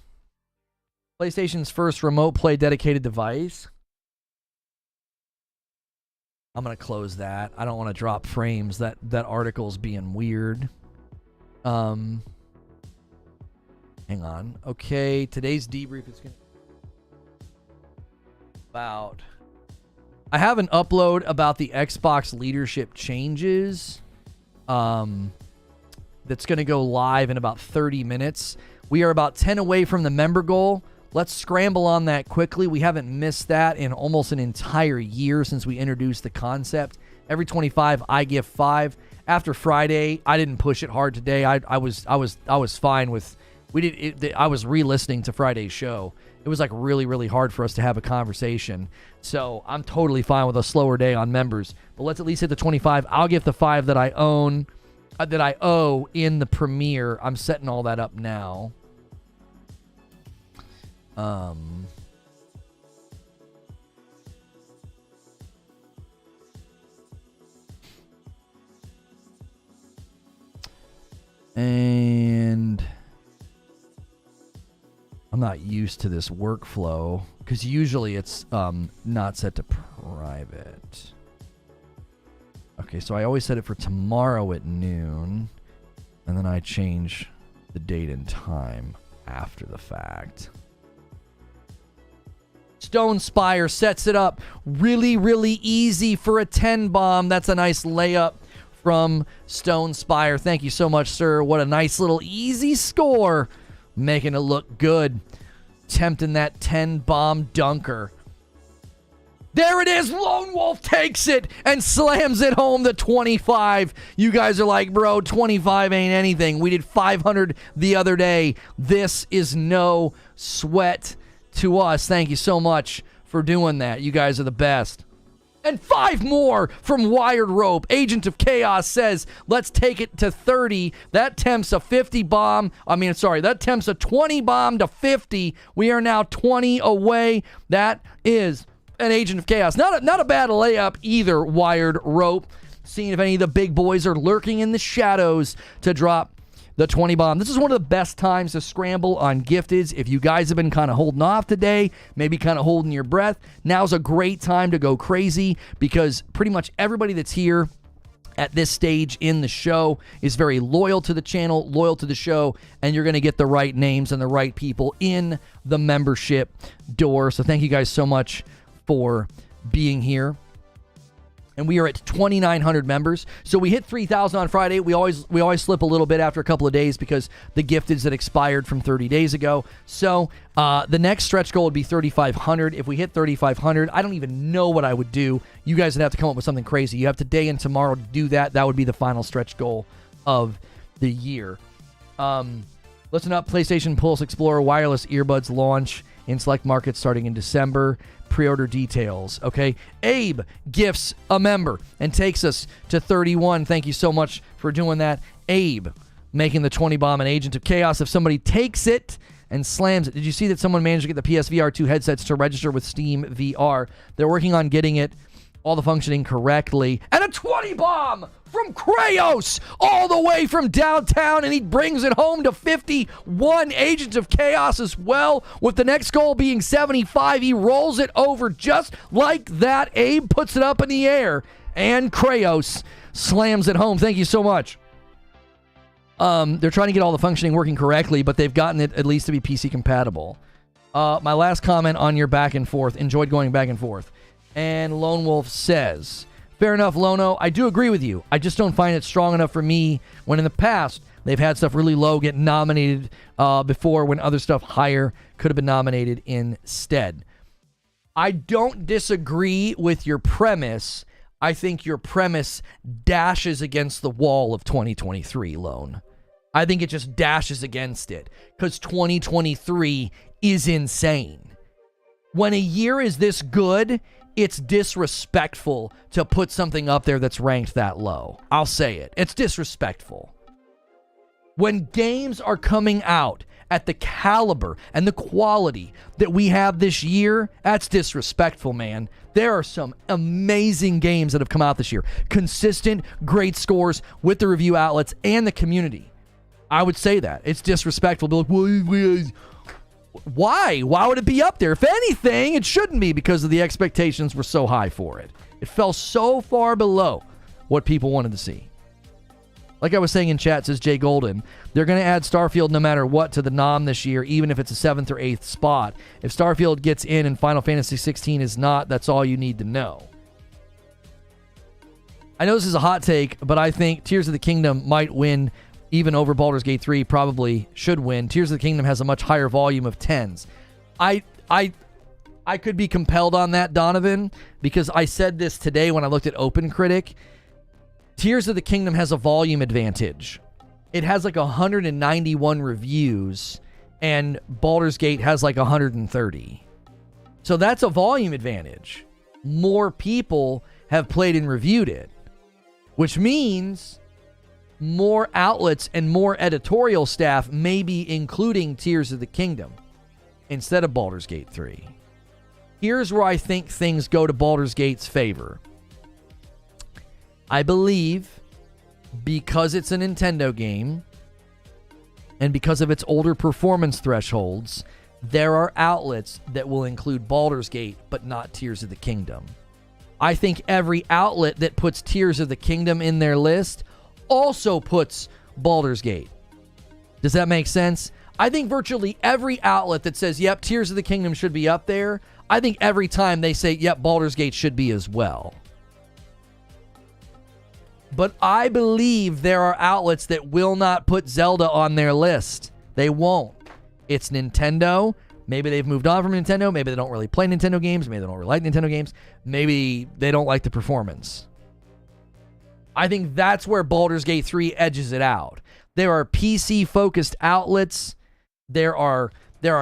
PlayStation's first remote play dedicated device? I'm going to close that. I don't want to drop frames. That article's being weird. Hang on. Okay, today's debrief is going to about... I have an upload about the Xbox leadership changes. That's going to go live in about 30 minutes. We are about 10 away from the member goal. Let's scramble on that quickly. We haven't missed that in almost an entire year since we introduced the concept. Every 25, I give 5. After Friday, I didn't push it hard today. I was fine with. I was re-listening to Friday's show. It was like really, really hard for us to have a conversation. So I'm totally fine with a slower day on members. But let's at least hit the 25. I'll give the 5 that I own. That I owe in the premiere. I'm setting all that up now. And I'm not used to this workflow because usually it's not set to private. Okay, so I always set it for tomorrow at noon, and then I change the date and time after the fact. Stone Spire sets it up really, really easy for a 10 bomb. That's a nice layup from Stone Spire. Thank you so much, sir. What a nice little easy score. Making it look good. Tempting that 10 bomb dunker. There it is. Lone Wolf takes it and slams it home to 25. You guys are like, bro, 25 ain't anything. We did 500 the other day. This is no sweat to us. Thank you so much for doing that. You guys are the best. And 5 more from Wired Rope. Agent of Chaos says, let's take it to 30. That tempts a 50 bomb. That tempts a 20 bomb to 50. We are now 20 away. That is an Agent of Chaos. Not a bad layup either, Wired Rope. Seeing if any of the big boys are lurking in the shadows to drop the 20 bomb. This is one of the best times to scramble on gifteds. If you guys have been kind of holding off today, maybe kind of holding your breath, now's a great time to go crazy because pretty much everybody that's here at this stage in the show is very loyal to the channel, loyal to the show, and you're going to get the right names and the right people in the membership door. So thank you guys so much for being here. And we are at 2,900 members. So we hit 3,000 on Friday. We always slip a little bit after a couple of days because the gifteds that expired from 30 days ago. So the next stretch goal would be 3,500. If we hit 3,500, I don't even know what I would do. You guys would have to come up with something crazy. You have today and tomorrow to do that. That would be the final stretch goal of the year. Listen up, PlayStation Pulse Explorer wireless earbuds launch in select markets starting in December. Pre-order details, okay? Abe gifts a member and takes us to 31. Thank you so much for doing that. Abe making the 20 bomb and Agent of Chaos. If somebody takes it and slams it. Did you see that someone managed to get the PSVR 2 headsets to register with Steam VR? They're working on getting it all the functioning correctly. And a 20 bomb from Kraos all the way from downtown, and he brings it home to 51. Agents of Chaos as well, with the next goal being 75. He rolls it over just like that. Abe puts it up in the air, and Kraos slams it home. Thank you so much. They're trying to get all the functioning working correctly, but they've gotten it at least to be PC compatible. My last comment on your back and forth. Enjoyed going back and forth. And Lone Wolf says, Fair enough, Lono. I do agree with you. I just don't find it strong enough for me when in the past they've had stuff really low get nominated before when other stuff higher could have been nominated instead. I don't disagree with your premise. I think your premise dashes against the wall of 2023, Lone. I think it just dashes against it because 2023 is insane. When a year is this good, it's disrespectful to put something up there that's ranked that low. I'll say it. It's disrespectful. When games are coming out at the caliber and the quality that we have this year, that's disrespectful, man. There are some amazing games that have come out this year. Consistent, great scores with the review outlets and the community. I would say that. It's disrespectful. Be like, why? Why would it be up there? If anything, it shouldn't be because of the expectations were so high for it. It fell so far below what people wanted to see. Like I was saying in chat, says Jay Golden, they're going to add Starfield no matter what to the nom this year, even if it's a 7th or 8th spot. If Starfield gets in and Final Fantasy 16 is not, that's all you need to know. I know this is a hot take, but I think Tears of the Kingdom might win even over Baldur's Gate 3, probably should win. Tears of the Kingdom has a much higher volume of 10s. I could be compelled on that, Donovan, because I said this today when I looked at OpenCritic. Tears of the Kingdom has a volume advantage. It has like 191 reviews, and Baldur's Gate has like 130. So that's a volume advantage. More people have played and reviewed it, which means more outlets and more editorial staff may be including Tears of the Kingdom instead of Baldur's Gate 3. Here's where I think things go to Baldur's Gate's favor. I believe because it's a Nintendo game and because of its older performance thresholds, there are outlets that will include Baldur's Gate but not Tears of the Kingdom. I think every outlet that puts Tears of the Kingdom in their list also puts Baldur's Gate. Does that make sense? I think virtually every outlet that says, yep, Tears of the Kingdom should be up there, I think every time they say, yep, Baldur's Gate should be as well. But I believe there are outlets that will not put Zelda on their list. They won't. It's Nintendo. Maybe they've moved on from Nintendo. Maybe they don't really play Nintendo games. Maybe they don't really like Nintendo games. Maybe they don't like the performance. I think that's where Baldur's Gate 3 edges it out. There are PC-focused outlets. There are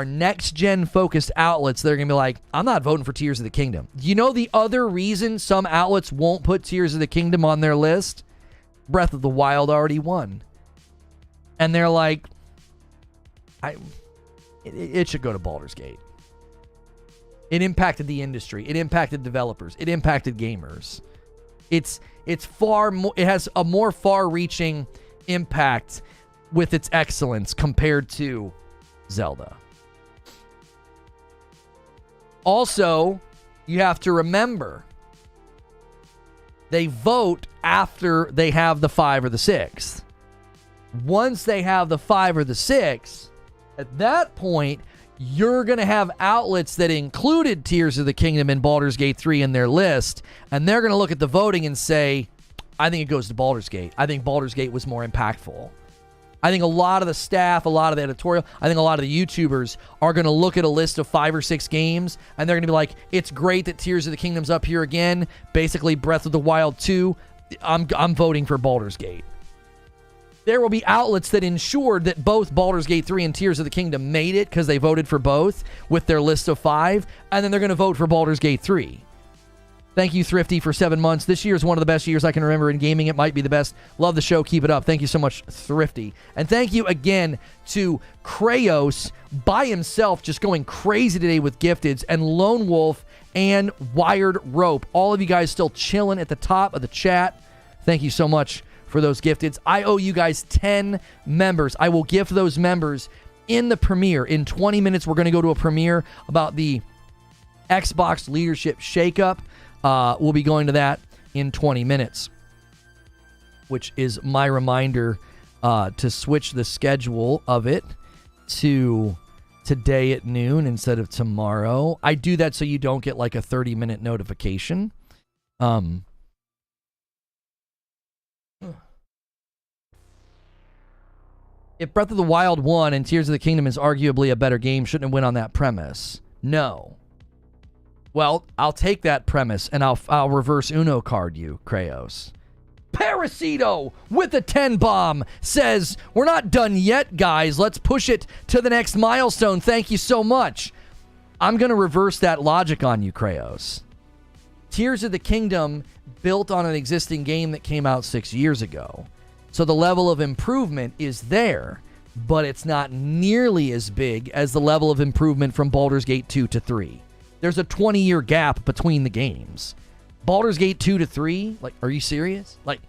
next-gen focused outlets that are going to be like, I'm not voting for Tears of the Kingdom. You know the other reason some outlets won't put Tears of the Kingdom on their list? Breath of the Wild already won. And they're like, it should go to Baldur's Gate. It impacted the industry. It impacted developers. It impacted gamers. It's far more. It has a more far-reaching impact with its excellence compared to Zelda. Also, you have to remember, they vote after they have the 5 or the 6. Once they have the 5 or the 6, at that point, you're going to have outlets that included Tears of the Kingdom and Baldur's Gate 3 in their list, and they're going to look at the voting and say, I think it goes to Baldur's Gate. I think Baldur's Gate was more impactful. I think a lot of the staff, a lot of the editorial, I think a lot of the YouTubers are going to look at a list of 5 or 6 games, and they're going to be like, it's great that Tears of the Kingdom's up here again. Basically, Breath of the Wild 2. I'm voting for Baldur's Gate. There will be outlets that ensured that both Baldur's Gate 3 and Tears of the Kingdom made it because they voted for both with their list of 5, and then they're going to vote for Baldur's Gate 3. Thank you, Thrifty, for 7 months. This year is one of the best years I can remember in gaming. It might be the best. Love the show. Keep it up. Thank you so much, Thrifty. And thank you again to Krayos by himself, just going crazy today with gifteds, and Lone Wolf and Wired Rope. All of you guys still chilling at the top of the chat. Thank you so much for those gifteds. I owe you guys 10 members. I will gift those members in the premiere. In 20 minutes, we're going to go to a premiere about the Xbox leadership shakeup. We'll be going to that in 20 minutes, which is my reminder to switch the schedule of it to today at noon instead of tomorrow. I do that so you don't get like a 30-minute notification. if Breath of the Wild won and Tears of the Kingdom is arguably a better game, shouldn't it win on that premise? No. Well, I'll take that premise and I'll reverse Uno card you, Kraos. Parasito with a 10 bomb says, we're not done yet, guys. Let's push it to the next milestone. Thank you so much. I'm going to reverse that logic on you, Kraos. Tears of the Kingdom built on an existing game that came out 6 years ago. So the level of improvement is there, but it's not nearly as big as the level of improvement from Baldur's Gate 2 to 3. There's a 20-year gap between the games. Baldur's Gate 2 to 3? Like, are you serious? Like,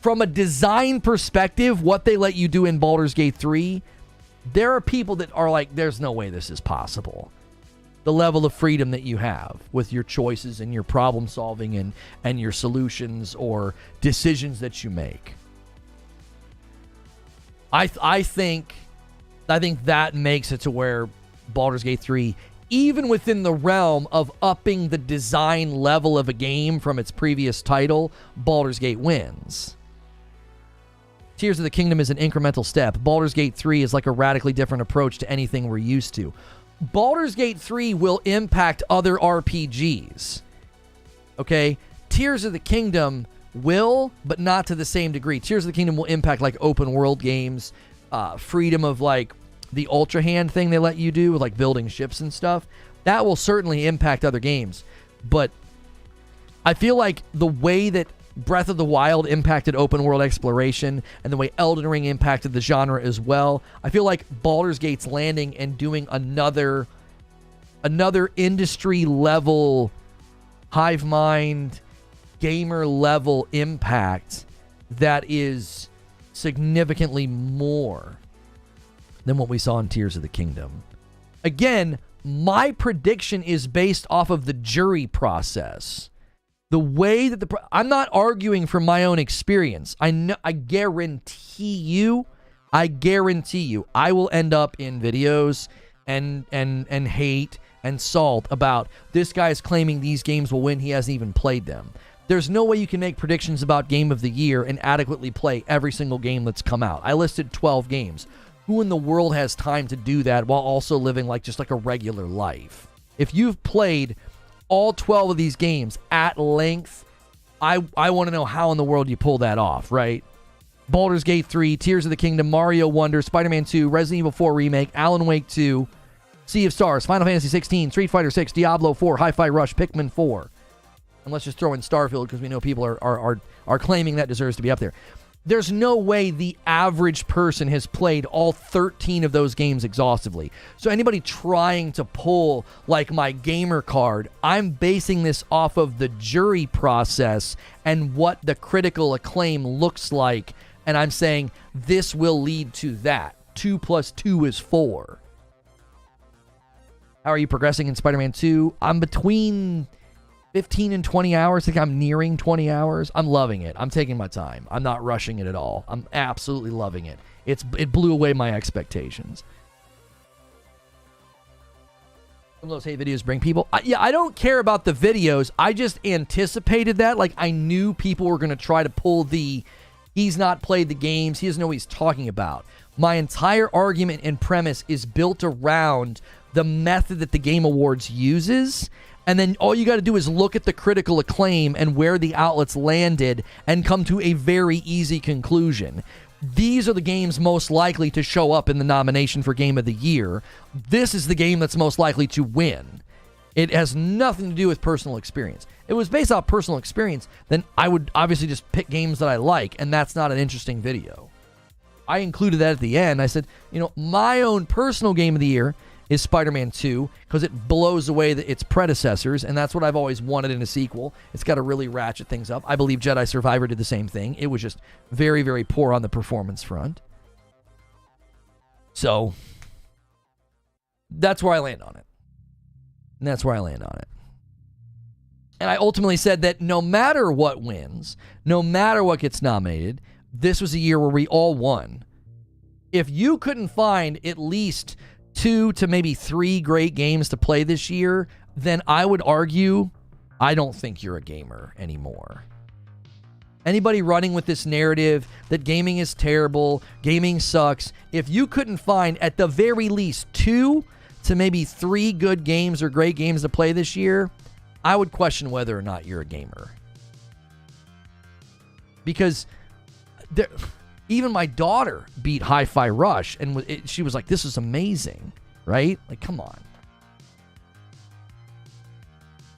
from a design perspective, what they let you do in Baldur's Gate 3, there are people that are like, there's no way this is possible. The level of freedom that you have with your choices and your problem solving and your solutions or decisions that you make. I think that makes it to where Baldur's Gate 3, even within the realm of upping the design level of a game from its previous title, Baldur's Gate wins. Tears of the Kingdom is an incremental step. Baldur's Gate 3 is like a radically different approach to anything we're used to. Baldur's Gate 3 will impact other RPGs. Okay? Tears of the Kingdom will, but not to the same degree. Tears of the Kingdom will impact like open world games, freedom of like the Ultra Hand thing they let you do with like building ships and stuff. That will certainly impact other games. But I feel like the way that Breath of the Wild impacted open world exploration and the way Elden Ring impacted the genre as well, I feel like Baldur's Gate's landing and doing another industry level, hive mind, gamer level impact that is significantly more than what we saw in Tears of the Kingdom. Again, my prediction is based off of the jury process. The way that I'm not arguing from my own experience. I guarantee you, I will end up in videos and hate and salt about this guy's claiming these games will win. He hasn't even played them. There's no way you can make predictions about Game of the Year and adequately play every single game that's come out. I listed 12 games. Who in the world has time to do that while also living like just like a regular life? If you've played all 12 of these games at length, I want to know how in the world you pull that off, right? Baldur's Gate 3, Tears of the Kingdom, Mario Wonder, Spider-Man 2, Resident Evil 4 Remake, Alan Wake 2, Sea of Stars, Final Fantasy 16, Street Fighter 6, Diablo 4, Hi-Fi Rush, Pikmin 4. And let's just throw in Starfield because we know people are claiming that deserves to be up there. There's no way the average person has played all 13 of those games exhaustively. So anybody trying to pull like my gamer card, I'm basing this off of the jury process and what the critical acclaim looks like. And I'm saying this will lead to that. 2 + 2 is 4. How are you progressing in Spider-Man 2? I'm between 15 and 20 hours. I think I'm nearing 20 hours. I'm loving it. I'm taking my time. I'm not rushing it at all. I'm absolutely loving it. It blew away my expectations. Some of those hate videos bring people. I don't care about the videos. I just anticipated that. Like, I knew people were going to try to pull the, he's not played the games, he doesn't know what he's talking about. My entire argument and premise is built around the method that the Game Awards uses. And then all you got to do is look at the critical acclaim and where the outlets landed and come to a very easy conclusion. These are the games most likely to show up in the nomination for Game of the Year. This is the game that's most likely to win. It has nothing to do with personal experience. If it was based off personal experience, then I would obviously just pick games that I like, and that's not an interesting video. I included that at the end. I said, my own personal Game of the Year is Spider-Man 2 because it blows away its predecessors, and that's what I've always wanted in a sequel. It's got to really ratchet things up. I believe Jedi Survivor did the same thing. It was just very, very poor on the performance front. So that's where I land on it. And I ultimately said that no matter what wins, no matter what gets nominated, this was a year where we all won. If you couldn't find at least 2 to maybe 3 great games to play this year, then I would argue I don't think you're a gamer anymore. Anybody running with this narrative that gaming is terrible, gaming sucks, if you couldn't find at the very least 2 to maybe 3 good games or great games to play this year, I would question whether or not you're a gamer. Because even my daughter beat Hi-Fi Rush, and she was like, this is amazing, right? Like, come on.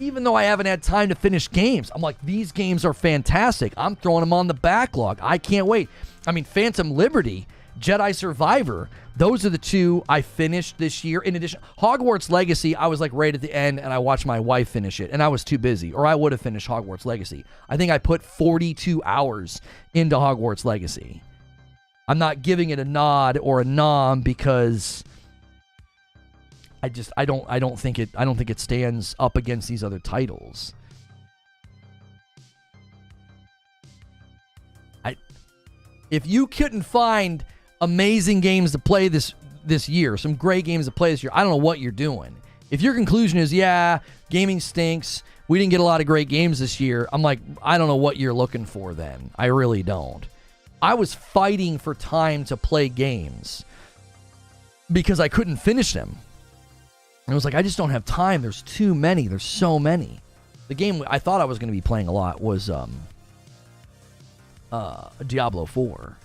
Even though I haven't had time to finish games, I'm like, these games are fantastic. I'm throwing them on the backlog. I can't wait. I mean, Phantom Liberty, Jedi Survivor, those are the 2 I finished this year. In addition, Hogwarts Legacy, I was like right at the end, and I watched my wife finish it, and I was too busy, or I would have finished Hogwarts Legacy. I think I put 42 hours into Hogwarts Legacy. I'm not giving it a nod or a nom because I don't think it stands up against these other titles. If you couldn't find amazing games to play this year, some great games to play this year, I don't know what you're doing. If your conclusion is, yeah, gaming stinks, we didn't get a lot of great games this year, I'm like, I don't know what you're looking for then. I really don't. I was fighting for time to play games because I couldn't finish them. And I was like, I just don't have time. There's too many. There's so many. The game I thought I was going to be playing a lot was Diablo 4.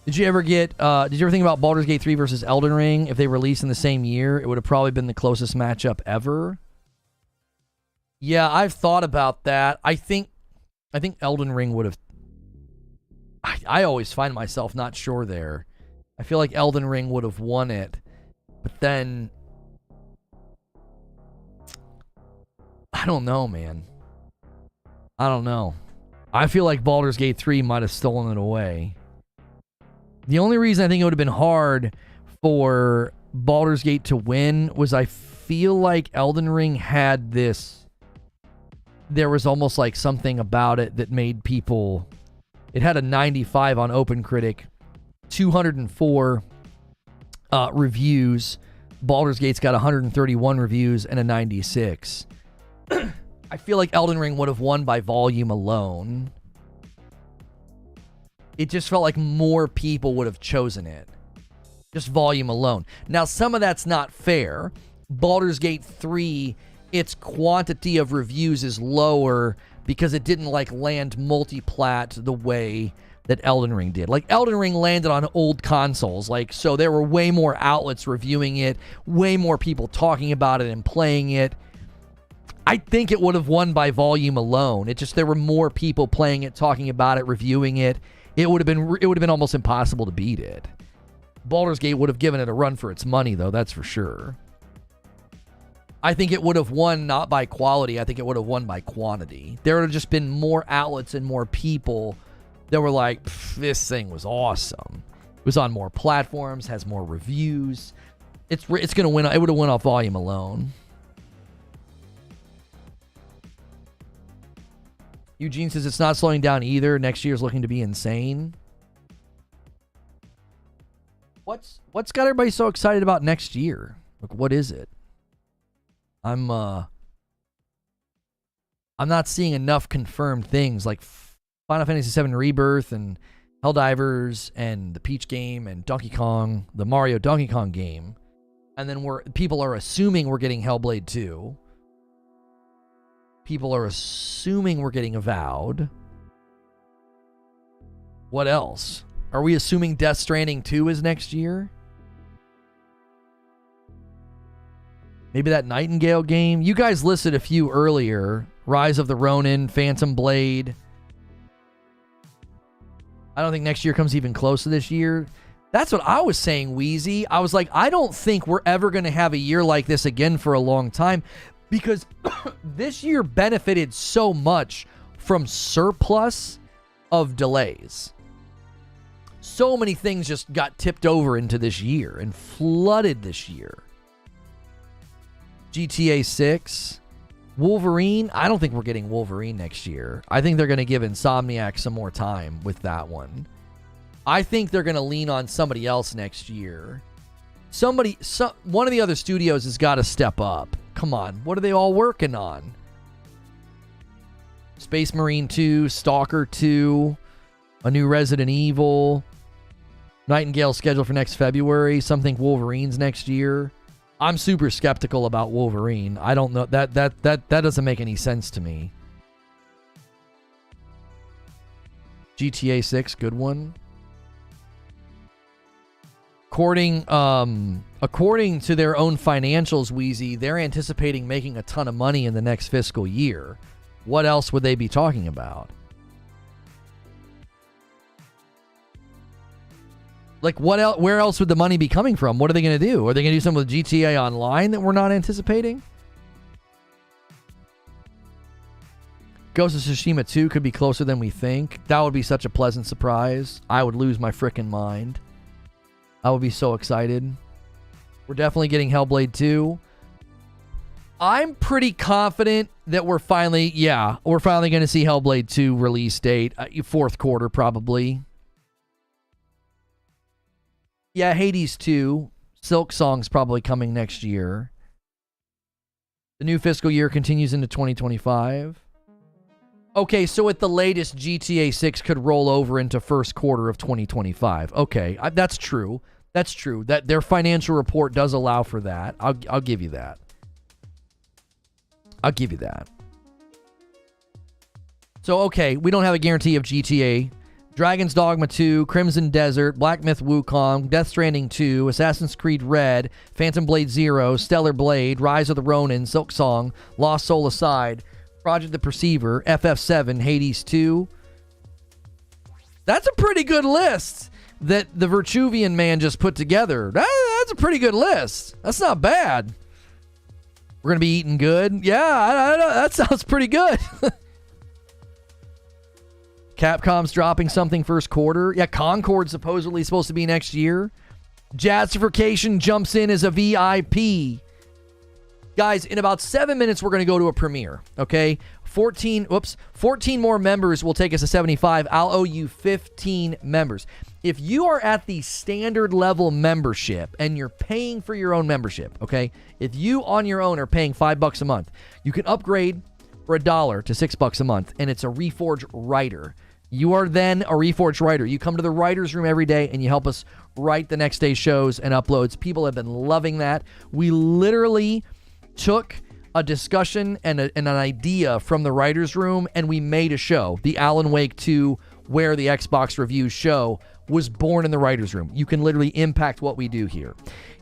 Did you ever think about Baldur's Gate 3 versus Elden Ring? If they released in the same year, it would have probably been the closest matchup ever. Yeah, I've thought about that. I think Elden Ring would have... I always find myself not sure there. I feel like Elden Ring would have won it, but then I don't know, man. I don't know. I feel like Baldur's Gate 3 might have stolen it away. The only reason I think it would have been hard for Baldur's Gate to win was I feel like Elden Ring had this... There was almost like something about it that made people... It had a 95 on OpenCritic, 204 reviews. Baldur's Gate's got 131 reviews and a 96. I feel like Elden Ring would have won by volume alone. It just felt like more people would have chosen it. Just volume alone. Now, some of that's not fair. Baldur's Gate 3, its quantity of reviews is lower because it didn't like land multi-plat the way that Elden Ring did. Like, Elden Ring landed on old consoles, like, so there were way more outlets reviewing it, way more people talking about it and playing it. I think it would have won by volume alone. It just, there were more people playing it, talking about it, reviewing it. It would have been almost impossible to beat it. Baldur's Gate would have given it a run for its money, though, that's for sure. I think it would have won not by quality, I think it would have won by quantity. There would have just been more outlets and more people that were like, this thing was awesome. It was on more platforms, has more reviews. It's going to win. It would have won off volume alone. Eugene says it's not slowing down either. Next year's looking to be insane. What's got everybody so excited about next year? Like, what is it? I'm not seeing enough confirmed things like Final Fantasy VII Rebirth and Helldivers and the Peach game and Donkey Kong, the Mario Donkey Kong game. And then people are assuming we're getting Hellblade 2. People are assuming we're getting Avowed. What else? Are we assuming Death Stranding 2 is next year? Maybe that Nightingale game? You guys listed a few earlier. Rise of the Ronin, Phantom Blade. I don't think next year comes even close to this year. That's what I was saying, Wheezy. I was like, I don't think we're ever going to have a year like this again for a long time because this year benefited so much from surplus of delays. So many things just got tipped over into this year and flooded this year. GTA 6, Wolverine. I don't think we're getting Wolverine next year. I think they're going to give Insomniac some more time with that one. I think they're going to lean on somebody else next year. One of the other studios has got to step up. Come on. What are they all working on? Space Marine 2, Stalker 2, a new Resident Evil, Nightingale scheduled for next February. Some think Wolverine's next year. I'm super skeptical about Wolverine. I don't know. That doesn't make any sense to me. GTA 6, good one. According to their own financials, Wheezy, they're anticipating making a ton of money in the next fiscal year. What else would they be talking about? Like, what else? Where else would the money be coming from? What are they going to do? Are they going to do something with GTA Online that we're not anticipating? Ghost of Tsushima 2 could be closer than we think. That would be such a pleasant surprise. I would lose my frickin' mind. I would be so excited. We're definitely getting Hellblade 2. I'm pretty confident that we're finally going to see Hellblade 2 release date. Fourth quarter, probably. Yeah, Hades 2. Silk Song's probably coming next year. The new fiscal year continues into 2025. Okay, so at the latest, GTA 6 could roll over into first quarter of 2025. Okay, that's true. That's true. That their financial report does allow for that. I'll give you that. I'll give you that. So, okay, we don't have a guarantee of GTA. Dragon's Dogma 2, Crimson Desert, Black Myth Wukong, Death Stranding 2, Assassin's Creed Red, Phantom Blade 0, Stellar Blade, Rise of the Ronin, Silk Song, Lost Soul Aside, Project the Perceiver, FF7, Hades 2. That's a pretty good list that the Virtuvian man just put together. That's a pretty good list. That's not bad. We're going to be eating good. Yeah, I know. That sounds pretty good. Capcom's dropping something first quarter. Yeah, Concord's supposedly supposed to be next year. Jazzification jumps in as a VIP. Guys, in about 7 minutes, we're going to go to a premiere, okay? 14 more members will take us to 75. I'll owe you 15 members. If you are at the standard level membership and you're paying for your own membership, okay? If you on your own are paying $5 a month, you can upgrade for $1 to $6 a month, and it's a Reforge writer. You are then a Reforged writer. You come to the writer's room every day and you help us write the next day's shows and uploads. People have been loving that. We literally took a discussion and an idea from the writer's room and we made a show. The Alan Wake 2 Where the Xbox Reviews show was born in the writer's room. You can literally impact what we do here.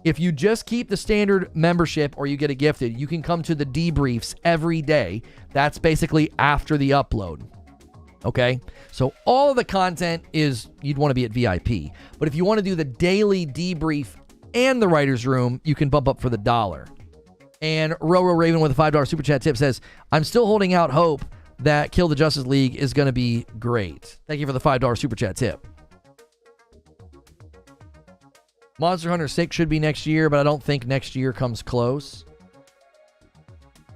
If you just keep the standard membership or you get a gifted, you can come to the debriefs every day. That's basically after the upload. Okay? So all of the content is, you'd want to be at VIP. But if you want to do the daily debrief and the writer's room, you can bump up for the $1. And Roro Raven with a $5 super chat tip says, I'm still holding out hope that Kill the Justice League is going to be great. Thank you for the $5 super chat tip. Monster Hunter 6 should be next year, but I don't think next year comes close.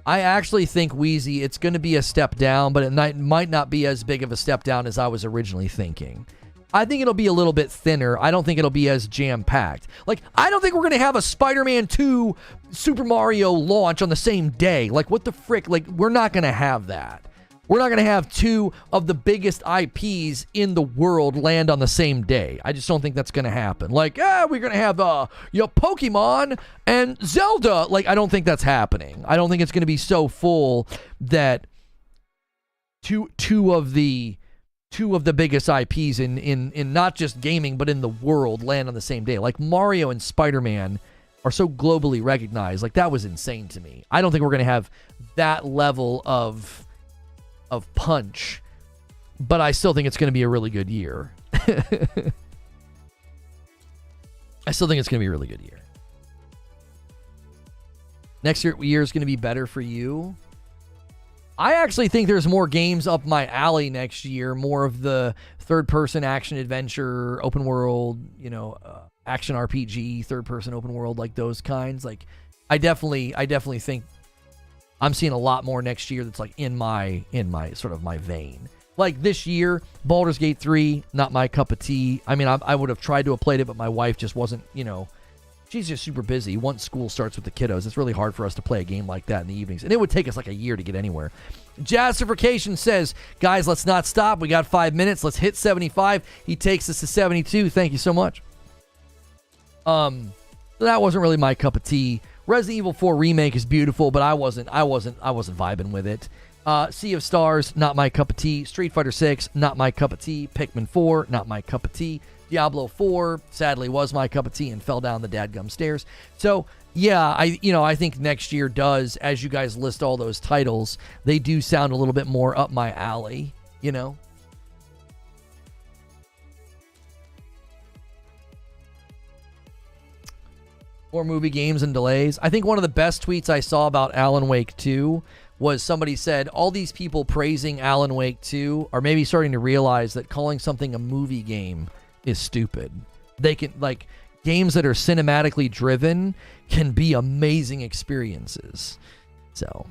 I actually think, Wheezy, it's going to be a step down, but it might not be as big of a step down as I was originally thinking. I think it'll be a little bit thinner. I don't think it'll be as jam-packed. Like, I don't think we're going to have a Spider-Man 2 Super Mario launch on the same day. Like, what the frick? Like, we're not going to have that. We're not going to have two of the biggest IPs in the world land on the same day. I just don't think that's going to happen. Like, we're going to have Pokemon and Zelda. Like, I don't think that's happening. I don't think it's going to be so full that two of the biggest IPs in not just gaming but in the world land on the same day. Like, Mario and Spider-Man are so globally recognized. Like, that was insane to me. I don't think we're going to have that level of punch, but I still think it's going to be a really good year. I still think it's going to be a really good year. Next year is going to be better for you. I actually think there's more games up my alley next year, more of the third-person action adventure, open world, action RPG, third-person open world, like those kinds. Like, I definitely think I'm seeing a lot more next year that's like in my sort of my vein. Like this year, Baldur's Gate 3, not my cup of tea. I mean, I would have tried to have played it, but my wife just wasn't, she's just super busy. Once school starts with the kiddos, it's really hard for us to play a game like that in the evenings. And it would take us like a year to get anywhere. Jazzification says, guys, let's not stop. We got 5 minutes. Let's hit 75. He takes us to 72. Thank you so much. That wasn't really my cup of tea. Resident Evil 4 Remake is beautiful, but I wasn't vibing with it. Sea of Stars, not my cup of tea. Street Fighter 6, not my cup of tea. Pikmin 4, not my cup of tea. Diablo 4, sadly, was my cup of tea and fell down the dadgum stairs. So, yeah, I think next year does, as you guys list all those titles, they do sound a little bit more up my alley, you know? More movie games and delays. I think one of the best tweets I saw about Alan Wake 2 was somebody said, all these people praising Alan Wake 2 are maybe starting to realize that calling something a movie game is stupid. They can, like, games that are cinematically driven can be amazing experiences. So,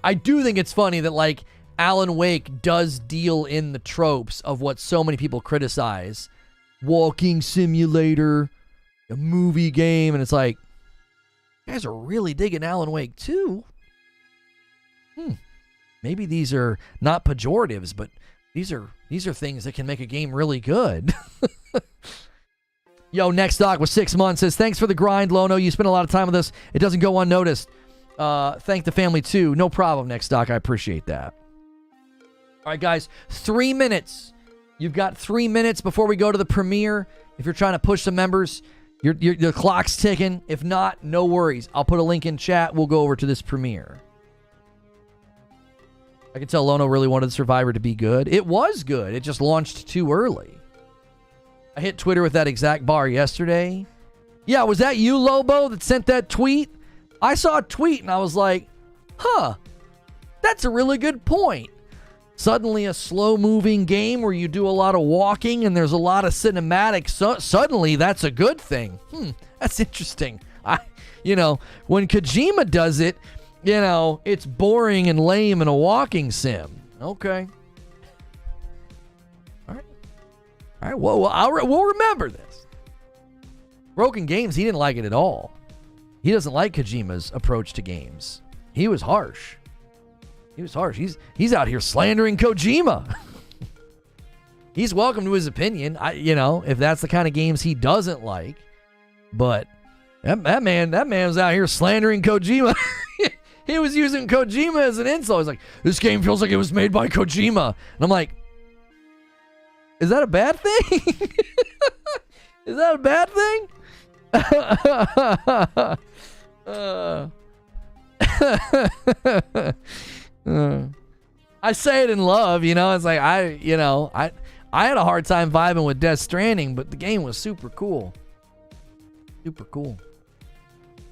I do think it's funny that, like, Alan Wake does deal in the tropes of what so many people criticize. Walking simulator, a movie game, and it's like, you guys are really digging Alan Wake 2? Maybe these are not pejoratives, but these are things that can make a game really good. Yo, Next Doc with 6 months says, thanks for the grind, Lono. You spend a lot of time with us. It doesn't go unnoticed. Thank the family, too. No problem, Next Doc. I appreciate that. All right, guys. 3 minutes. You've got 3 minutes before we go to the premiere. If you're trying to push some members, your clock's ticking. If not, no worries. I'll put a link in chat. We'll go over to this premiere. I can tell Lono really wanted Survivor to be good. It was good. It just launched too early. I hit Twitter with that exact bar yesterday. Yeah, was that you, Lobo, that sent that tweet? I saw a tweet and I was like, huh, that's a really good point. Suddenly a slow-moving game where you do a lot of walking and there's a lot of cinematics. So suddenly that's a good thing. That's interesting. When Kojima does it, it's boring and lame in a walking sim. Okay. All right. Well, we'll remember this. Broken Games, he didn't like it at all. He doesn't like Kojima's approach to games. He was harsh. He's out here slandering Kojima. He's welcome to his opinion. If that's the kind of games he doesn't like. But that man's out here slandering Kojima. He was using Kojima as an insult. He's like, this game feels like it was made by Kojima. And I'm like, is that a bad thing? Is that a bad thing? I say it in love, It's like, I had a hard time vibing with Death Stranding, but the game was super cool. Super cool.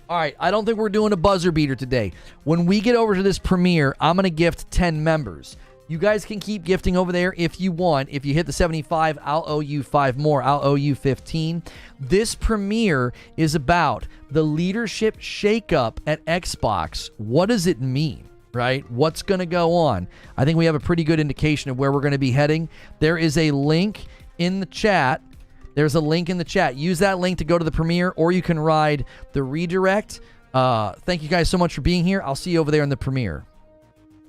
All right, I don't think we're doing a buzzer beater today. When we get over to this premiere, I'm going to gift 10 members. You guys can keep gifting over there if you want. If you hit the 75, I'll owe you 5 more. I'll owe you 15. This premiere is about the leadership shakeup at Xbox. What does it mean, right? What's going to go on? I think we have a pretty good indication of where we're going to be heading. There is a link in the chat. Use that link to go to the premiere, or you can ride the redirect. Thank you guys so much for being here. I'll see you over there in the premiere.